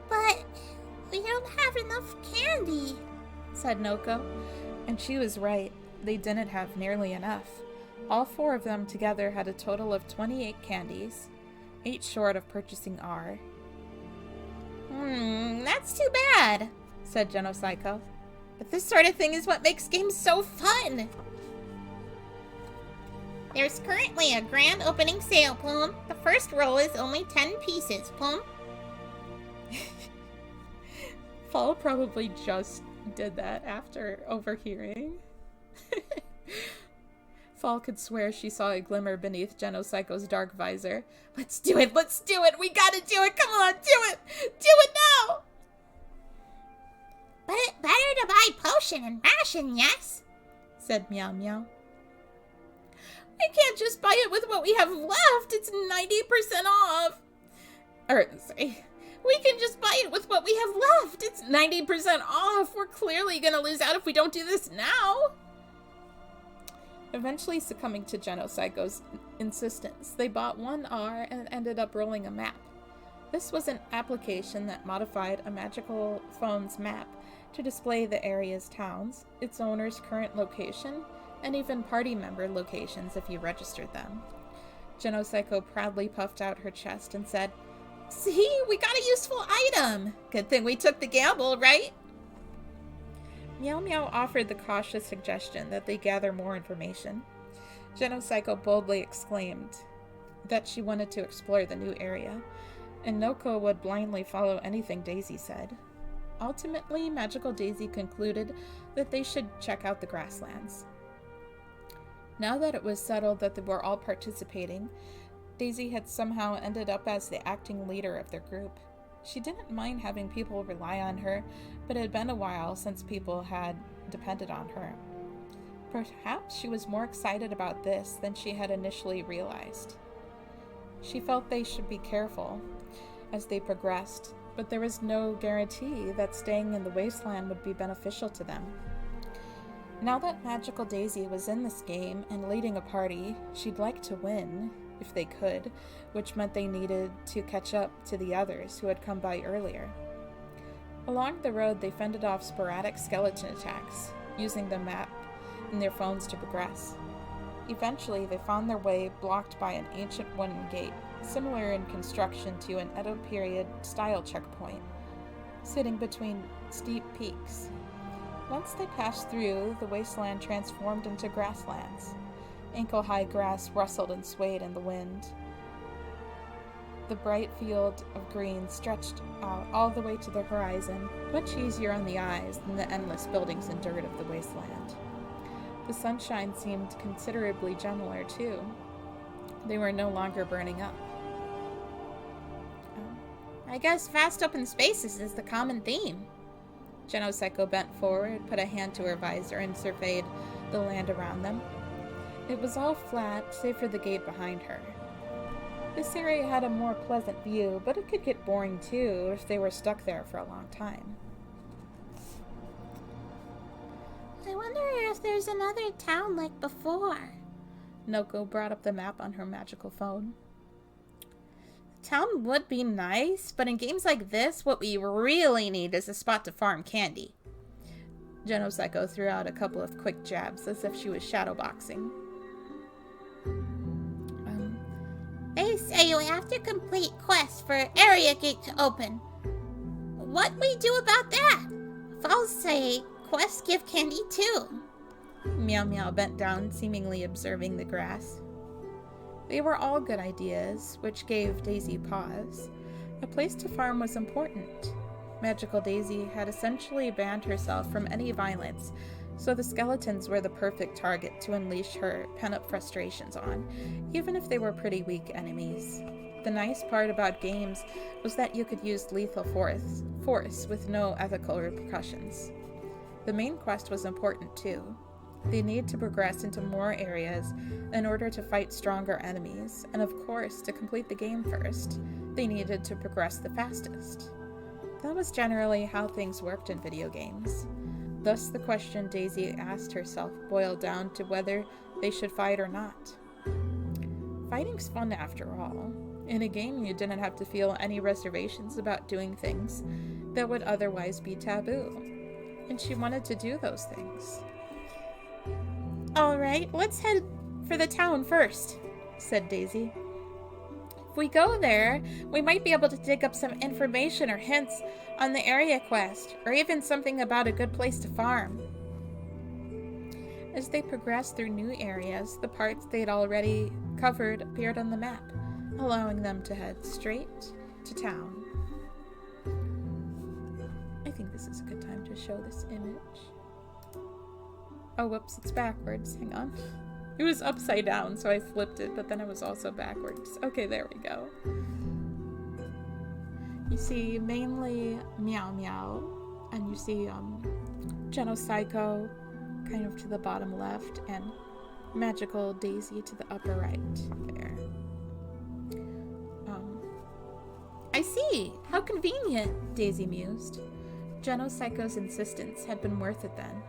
"But we don't have enough candy," said Noko. And she was right. They didn't have nearly enough. All 4 of them together had a total of 28 candies, 8 short of purchasing R. That's too bad," said Genopsycho. "But this sort of thing is what makes games so fun." "There's currently a grand opening sale, Plum. The first roll is only 10 pieces, Plum." Fall probably just did that after overhearing. Fall could swear she saw a glimmer beneath Genopsycho's dark visor. Let's do it! Let's do it! We gotta do it! Come on, do it! Do it now! "But it's better to buy potion and ration, yes?" said Meow Meow. "We can't just buy it with what we have left. It's 90% off. We can just buy it with what we have left. It's 90% off. We're clearly gonna lose out if we don't do this now." Eventually succumbing to Genopsycho's insistence, they bought one R and ended up rolling a map. This was an application that modified a magical phone's map to display the area's towns, its owner's current location, and even party member locations if you registered them. Genocycle proudly puffed out her chest and said, "See, we got a useful item! Good thing we took the gamble, right?" Meow Meow offered the cautious suggestion that they gather more information. Genocycle boldly exclaimed that she wanted to explore the new area, and Noko would blindly follow anything Daisy said. Ultimately, Magical Daisy concluded that they should check out the grasslands. Now that it was settled that they were all participating, Daisy had somehow ended up as the acting leader of their group. She didn't mind having people rely on her, but it had been a while since people had depended on her. Perhaps she was more excited about this than she had initially realized. She felt they should be careful as they progressed, but there was no guarantee that staying in the wasteland would be beneficial to them. Now that Magical Daisy was in this game and leading a party, she'd like to win, if they could, which meant they needed to catch up to the others who had come by earlier. Along the road, they fended off sporadic skeleton attacks, using the map in their phones to progress. Eventually, they found their way blocked by an ancient wooden gate, similar in construction to an Edo period style checkpoint, sitting between steep peaks. Once they passed through, the wasteland transformed into grasslands. Ankle-high grass rustled and swayed in the wind. The bright field of green stretched out all the way to the horizon, much easier on the eyes than the endless buildings and dirt of the wasteland. The sunshine seemed considerably gentler, too. They were no longer burning up. I guess vast open spaces is the common theme. Genocycle bent forward, put a hand to her visor, and surveyed the land around them. It was all flat, save for the gate behind her. This area had a more pleasant view, but it could get boring too if they were stuck there for a long time. I wonder if there's another town like before. Noko brought up the map on her magical phone. Town would be nice, but in games like this, what we really need is a spot to farm candy. Genocycle threw out a couple of quick jabs as if she was shadowboxing. They say you have to complete quests for area gate to open. What we do about that? Falls say quests give candy too. Meow Meow bent down, seemingly observing the grass. They were all good ideas, which gave Daisy pause. A place to farm was important. Magical Daisy had essentially banned herself from any violence, so the skeletons were the perfect target to unleash her pent-up frustrations on, even if they were pretty weak enemies. The nice part about games was that you could use lethal force with no ethical repercussions. The main quest was important too. They needed to progress into more areas in order to fight stronger enemies, and of course, to complete the game first, they needed to progress the fastest. That was generally how things worked in video games. Thus, the question Daisy asked herself boiled down to whether they should fight or not. Fighting's fun after all. In a game, you didn't have to feel any reservations about doing things that would otherwise be taboo, and she wanted to do those things. Alright, let's head for the town first, said Daisy. If we go there, we might be able to dig up some information or hints on the area quest, or even something about a good place to farm. As they progressed through new areas, the parts they'd already covered appeared on the map, allowing them to head straight to town. I think this is a good time to show this image. Oh, whoops, it's backwards. Hang on. It was upside down, so I flipped it, but then it was also backwards. Okay, there we go. You see mainly Meow Meow, and you see Genocycle kind of to the bottom left, and Magical Daisy to the upper right there. I see. How convenient, Daisy mused. Genocycle's insistence had been worth it then.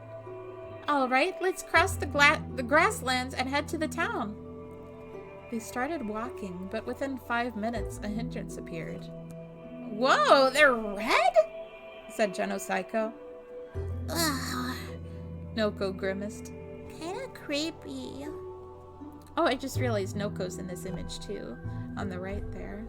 All right, let's cross the grasslands and head to the town. They started walking, but within 5 minutes, a hindrance appeared. Whoa, they're red? Said Genocycle. Ugh. Noko grimaced. Kinda creepy. Oh, I just realized Noko's in this image too, on the right there.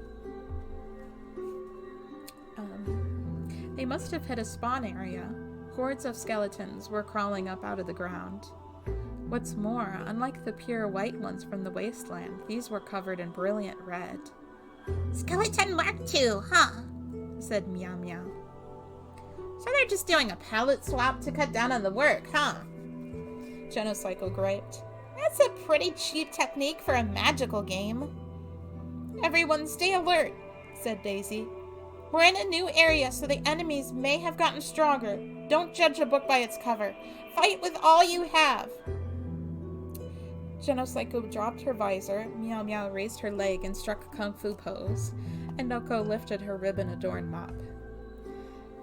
They must have hit a spawn area. Hordes of skeletons were crawling up out of the ground. What's more, unlike the pure white ones from the wasteland, these were covered in brilliant red. Skeleton Mark II, huh? Said Meow Meow. So they're just doing a palette swap to cut down on the work, huh? Genocycle griped. That's a pretty cheap technique for a magical game. Everyone stay alert, said Daisy. We're in a new area, so the enemies may have gotten stronger. Don't judge a book by its cover. Fight with all you have. Genocycle dropped her visor, Meow Meow raised her leg and struck a kung fu pose, and Noko lifted her ribbon-adorned mop.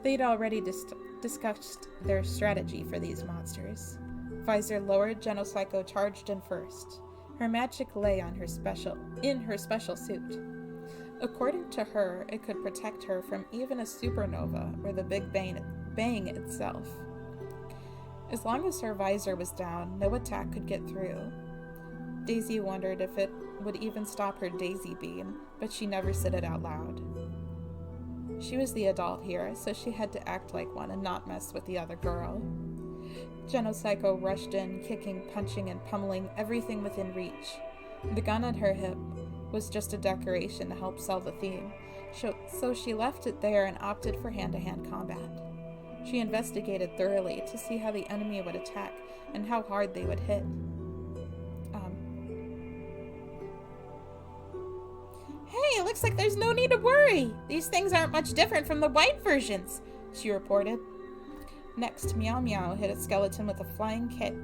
They'd already discussed their strategy for these monsters. Visor lowered, Genocycle charged in first. Her magic lay on her special suit. According to her, it could protect her from even a supernova or the Big Bang itself. As long as her visor was down, no attack could get through. Daisy wondered if it would even stop her daisy beam, but she never said it out loud. She was the adult here, so she had to act like one and not mess with the other girl. Genocycle rushed in, kicking, punching, and pummeling everything within reach. The gun at her hip was just a decoration to help sell the theme, so she left it there and opted for hand-to-hand combat. She investigated thoroughly to see how the enemy would attack and how hard they would hit. Hey, it looks like there's no need to worry. These things aren't much different from the white versions, she reported. Next, Meow Meow hit a skeleton with a flying kick,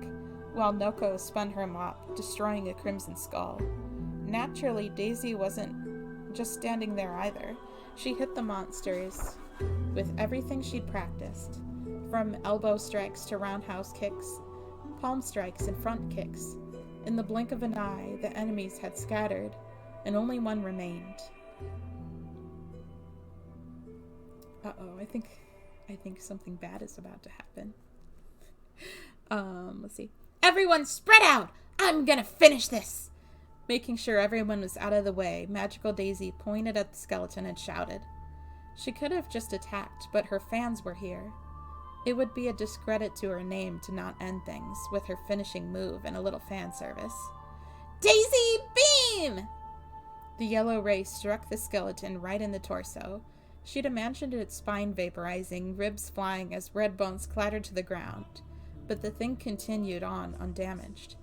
while Noko spun her mop, destroying a crimson skull. Naturally, Daisy wasn't just standing there either. She hit the monsters with everything she'd practiced, from elbow strikes to roundhouse kicks, palm strikes and front kicks. In the blink of an eye, the enemies had scattered, and only one remained. Uh-oh, I think something bad is about to happen. Let's see. Everyone spread out! I'm gonna finish this! Making sure everyone was out of the way, Magical Daisy pointed at the skeleton and shouted. She could have just attacked, but her fans were here. It would be a discredit to her name to not end things with her finishing move and a little fan service. Daisy Beam! The yellow ray struck the skeleton right in the torso. She'd imagined its spine vaporizing, ribs flying as red bones clattered to the ground. But the thing continued on undamaged.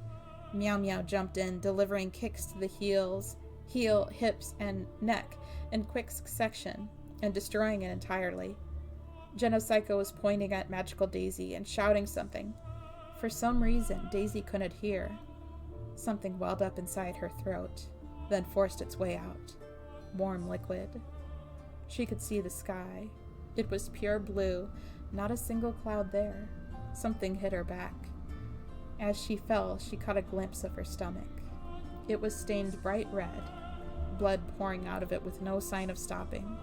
Meow Meow jumped in, delivering kicks to the heel, hips, and neck in quick succession, and destroying it entirely. Genocycle was pointing at Magical Daisy and shouting something. For some reason, Daisy couldn't hear. Something welled up inside her throat, then forced its way out. Warm liquid. She could see the sky. It was pure blue, not a single cloud there. Something hit her back. As she fell, she caught a glimpse of her stomach. It was stained bright red, blood pouring out of it with no sign of stopping.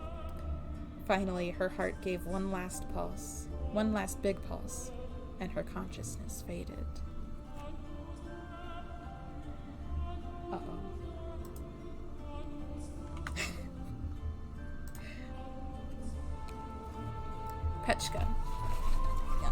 Finally, her heart gave one last pulse, one last big pulse, and her consciousness faded. Uh-oh. Petchka. Yeah.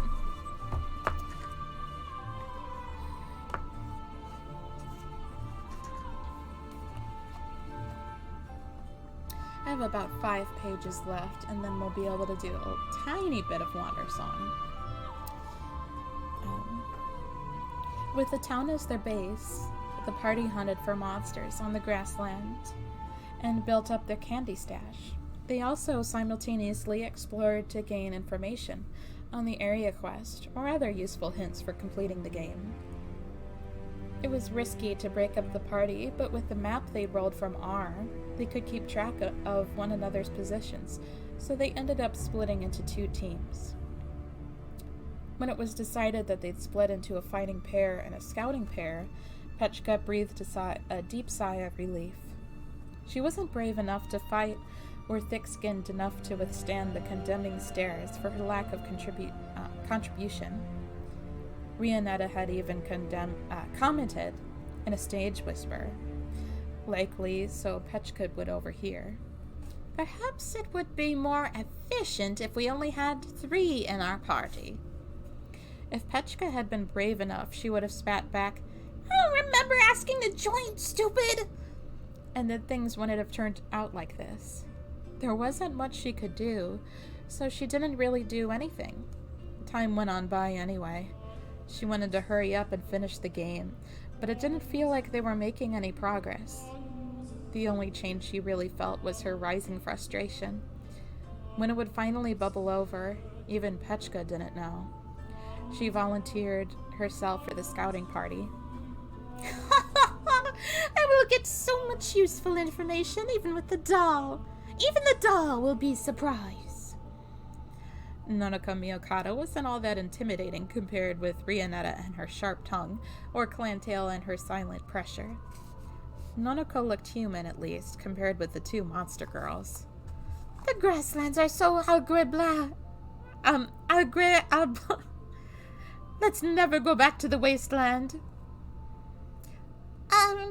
I have about 5 pages left, and then we'll be able to do a tiny bit of Wandersong. With the town as their base, the party hunted for monsters on the grassland and built up their candy stash. They also simultaneously explored to gain information on the area quest or other useful hints for completing the game. It was risky to break up the party, but with the map they rolled from R, they could keep track of one another's positions, so they ended up splitting into 2 teams. When it was decided that they'd split into a fighting pair and a scouting pair, Petchka breathed a deep sigh of relief. She wasn't brave enough to fight or thick-skinned enough to withstand the condemning stares for her lack of contribution. Rianetta had even commented in a stage whisper, likely so Petchka would overhear. Perhaps it would be more efficient if we only had 3 in our party. If Petchka had been brave enough, she would have spat back, I don't remember asking to join, stupid! And then things wouldn't have turned out like this. There wasn't much she could do, so she didn't really do anything. Time went on by anyway. She wanted to hurry up and finish the game, but it didn't feel like they were making any progress. The only change she really felt was her rising frustration. When it would finally bubble over, even Petchka didn't know. She volunteered herself for the scouting party. I will get so much useful information, even with the doll. Even the doll will be surprised. Nonoko Miyokata wasn't all that intimidating compared with Rianetta and her sharp tongue, or Clantail and her silent pressure. Nonoko looked human, at least, compared with the 2 monster girls. The grasslands are so Let's never go back to the wasteland.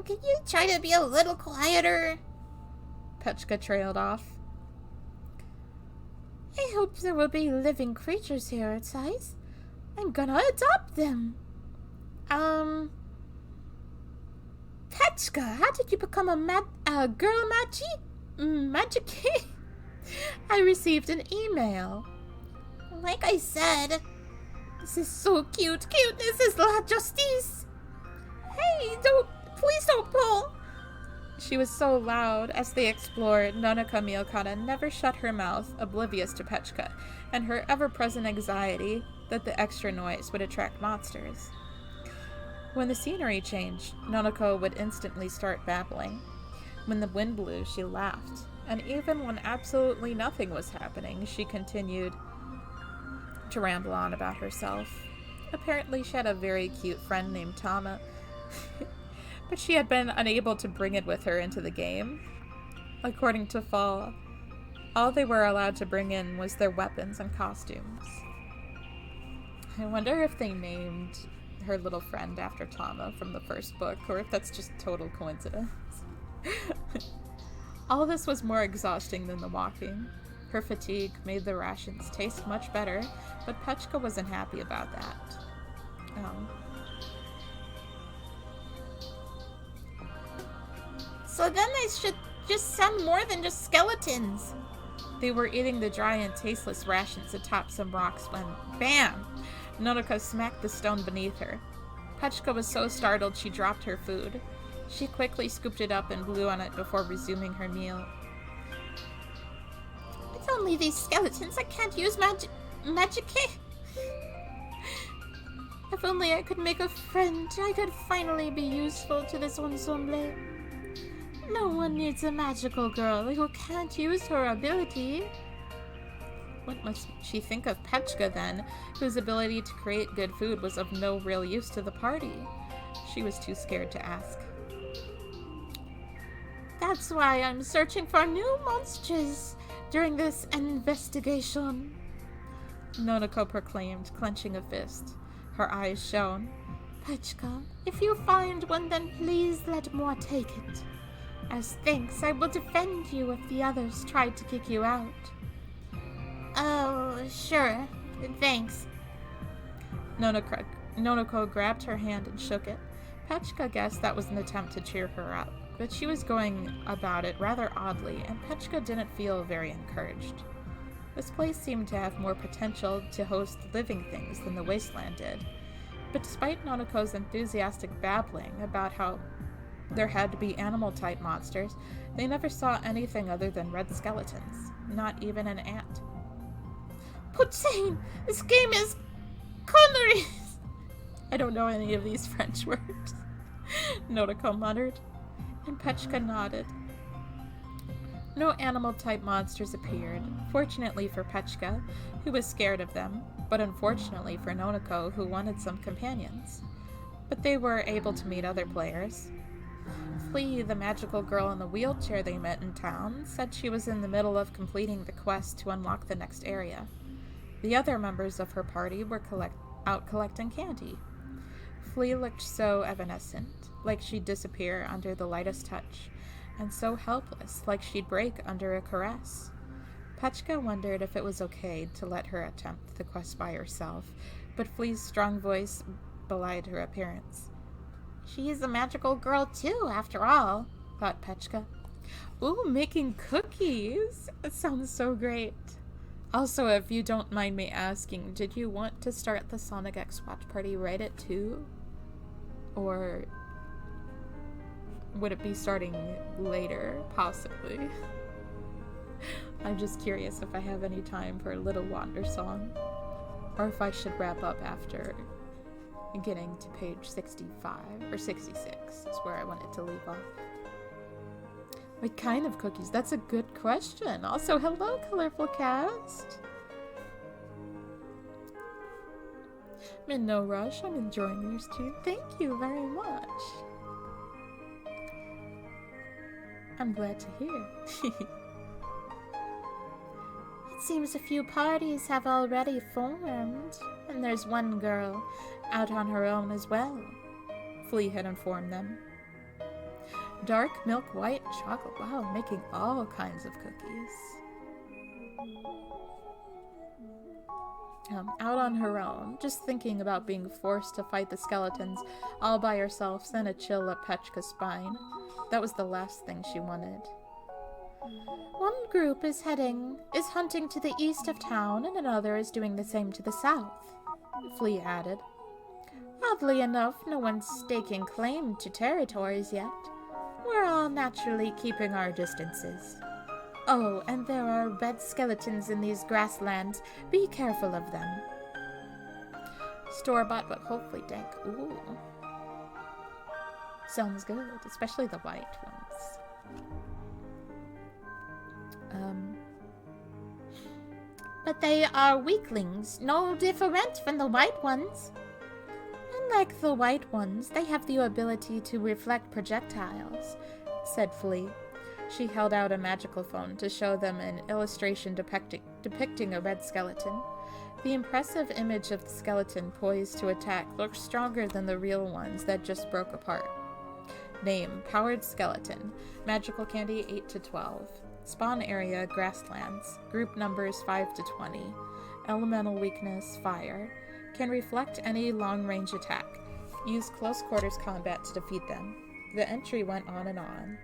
Can you try to be a little quieter? Petchka trailed off. I hope there will be living creatures here at size. I'm gonna adopt them. Petchka, how did you become a girl magic? I received an email. Like I said, this is so cute. Cuteness is la justice. Hey, please don't pull. She was so loud as they explored, Nonoko Miyokata never shut her mouth, oblivious to Petchka, and her ever-present anxiety that the extra noise would attract monsters. When the scenery changed, Nonoko would instantly start babbling. When the wind blew, she laughed, and even when absolutely nothing was happening, she continued to ramble on about herself. Apparently, she had a very cute friend named Tama, but she had been unable to bring it with her into the game. According to Fall, all they were allowed to bring in was their weapons and costumes. I wonder if they named her little friend after Tama from the first book, or if that's just total coincidence. All this was more exhausting than the walking. Her fatigue made the rations taste much better, but Petchka wasn't happy about that. So then they should just send more than just skeletons. They were eating the dry and tasteless rations atop some rocks when, bam! Nonoko smacked the stone beneath her. Petchka was so startled she dropped her food. She quickly scooped it up and blew on it before resuming her meal. It's only these skeletons. I can't use magic. If only I could make a friend, I could finally be useful to this ensemble. No one needs a magical girl who can't use her ability. What must she think of Petchka, then, whose ability to create good food was of no real use to the party? She was too scared to ask. That's why I'm searching for new monsters during this investigation, Nonoko proclaimed, clenching a fist. Her eyes shone. Petchka, if you find one, then please let more take it. As thanks, I will defend you if the others try to kick you out. Oh, sure. Thanks. Nonoko grabbed her hand and shook it. Petchka guessed that was an attempt to cheer her up, but she was going about it rather oddly, and Petchka didn't feel very encouraged. This place seemed to have more potential to host living things than the wasteland did, but despite Nonoko's enthusiastic babbling about how there had to be animal-type monsters, they never saw anything other than red skeletons, not even an ant. Putain! This game is conneries! I don't know any of these French words, Nonoko muttered, and Petchka nodded. No animal-type monsters appeared, fortunately for Petchka, who was scared of them, but unfortunately for Nonoko, who wanted some companions. but they were able to meet other players. Flea, the magical girl in the wheelchair they met in town, said she was in the middle of completing the quest to unlock the next area. The other members of her party were out collecting candy. Flea looked so evanescent, like she'd disappear under the lightest touch, and so helpless, like she'd break under a caress. Petchka wondered if it was okay to let her attempt the quest by herself, but Flea's strong voice belied her appearance. She is a magical girl too, after all, thought Petchka. Ooh, making cookies! It sounds so great. Also, if you don't mind me asking, did you want to start the Sonic X watch party right at 2? Or would it be starting later, possibly? I'm just curious if I have any time for a little Wandersong, or if I should wrap up after getting to page 65 or 66 is where I wanted to leave off. What kind of cookies? That's a good question. Also, hello, Colorful Cast. I'm in no rush. I'm enjoying yours too. Thank you very much. I'm glad to hear. It seems a few parties have already formed, and there's one girl out on her own as well, Flea had informed them. Dark milk white chocolate. Wow, making all kinds of cookies. Out on her own, just thinking about being forced to fight the skeletons all by herself sent a chill up Petchka's spine. That was the last thing she wanted. One group is hunting to the east of town, and another is doing the same to the south, Flea added. Oddly enough, no one's staking claim to territories yet. We're all naturally keeping our distances. Oh, and there are red skeletons in these grasslands. Be careful of them. Store-bought, but hopefully dank. Ooh. Sounds good, especially the white ones. But they are weaklings, no different from the white ones. Unlike the white ones, they have the ability to reflect projectiles, said Flea. She held out a magical phone to show them an illustration depicting a red skeleton. The impressive image of the skeleton poised to attack looked stronger than the real ones that just broke apart. Name, Powered Skeleton. Magical candy, 8 to 12. Spawn area, grasslands. Group numbers, 5 to 20. Elemental weakness, fire. Can reflect any long-range attack. Use close quarters combat to defeat them. The entry went on and on.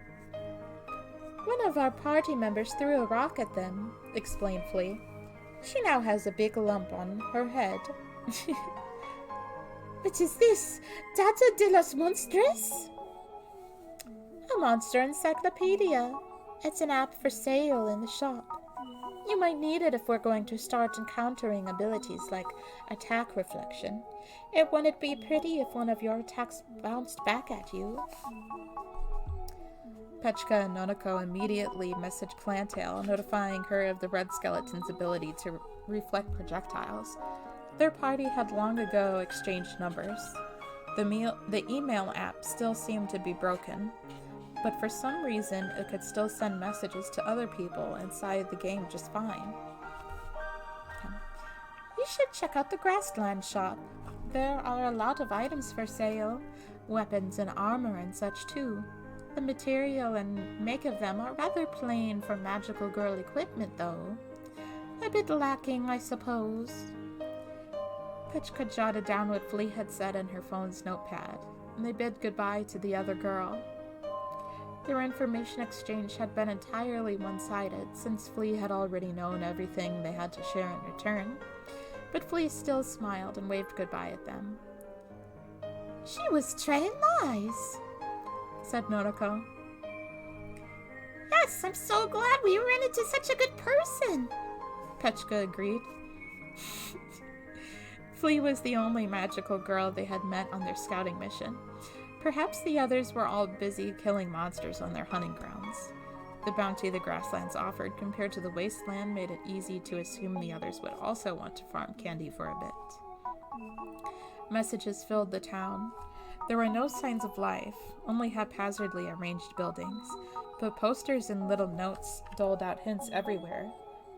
One of our party members threw a rock at them, explained Flea. She now has a big lump on her head. What is this? Data de los Monstros? A monster encyclopedia. It's an app for sale in the shop. You might need it if we're going to start encountering abilities like attack reflection. It wouldn't be pretty if one of your attacks bounced back at you. Petchka and Nonoko immediately messaged Clantail, notifying her of the red skeleton's ability to reflect projectiles. Their party had long ago exchanged numbers. The email app still seemed to be broken, but for some reason it could still send messages to other people inside the game just fine. You should check out the Grassland shop. There are a lot of items for sale, weapons and armor and such too. The material and make of them are rather plain for magical girl equipment, though. A bit lacking, I suppose. Petchka jotted down what Flea had said in her phone's notepad, and they bid goodbye to the other girl. Their information exchange had been entirely one-sided, since Flea had already known everything they had to share in return, but Flea still smiled and waved goodbye at them. She was très nice, said Nonoko. Yes, I'm so glad we ran into such a good person, Petchka agreed. Flea was the only magical girl they had met on their scouting mission. Perhaps the others were all busy killing monsters on their hunting grounds. The bounty the grasslands offered compared to the wasteland made it easy to assume the others would also want to farm candy for a bit. Messages filled the town. There were no signs of life, only haphazardly arranged buildings, but posters and little notes doled out hints everywhere.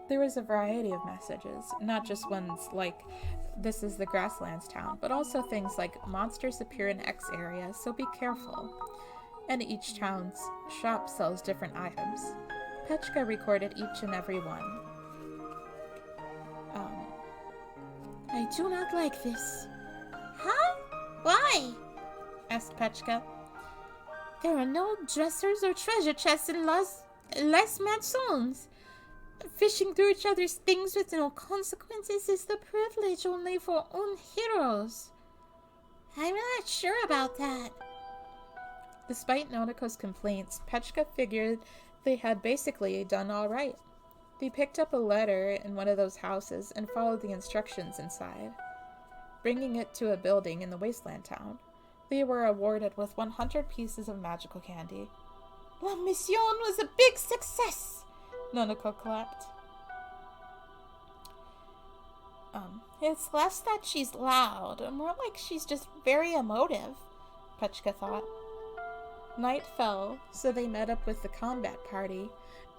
There was a variety of messages, not just ones like, "This is the Grasslands town," but also things like, "Monsters appear in X area, so be careful." And each town's shop sells different items. Petchka recorded each and every one. I do not like this. Huh? Why? Asked Petchka. There are no dressers or treasure chests in Les Mansons. Fishing through each other's things with no consequences is the privilege only for own heroes. I'm not sure about that. Despite Nonako's complaints, Petchka figured they had basically done all right. They picked up a letter in one of those houses and followed the instructions inside. Bringing it to a building in the wasteland town, they were awarded with 100 pieces of magical candy. La mission was a big success, Nonako clapped. It's less that she's loud, more like she's just very emotive, Petchka thought. Night fell, so they met up with the combat party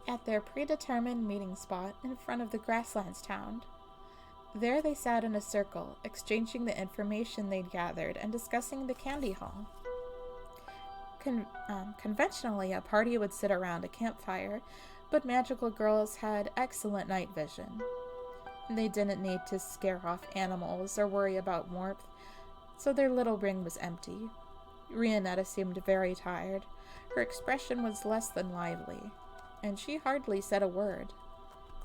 at their predetermined meeting spot in front of the Grasslands town. There they sat in a circle, exchanging the information they'd gathered and discussing the candy haul. Conventionally, a party would sit around a campfire, but magical girls had excellent night vision. They didn't need to scare off animals or worry about warmth, so their little ring was empty. Rionetta seemed very tired. Her expression was less than lively, and she hardly said a word.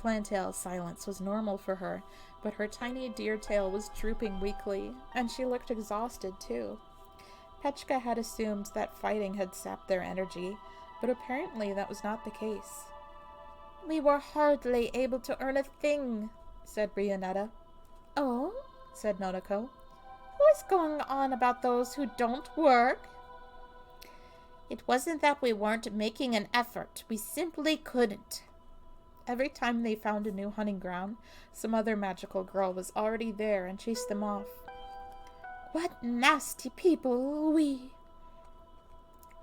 Clantail's silence was normal for her, but her tiny deer tail was drooping weakly, and she looked exhausted too. Petchka had assumed that fighting had sapped their energy, but apparently that was not the case. We were hardly able to earn a thing, said Rionetta. Oh? Said Nonako. What's going on about those who don't work? It wasn't that we weren't making an effort. We simply couldn't. Every time they found a new hunting ground, some other magical girl was already there and chased them off. What nasty people we...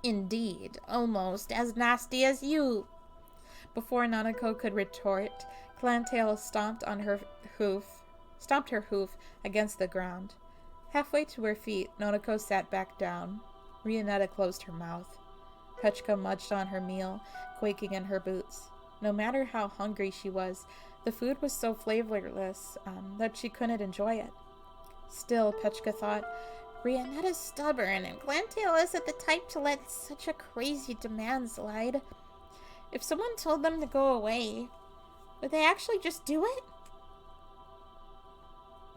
Indeed, almost as nasty as you. Before Nanako could retort, Clantail stomped her hoof against the ground. Halfway to her feet, Nonako sat back down. Rionetta closed her mouth. Petchka munched on her meal, quaking in her boots. No matter how hungry she was, the food was so flavorless that she couldn't enjoy it. Still, Petchka thought, Rionetta's stubborn, and Clantail isn't the type to let such a crazy demand slide. If someone told them to go away, would they actually just do it?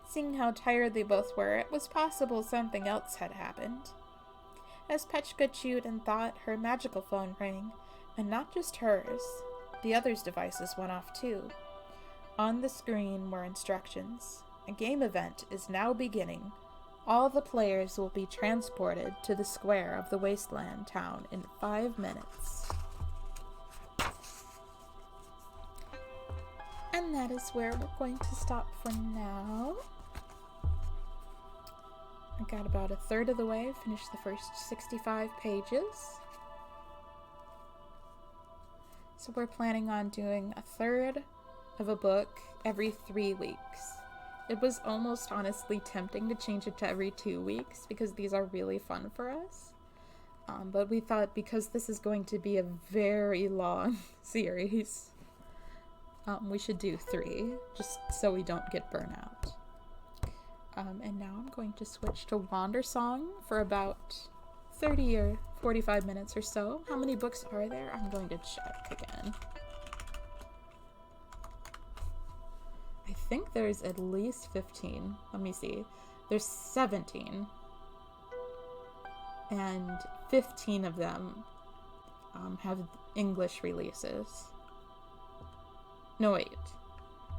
Seeing how tired they both were, it was possible something else had happened. As Petchka chewed and thought, her magical phone rang, and not just hers. The others' devices went off too. On the screen were instructions. A game event is now beginning. All the players will be transported to the square of the wasteland town in 5 minutes. And that is where we're going to stop for now. I got about a third of the way, finished the first 65 pages. So we're planning on doing a third of a book every 3 weeks. It was almost honestly tempting to change it to every 2 weeks because these are really fun for us. But we thought because this is going to be a very long series, we should do 3 just so we don't get burnout. And now I'm going to switch to Wandersong for about 30 or 45 minutes or so. How many books are there? I'm going to check again. I think there's at least 15. Let me see. There's 17. And 15 of them have English releases. No, wait.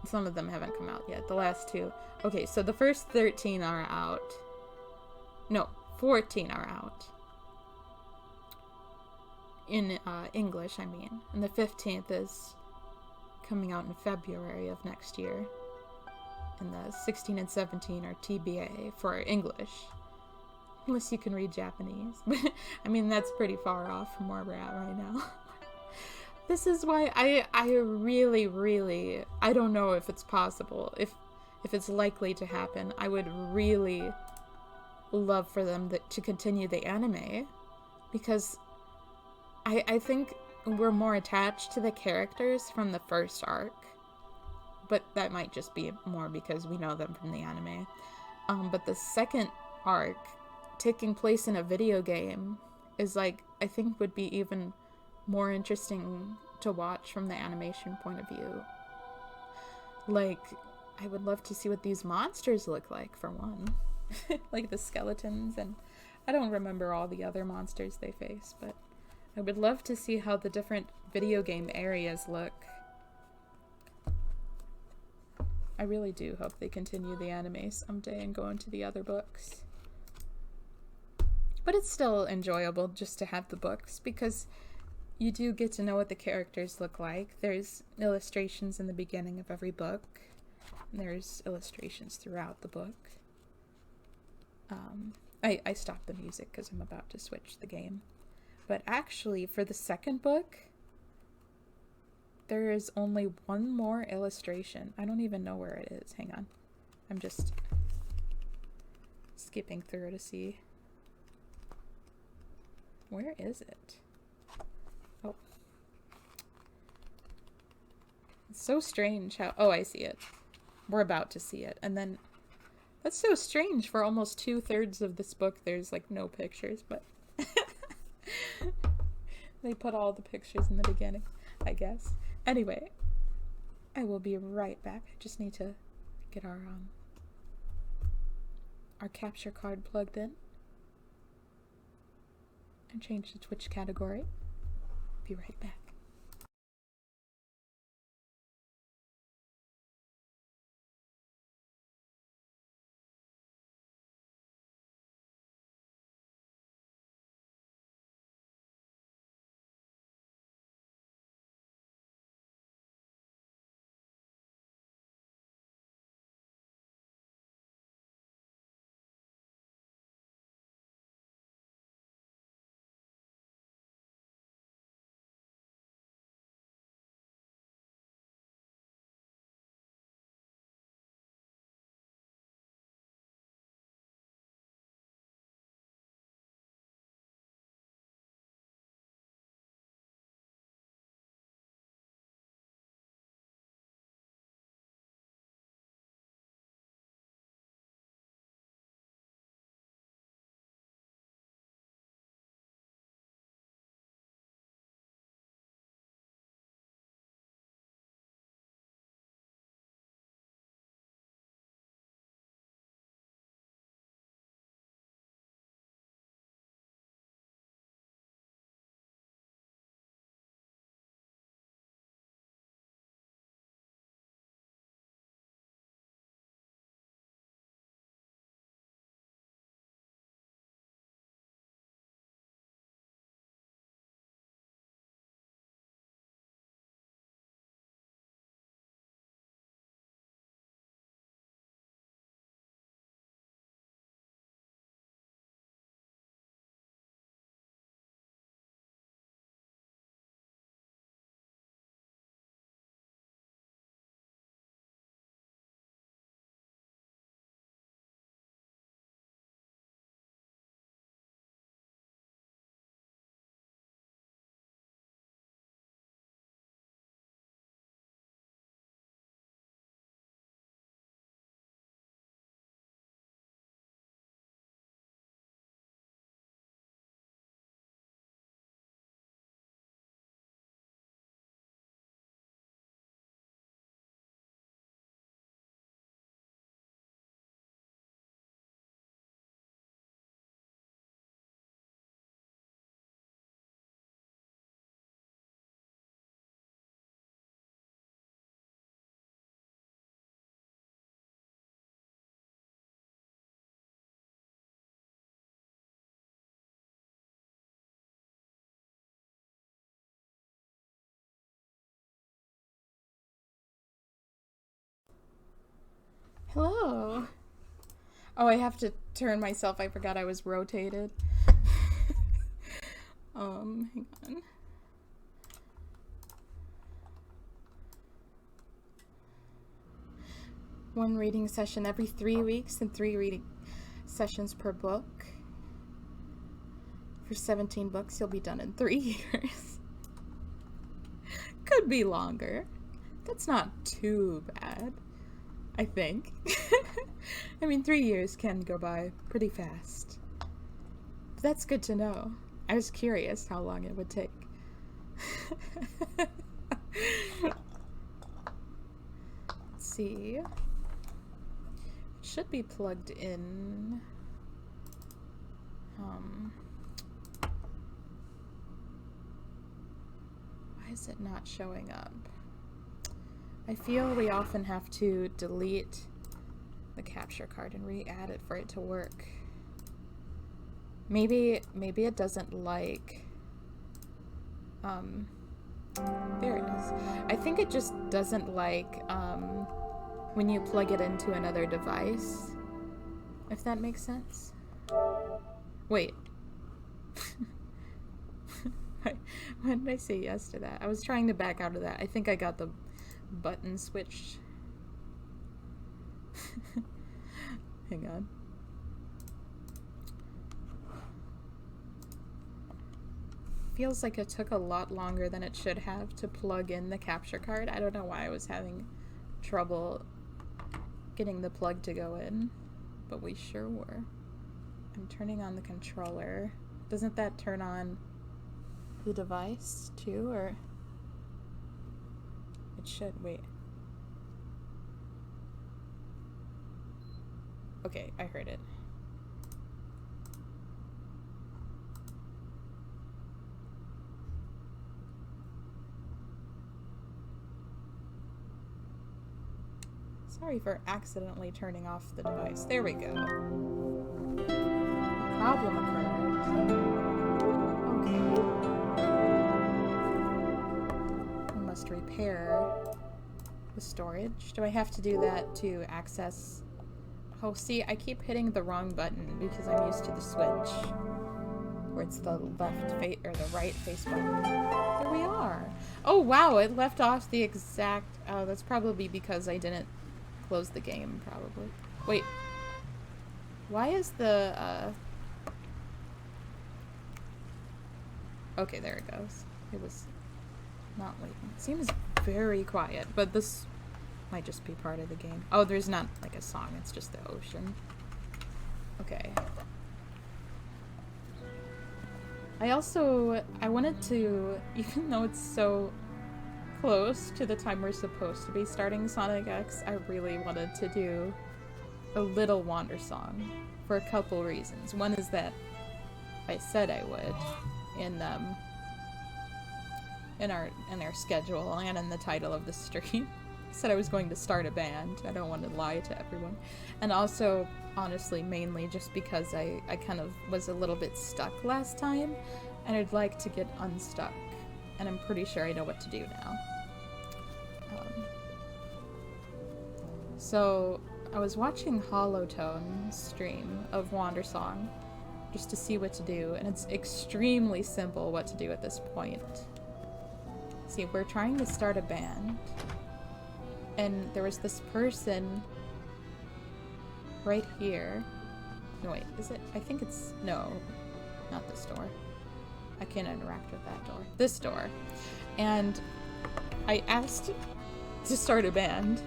Some of them haven't come out yet. The last 2. Okay, so the first 13 are out. No, 14 are out. In English, I mean. And the 15th is coming out in February of next year. And the 16 and 17 are TBA for English. Unless you can read Japanese. I mean, that's pretty far off from where we're at right now. This is why I really, really, I don't know if it's possible, if it's likely to happen. I would really love for them to continue the anime, because I think we're more attached to the characters from the first arc, but that might just be more because we know them from the anime. But the second arc, taking place in a video game, is like, I think would be even more interesting to watch from the animation point of view. Like, I would love to see what these monsters look like, for one. Like the skeletons, and I don't remember all the other monsters they face, but I would love to see how the different video game areas look. I really do hope they continue the anime someday and go into the other books. But it's still enjoyable just to have the books, because you do get to know what the characters look like. There's illustrations in the beginning of every book, and there's illustrations throughout the book. I stopped the music because I'm about to switch the game. But actually, for the second book, there is only one more illustration. I don't even know where it is. Hang on. I'm just skipping through to see. Where is it? Oh. It's so strange how... Oh, I see it. We're about to see it. And then... That's so strange. For almost 2/3 of this book, there's like no pictures, but... They put all the pictures in the beginning, I guess. Anyway, I will be right back. I just need to get our capture card plugged in and change the Twitch category. Be right back. Hello. Oh, I have to turn myself. I forgot I was rotated. Hang on. One reading session every 3 weeks and 3 reading sessions per book. For 17 books, you'll be done in 3 years. Could be longer. That's not too bad, I think. I mean, 3 years can go by pretty fast. But that's good to know. I was curious how long it would take. Let's see. It should be plugged in. Why is it not showing up? I feel we often have to delete the capture card and re-add it for it to work. Maybe it doesn't like... there it is. I think it just doesn't like when you plug it into another device, if that makes sense. Wait. Why did I say yes to that? I was trying to back out of that. I think I got the button switched. Hang on. Feels like it took a lot longer than it should have to plug in the capture card. I don't know why I was having trouble getting the plug to go in, but we sure were. I'm turning on the controller. Doesn't that turn on the device too, or it should? Wait. Okay, I heard it. Sorry for accidentally turning off the device. There we go. A problem occurred. Okay. I must repair the storage. Do I have to do that to access... Oh, see, I keep hitting the wrong button because I'm used to the switch. Where it's the left face or the right face button. There we are. Oh, wow, it left off the exact... Oh, that's probably because I didn't close the game, probably. Wait. Why is the, Okay, there it goes. It was not waiting. It seems very quiet, but this might just be part of the game. Oh, there's not, like, a song. It's just the ocean. Okay. I wanted to, even though it's so close to the time we're supposed to be starting Sonic X, I really wanted to do a little Wandersong for a couple reasons. One is that I said I would in our schedule and in the title of the stream. I said I was going to start a band. I don't want to lie to everyone. And also, honestly, mainly just because I kind of was a little bit stuck last time, and I'd like to get unstuck. And I'm pretty sure I know what to do now. So I was watching Hollowtone's stream of Wandersong just to see what to do, and it's extremely simple what to do at this point. See, we're trying to start a band, and there was this person right here. No, wait, is it? I think it's... No, not this door. I can't interact with that door. This door. And I asked to start a band,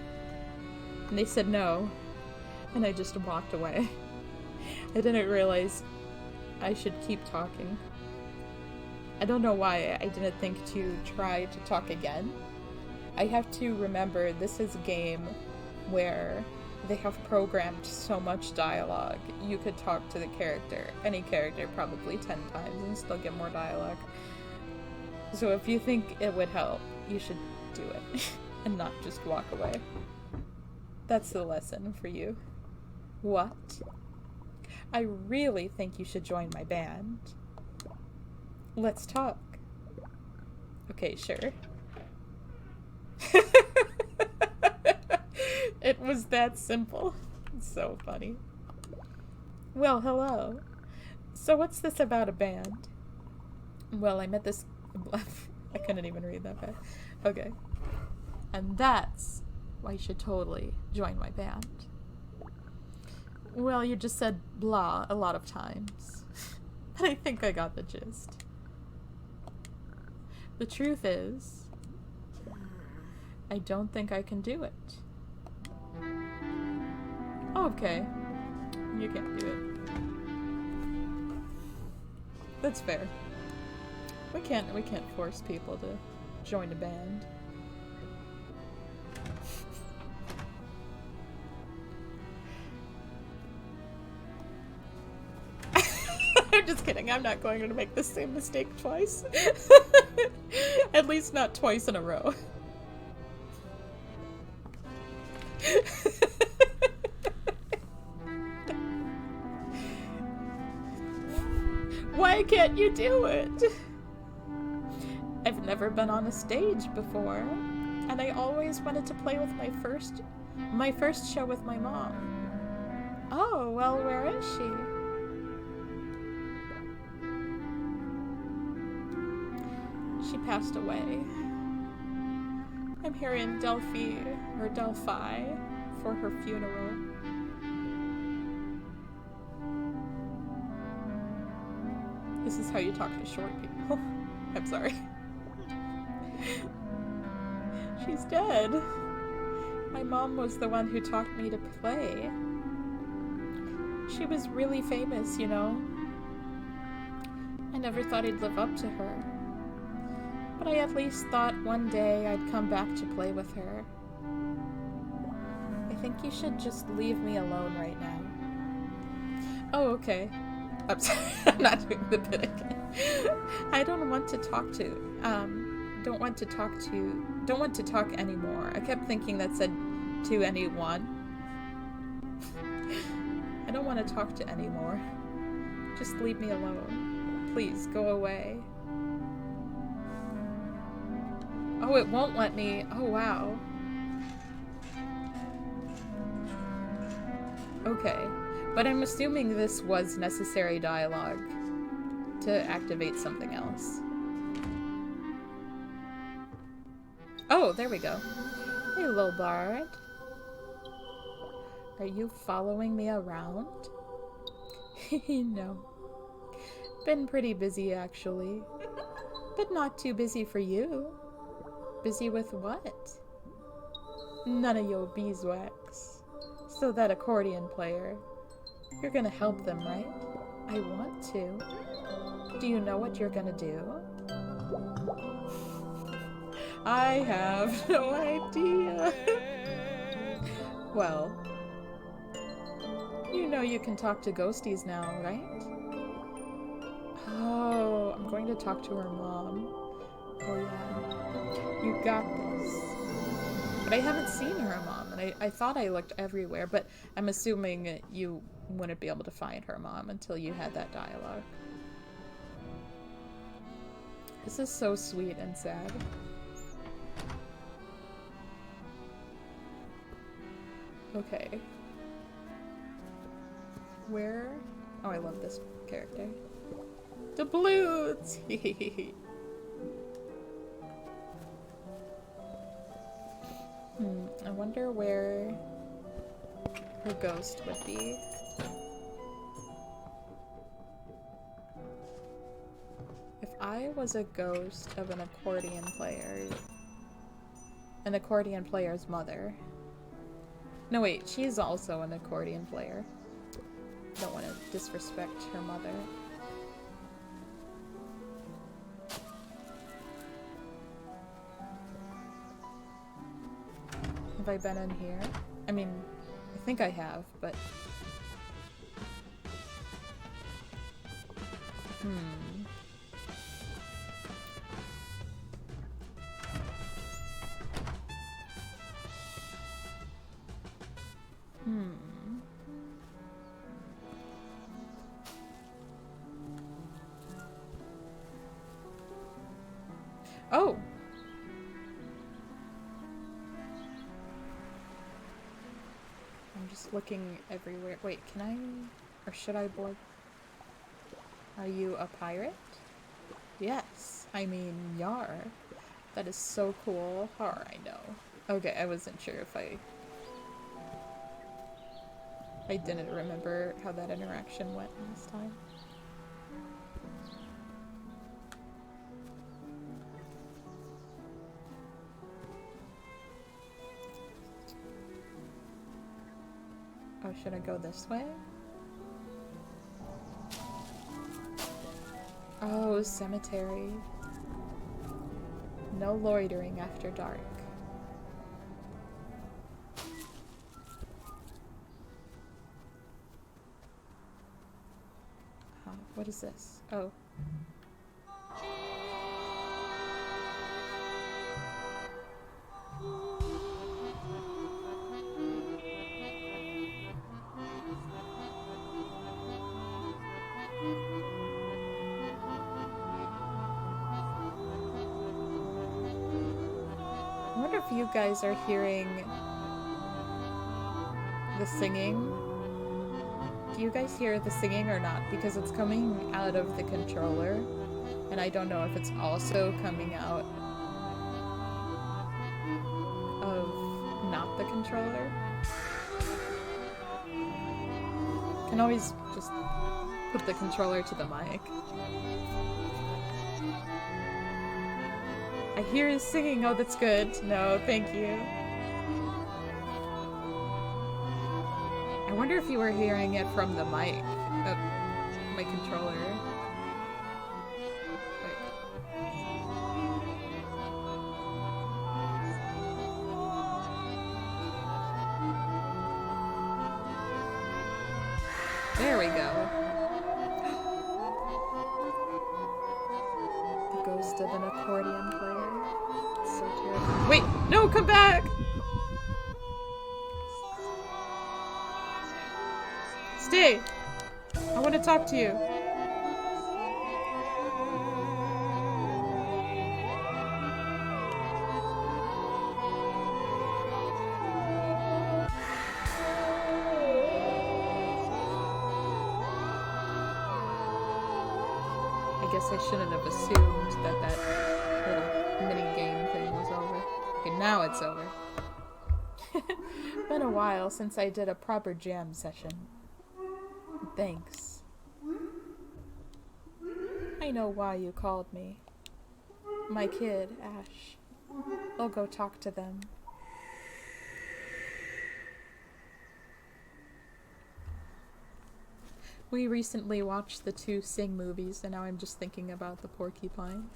and they said no, and I just walked away. I didn't realize I should keep talking. I don't know why I didn't think to try to talk again. I have to remember this is a game where they have programmed so much dialogue. You could talk to the character, any character, probably 10 times and still get more dialogue. So if you think it would help, you should do it and not just walk away. That's the lesson for you. What? I really think you should join my band. Let's talk. Okay, sure. It was that simple. It's so funny. Well, hello. So what's this about a band? Well, I met this... I couldn't even read that fast. Okay. And that's why you should totally join my band. Well, you just said blah a lot of times. But I think I got the gist. The truth is, I don't think I can do it. Okay. You can't do it. That's fair. We can't force people to join a band. I'm just kidding. I'm not going to make the same mistake twice. At least not twice in a row. Why can't you do it? I've never been on a stage before, and I always wanted to play with my first show with my mom. Oh, well, where is she? She passed away. I'm here in Delphi for her funeral. This is how you talk to short people. I'm sorry. She's dead. My mom was the one who taught me to play. She was really famous, you know. I never thought I'd live up to her. But I at least thought one day I'd come back to play with her. I think you should just leave me alone right now. Oh, okay. I'm sorry, I'm not doing the bit again. I don't want to talk anymore. I kept thinking that said to anyone. I don't want to talk to anymore. Just leave me alone. Please, go away. Oh, it won't let me. Oh, wow. Okay. But I'm assuming this was necessary dialogue to activate something else. Oh, there we go. Hey, little bard. Are you following me around? No. Been pretty busy, actually. But not too busy for you. Busy with what? None of your beeswax. So that accordion player. You're gonna help them, right? I want to. Do you know what you're gonna do? I have no idea. Well, you know you can talk to ghosties now, right? Oh, I'm going to talk to her mom. Oh yeah. You got this. But I haven't seen her mom, and I thought I looked everywhere, but I'm assuming you wouldn't be able to find her mom until you had that dialogue. This is so sweet and sad. Okay. Where? Oh, I love this character. The blues! I wonder where her ghost would be. If I was a ghost of an accordion player's mother. No, wait, she's also an accordion player. Don't want to disrespect her mother. Have I been in here? I mean, I think I have, but... Oh! I'm just looking everywhere. Wait, can I... Or should I board? Are you a pirate? Yes. I mean, yar. That is so cool. Har, I know. Okay, I wasn't sure if I didn't remember how that interaction went last time. Oh, should I go this way? Oh, cemetery. No loitering after dark. What is this? Oh. I wonder if you guys are hearing the singing. Do you guys hear the singing or not? Because it's coming out of the controller, and I don't know if it's also coming out of not the controller. You can always just put the controller to the mic. I hear his singing. Oh, that's good. No, thank you. I wonder if you were hearing it from the mic of my controller. Wait. There we go. The ghost of an accordion player. It's so terrifying. Wait! No, come back! Stay! I want to talk to you. I guess I shouldn't have assumed that little mini-game thing was over. Okay, now it's over. Been a while since I did a proper jam session. Thanks. I know why you called me. My kid, Ash. I'll go talk to them. We recently watched the 2 Sing movies, and now I'm just thinking about the porcupine.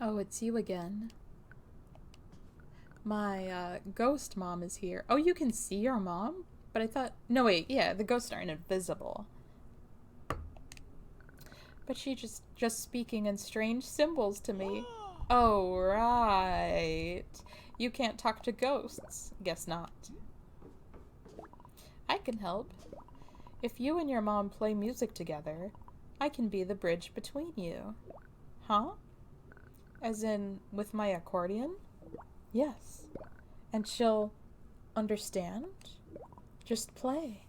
Oh, it's you again. My, ghost mom is here. Oh, you can see your mom? But I thought... No, wait, yeah, the ghosts aren't invisible. But she just speaking in strange symbols to me. Oh, right. You can't talk to ghosts. Guess not. I can help. If you and your mom play music together, I can be the bridge between you. Huh? As in, with my accordion? Yes. And she'll understand? Just play.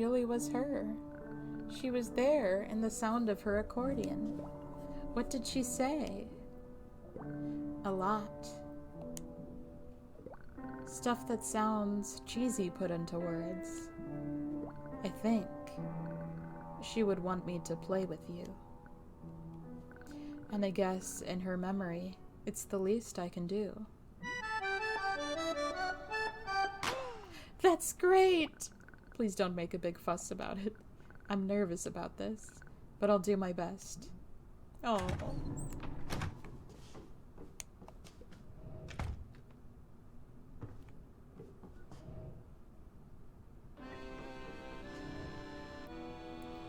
really was her. She was there in the sound of her accordion. What did she say? A lot. Stuff that sounds cheesy put into words. I think she would want me to play with you. And I guess in her memory, it's the least I can do. That's great! Please don't make a big fuss about it. I'm nervous about this, but I'll do my best. Oh.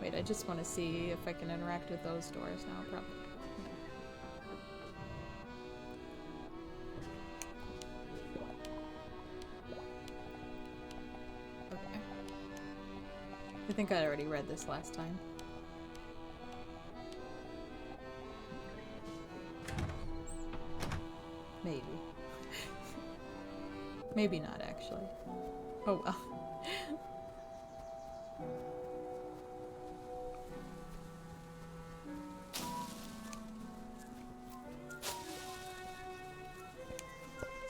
Wait, I just want to see if I can interact with those doors now, probably. Okay. I think I already read this last time. Maybe. Maybe not, actually. Oh well.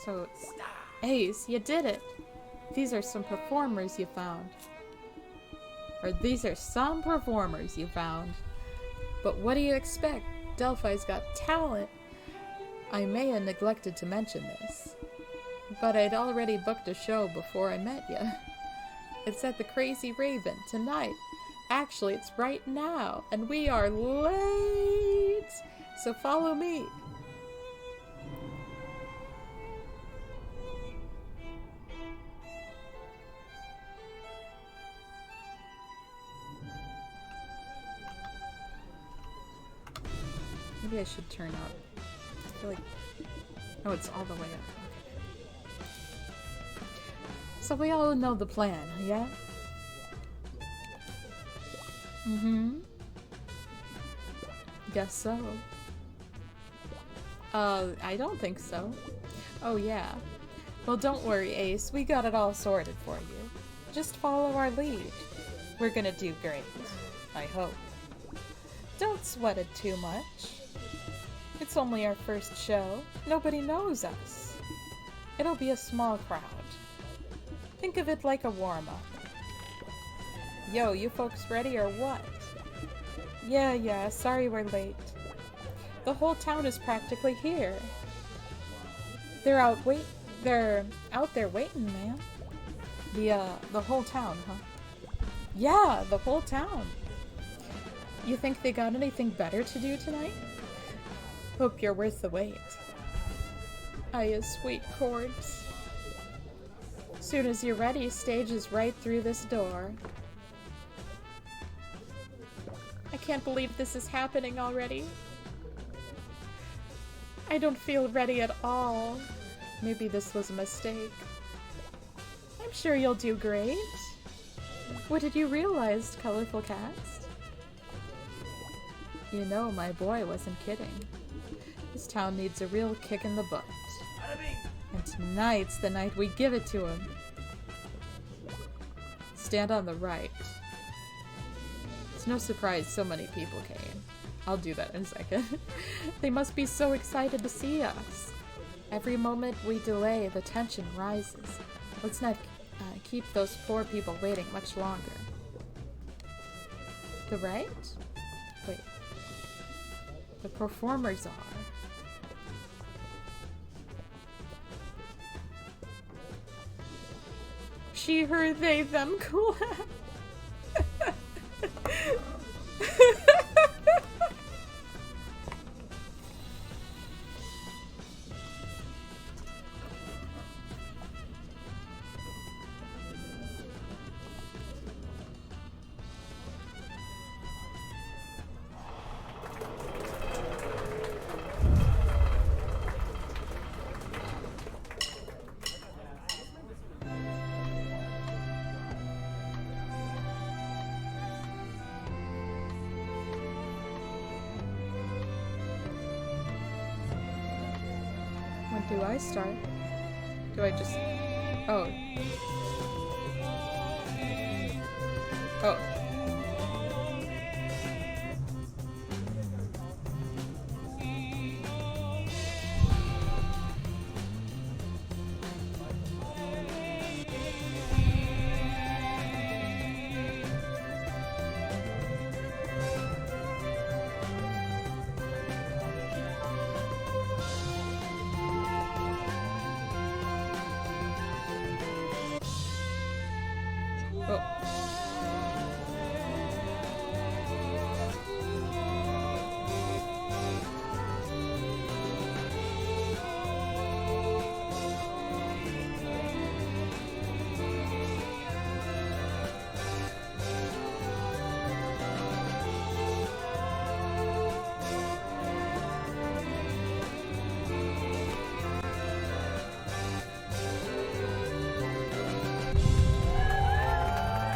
So it's... Ace, you did it! These are some performers you found. Or these are some performers you found. But what do you expect? Delphi's got talent. I may have neglected to mention this, but I'd already booked a show before I met you. It's at the Crazy Raven tonight. Actually, it's right now, and we are late! So follow me. Maybe I should turn up. I feel like... Oh, it's all the way up. Okay. So we all know the plan, yeah? Mm-hmm. Guess so. I don't think so. Oh, yeah. Well, don't worry, Ace. We got it all sorted for you. Just follow our lead. We're gonna do great. I hope. Don't sweat it too much. It's only our first show. Nobody knows us. It'll be a small crowd. Think of it like a warm-up. Yo, you folks ready or what? Yeah, sorry we're late. The whole town is practically here. They're out there waiting, man. The whole town, huh? Yeah, the whole town. You think they got anything better to do tonight? Hope you're worth the wait. Aye, sweet chords. Soon as you're ready, stage is right through this door. I can't believe this is happening already. I don't feel ready at all. Maybe this was a mistake. I'm sure you'll do great. What did you realize, colorful cast? You know, my boy wasn't kidding. This town needs a real kick in the butt. And tonight's the night we give it to him. Stand on the right. It's no surprise so many people came. I'll do that in a second. They must be so excited to see us. Every moment we delay, the tension rises. Let's not keep those poor people waiting much longer. The right? Wait. The performers are. She, her, they, them, clap. Do I start? Do I just... Oh. Oh.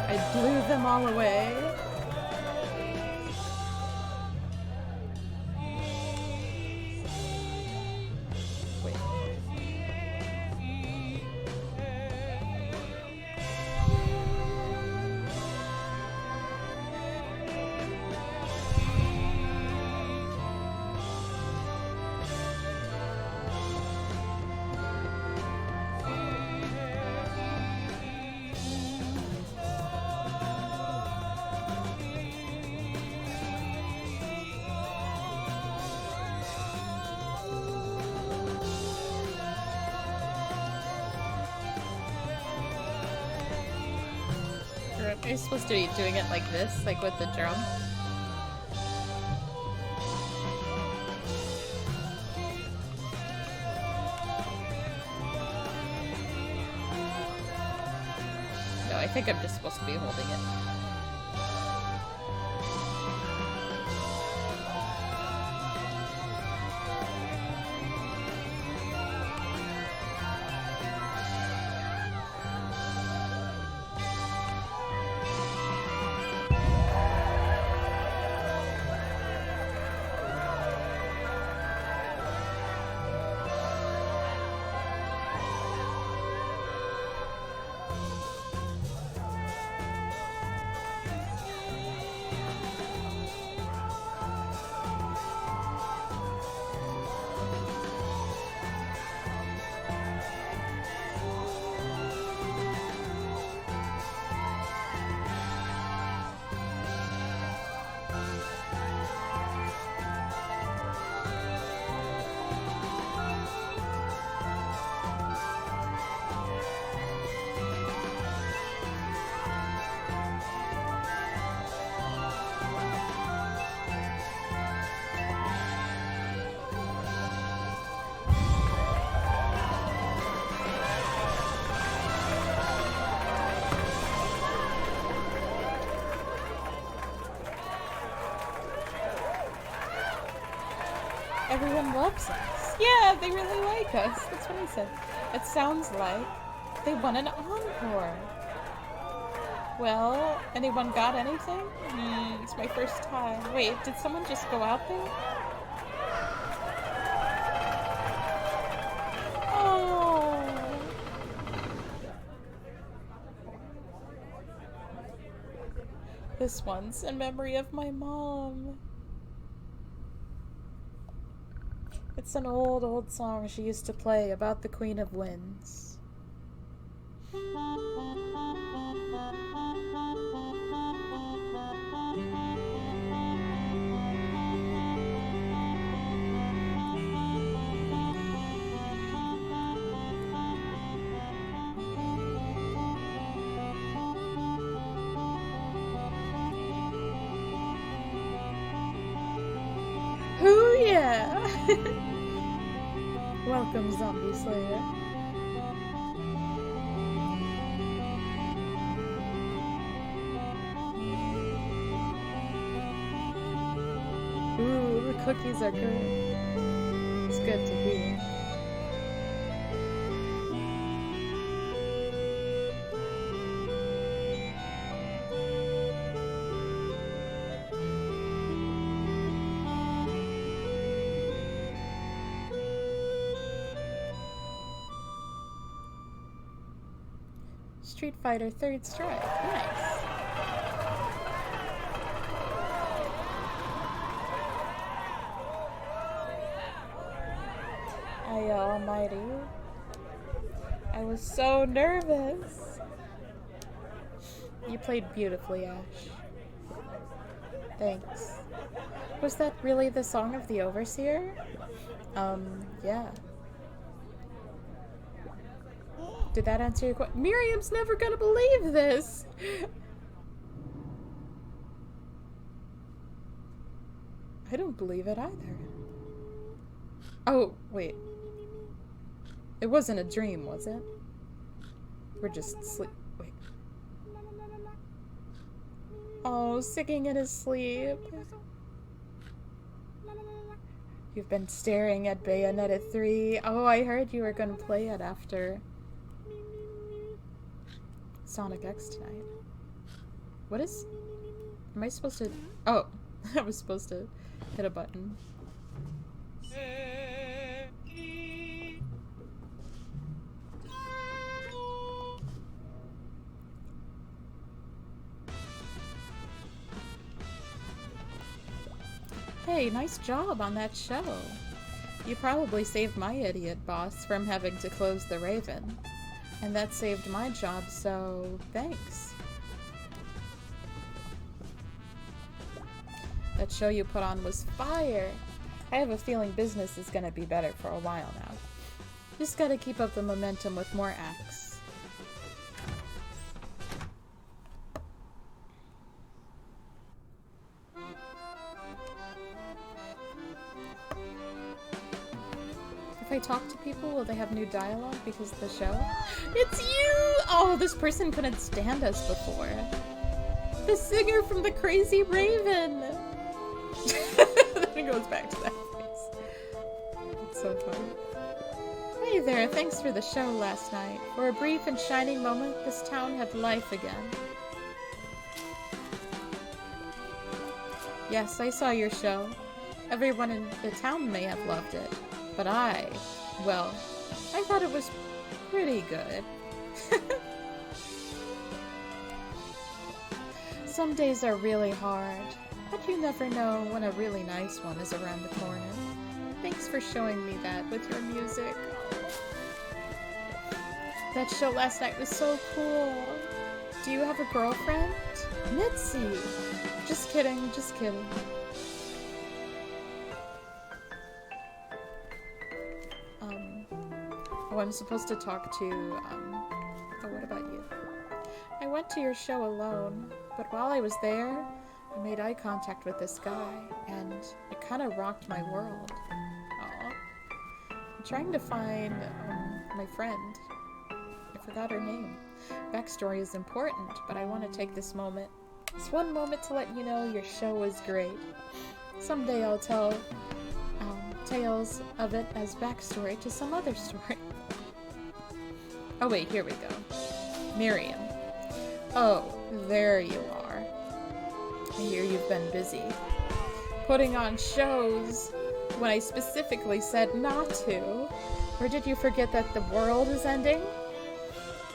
I blew them all away. Wait. Are you supposed to be doing it like this, like with the drum? No, I think I'm just supposed to be holding it. Everyone loves us. Yeah, they really like us. That's what I said. It sounds like they want an encore. Well, anyone got anything? It's my first time. Wait, did someone just go out there? Oh. This one's in memory of my mom. It's an old song she used to play about the Queen of Winds. Ooh, yeah! Welcome, Zombie Slayer. Ooh, the cookies are good. It's good to hear. Street Fighter 3rd Strike. Nice. Hiya, almighty. I was so nervous. You played beautifully, Ash. Thanks. Was that really the song of the Overseer? Yeah. Did that answer your question? Miriam's never gonna believe this! I don't believe it either. Oh, wait. It wasn't a dream, was it? We're just sleep. Wait. Oh, singing in his sleep. You've been staring at Bayonetta 3. Oh, I heard you were gonna play it after Sonic X tonight. What is... Am I supposed to... Oh, I was supposed to hit a button. Hey, nice job on that show. You probably saved my idiot boss from having to close the Raven. And that saved my job, so thanks. That show you put on was fire. I have a feeling business is gonna be better for a while now. Just gotta keep up the momentum with more acts. If I talk to people, will they have new dialogue because of the show? It's you! Oh, this person couldn't stand us before. The singer from the Crazy Raven! Then it goes back to that face. It's so funny. Hey there, thanks for the show last night. For a brief and shining moment, this town had life again. Yes, I saw your show. Everyone in the town may have loved it. But well, I thought it was pretty good. Some days are really hard, but you never know when a really nice one is around the corner. Thanks for showing me that with your music. That show last night was so cool. Do you have a girlfriend? Mitzi! Just kidding, just kidding. Oh, I'm supposed to talk to, oh, what about you? I went to your show alone, but while I was there, I made eye contact with this guy, and it kind of rocked my world. Aw. I'm trying to find, my friend. I forgot her name. Backstory is important, but I want to take this one moment to let you know your show was great. Someday I'll tell, tales of it as backstory to some other story. Oh wait, here we go. Miriam. Oh, there you are. I hear you've been busy. Putting on shows when I specifically said not to. Or did you forget that the world is ending?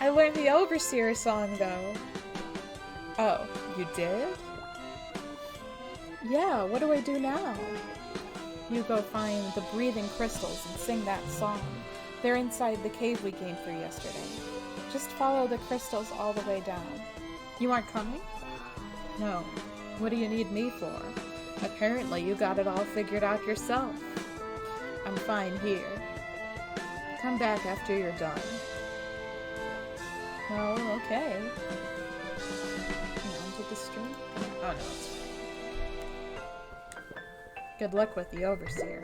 I learned the Overseer song though. Oh, you did? Yeah, what do I do now? You go find the breathing crystals and sing that song. They're inside the cave we came through yesterday. Just follow the crystals all the way down. You aren't coming? No. What do you need me for? Apparently you got it all figured out yourself. I'm fine here. Come back after you're done. Oh, okay. Did the stream? Oh no, it's fine. Good luck with the Overseer.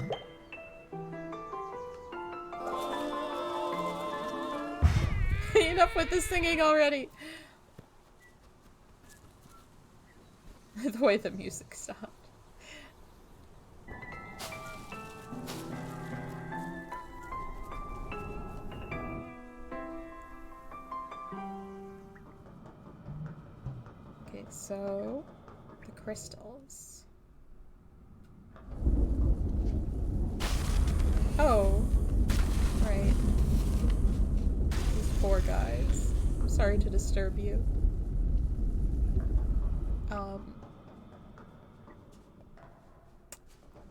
Enough with the singing already! The way the music stopped. Okay, so the crystals. Oh, right. These poor guys. I'm sorry to disturb you.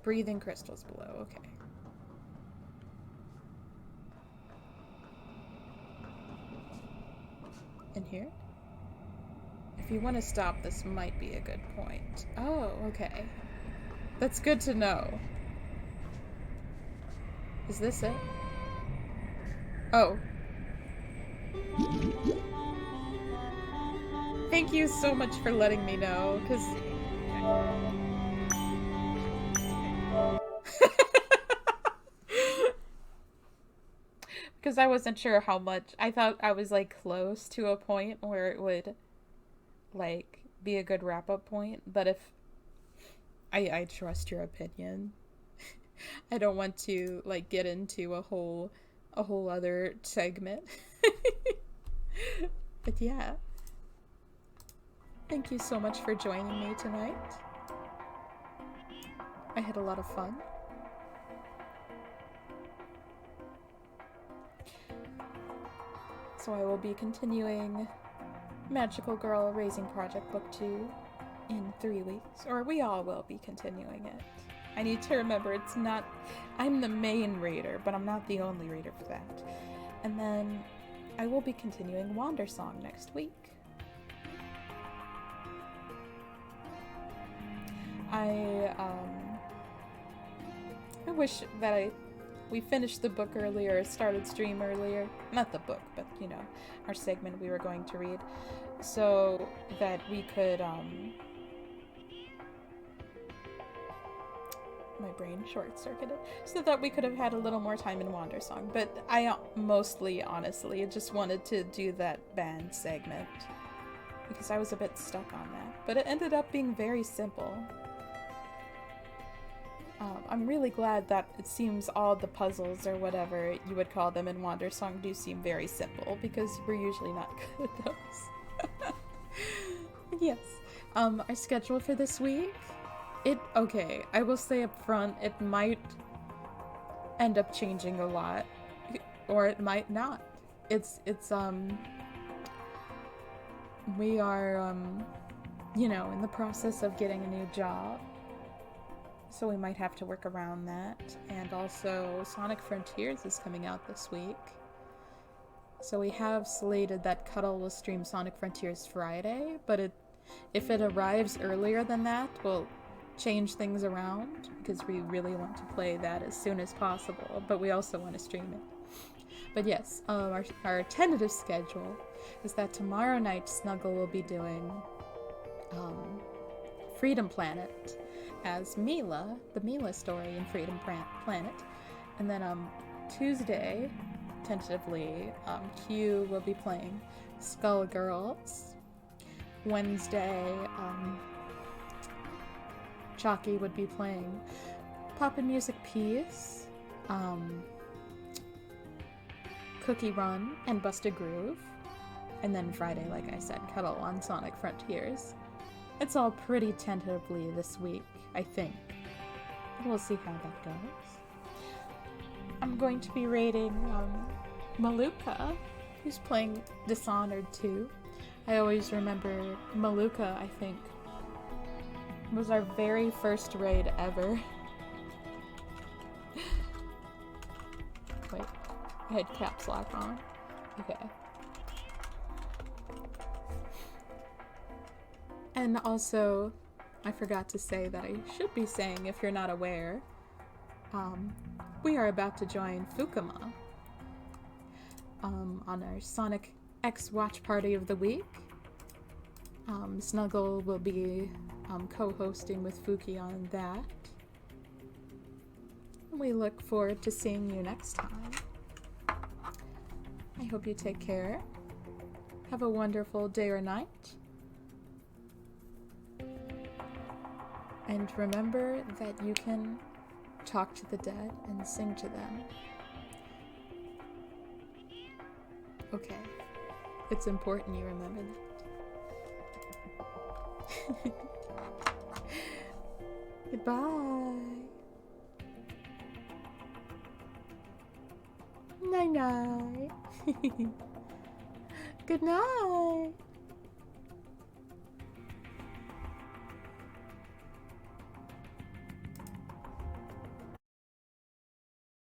Breathing crystals below, okay. In here? If you want to stop, this might be a good point. Oh, okay. That's good to know. Is this it? Oh. Thank you so much for letting me know, because... Because I wasn't sure how much. I thought I was, like, close to a point where it would, like, be a good wrap-up point. But if... I trust your opinion. I don't want to, like, get into a whole other segment. But yeah. Thank you so much for joining me tonight. I had a lot of fun. So I will be continuing Magical Girl Raising Project Book 2 in 3 weeks. Or we all will be continuing it. I need to remember it's not... I'm the main reader, but I'm not the only reader for that. And then I will be continuing Wandersong next week. I wish that we finished the book earlier, started stream earlier. Not the book, but, you know, our segment we were going to read. So that we could, my brain short-circuited. So that we could have had a little more time in Wandersong. But I mostly, honestly, just wanted to do that band segment. Because I was a bit stuck on that. But it ended up being very simple. I'm really glad that it seems all the puzzles, or whatever you would call them in Wandersong, do seem very simple, because we're usually not good at those. Yes. Our schedule for this week? Okay, I will say up front, it might end up changing a lot, or it might not. We are, you know, in the process of getting a new job. So we might have to work around that. And also, Sonic Frontiers is coming out this week. So we have slated that Cuddle will stream Sonic Frontiers Friday, but if it arrives earlier than that, we'll change things around, because we really want to play that as soon as possible, but we also want to stream it. But yes, our tentative schedule is that tomorrow night Snuggle will be doing Freedom Planet as Mila, the Mila story in Freedom Planet. And then Tuesday, tentatively, Q will be playing Skullgirls. Wednesday, Chalky would be playing Poppin' Music Piece, Cookie Run, and Bust a Groove. And then Friday, like I said, Cuddle on Sonic Frontiers. It's all pretty tentatively this week, I think. We'll see how that goes. I'm going to be rating Maluka, who's playing Dishonored 2. I always remember Maluka, I think, was our very first raid ever. Wait, I had caps lock on. Okay. And also, I forgot to say that I should be saying, if you're not aware, we are about to join Fukuma on our Sonic X Watch Party of the Week. Snuggle will be co-hosting with Fuki on that. We look forward to seeing you next time. I hope you take care. Have a wonderful day or night. And remember that you can talk to the dead and sing to them. Okay. It's important you remember that. Goodbye. Night night. Good night.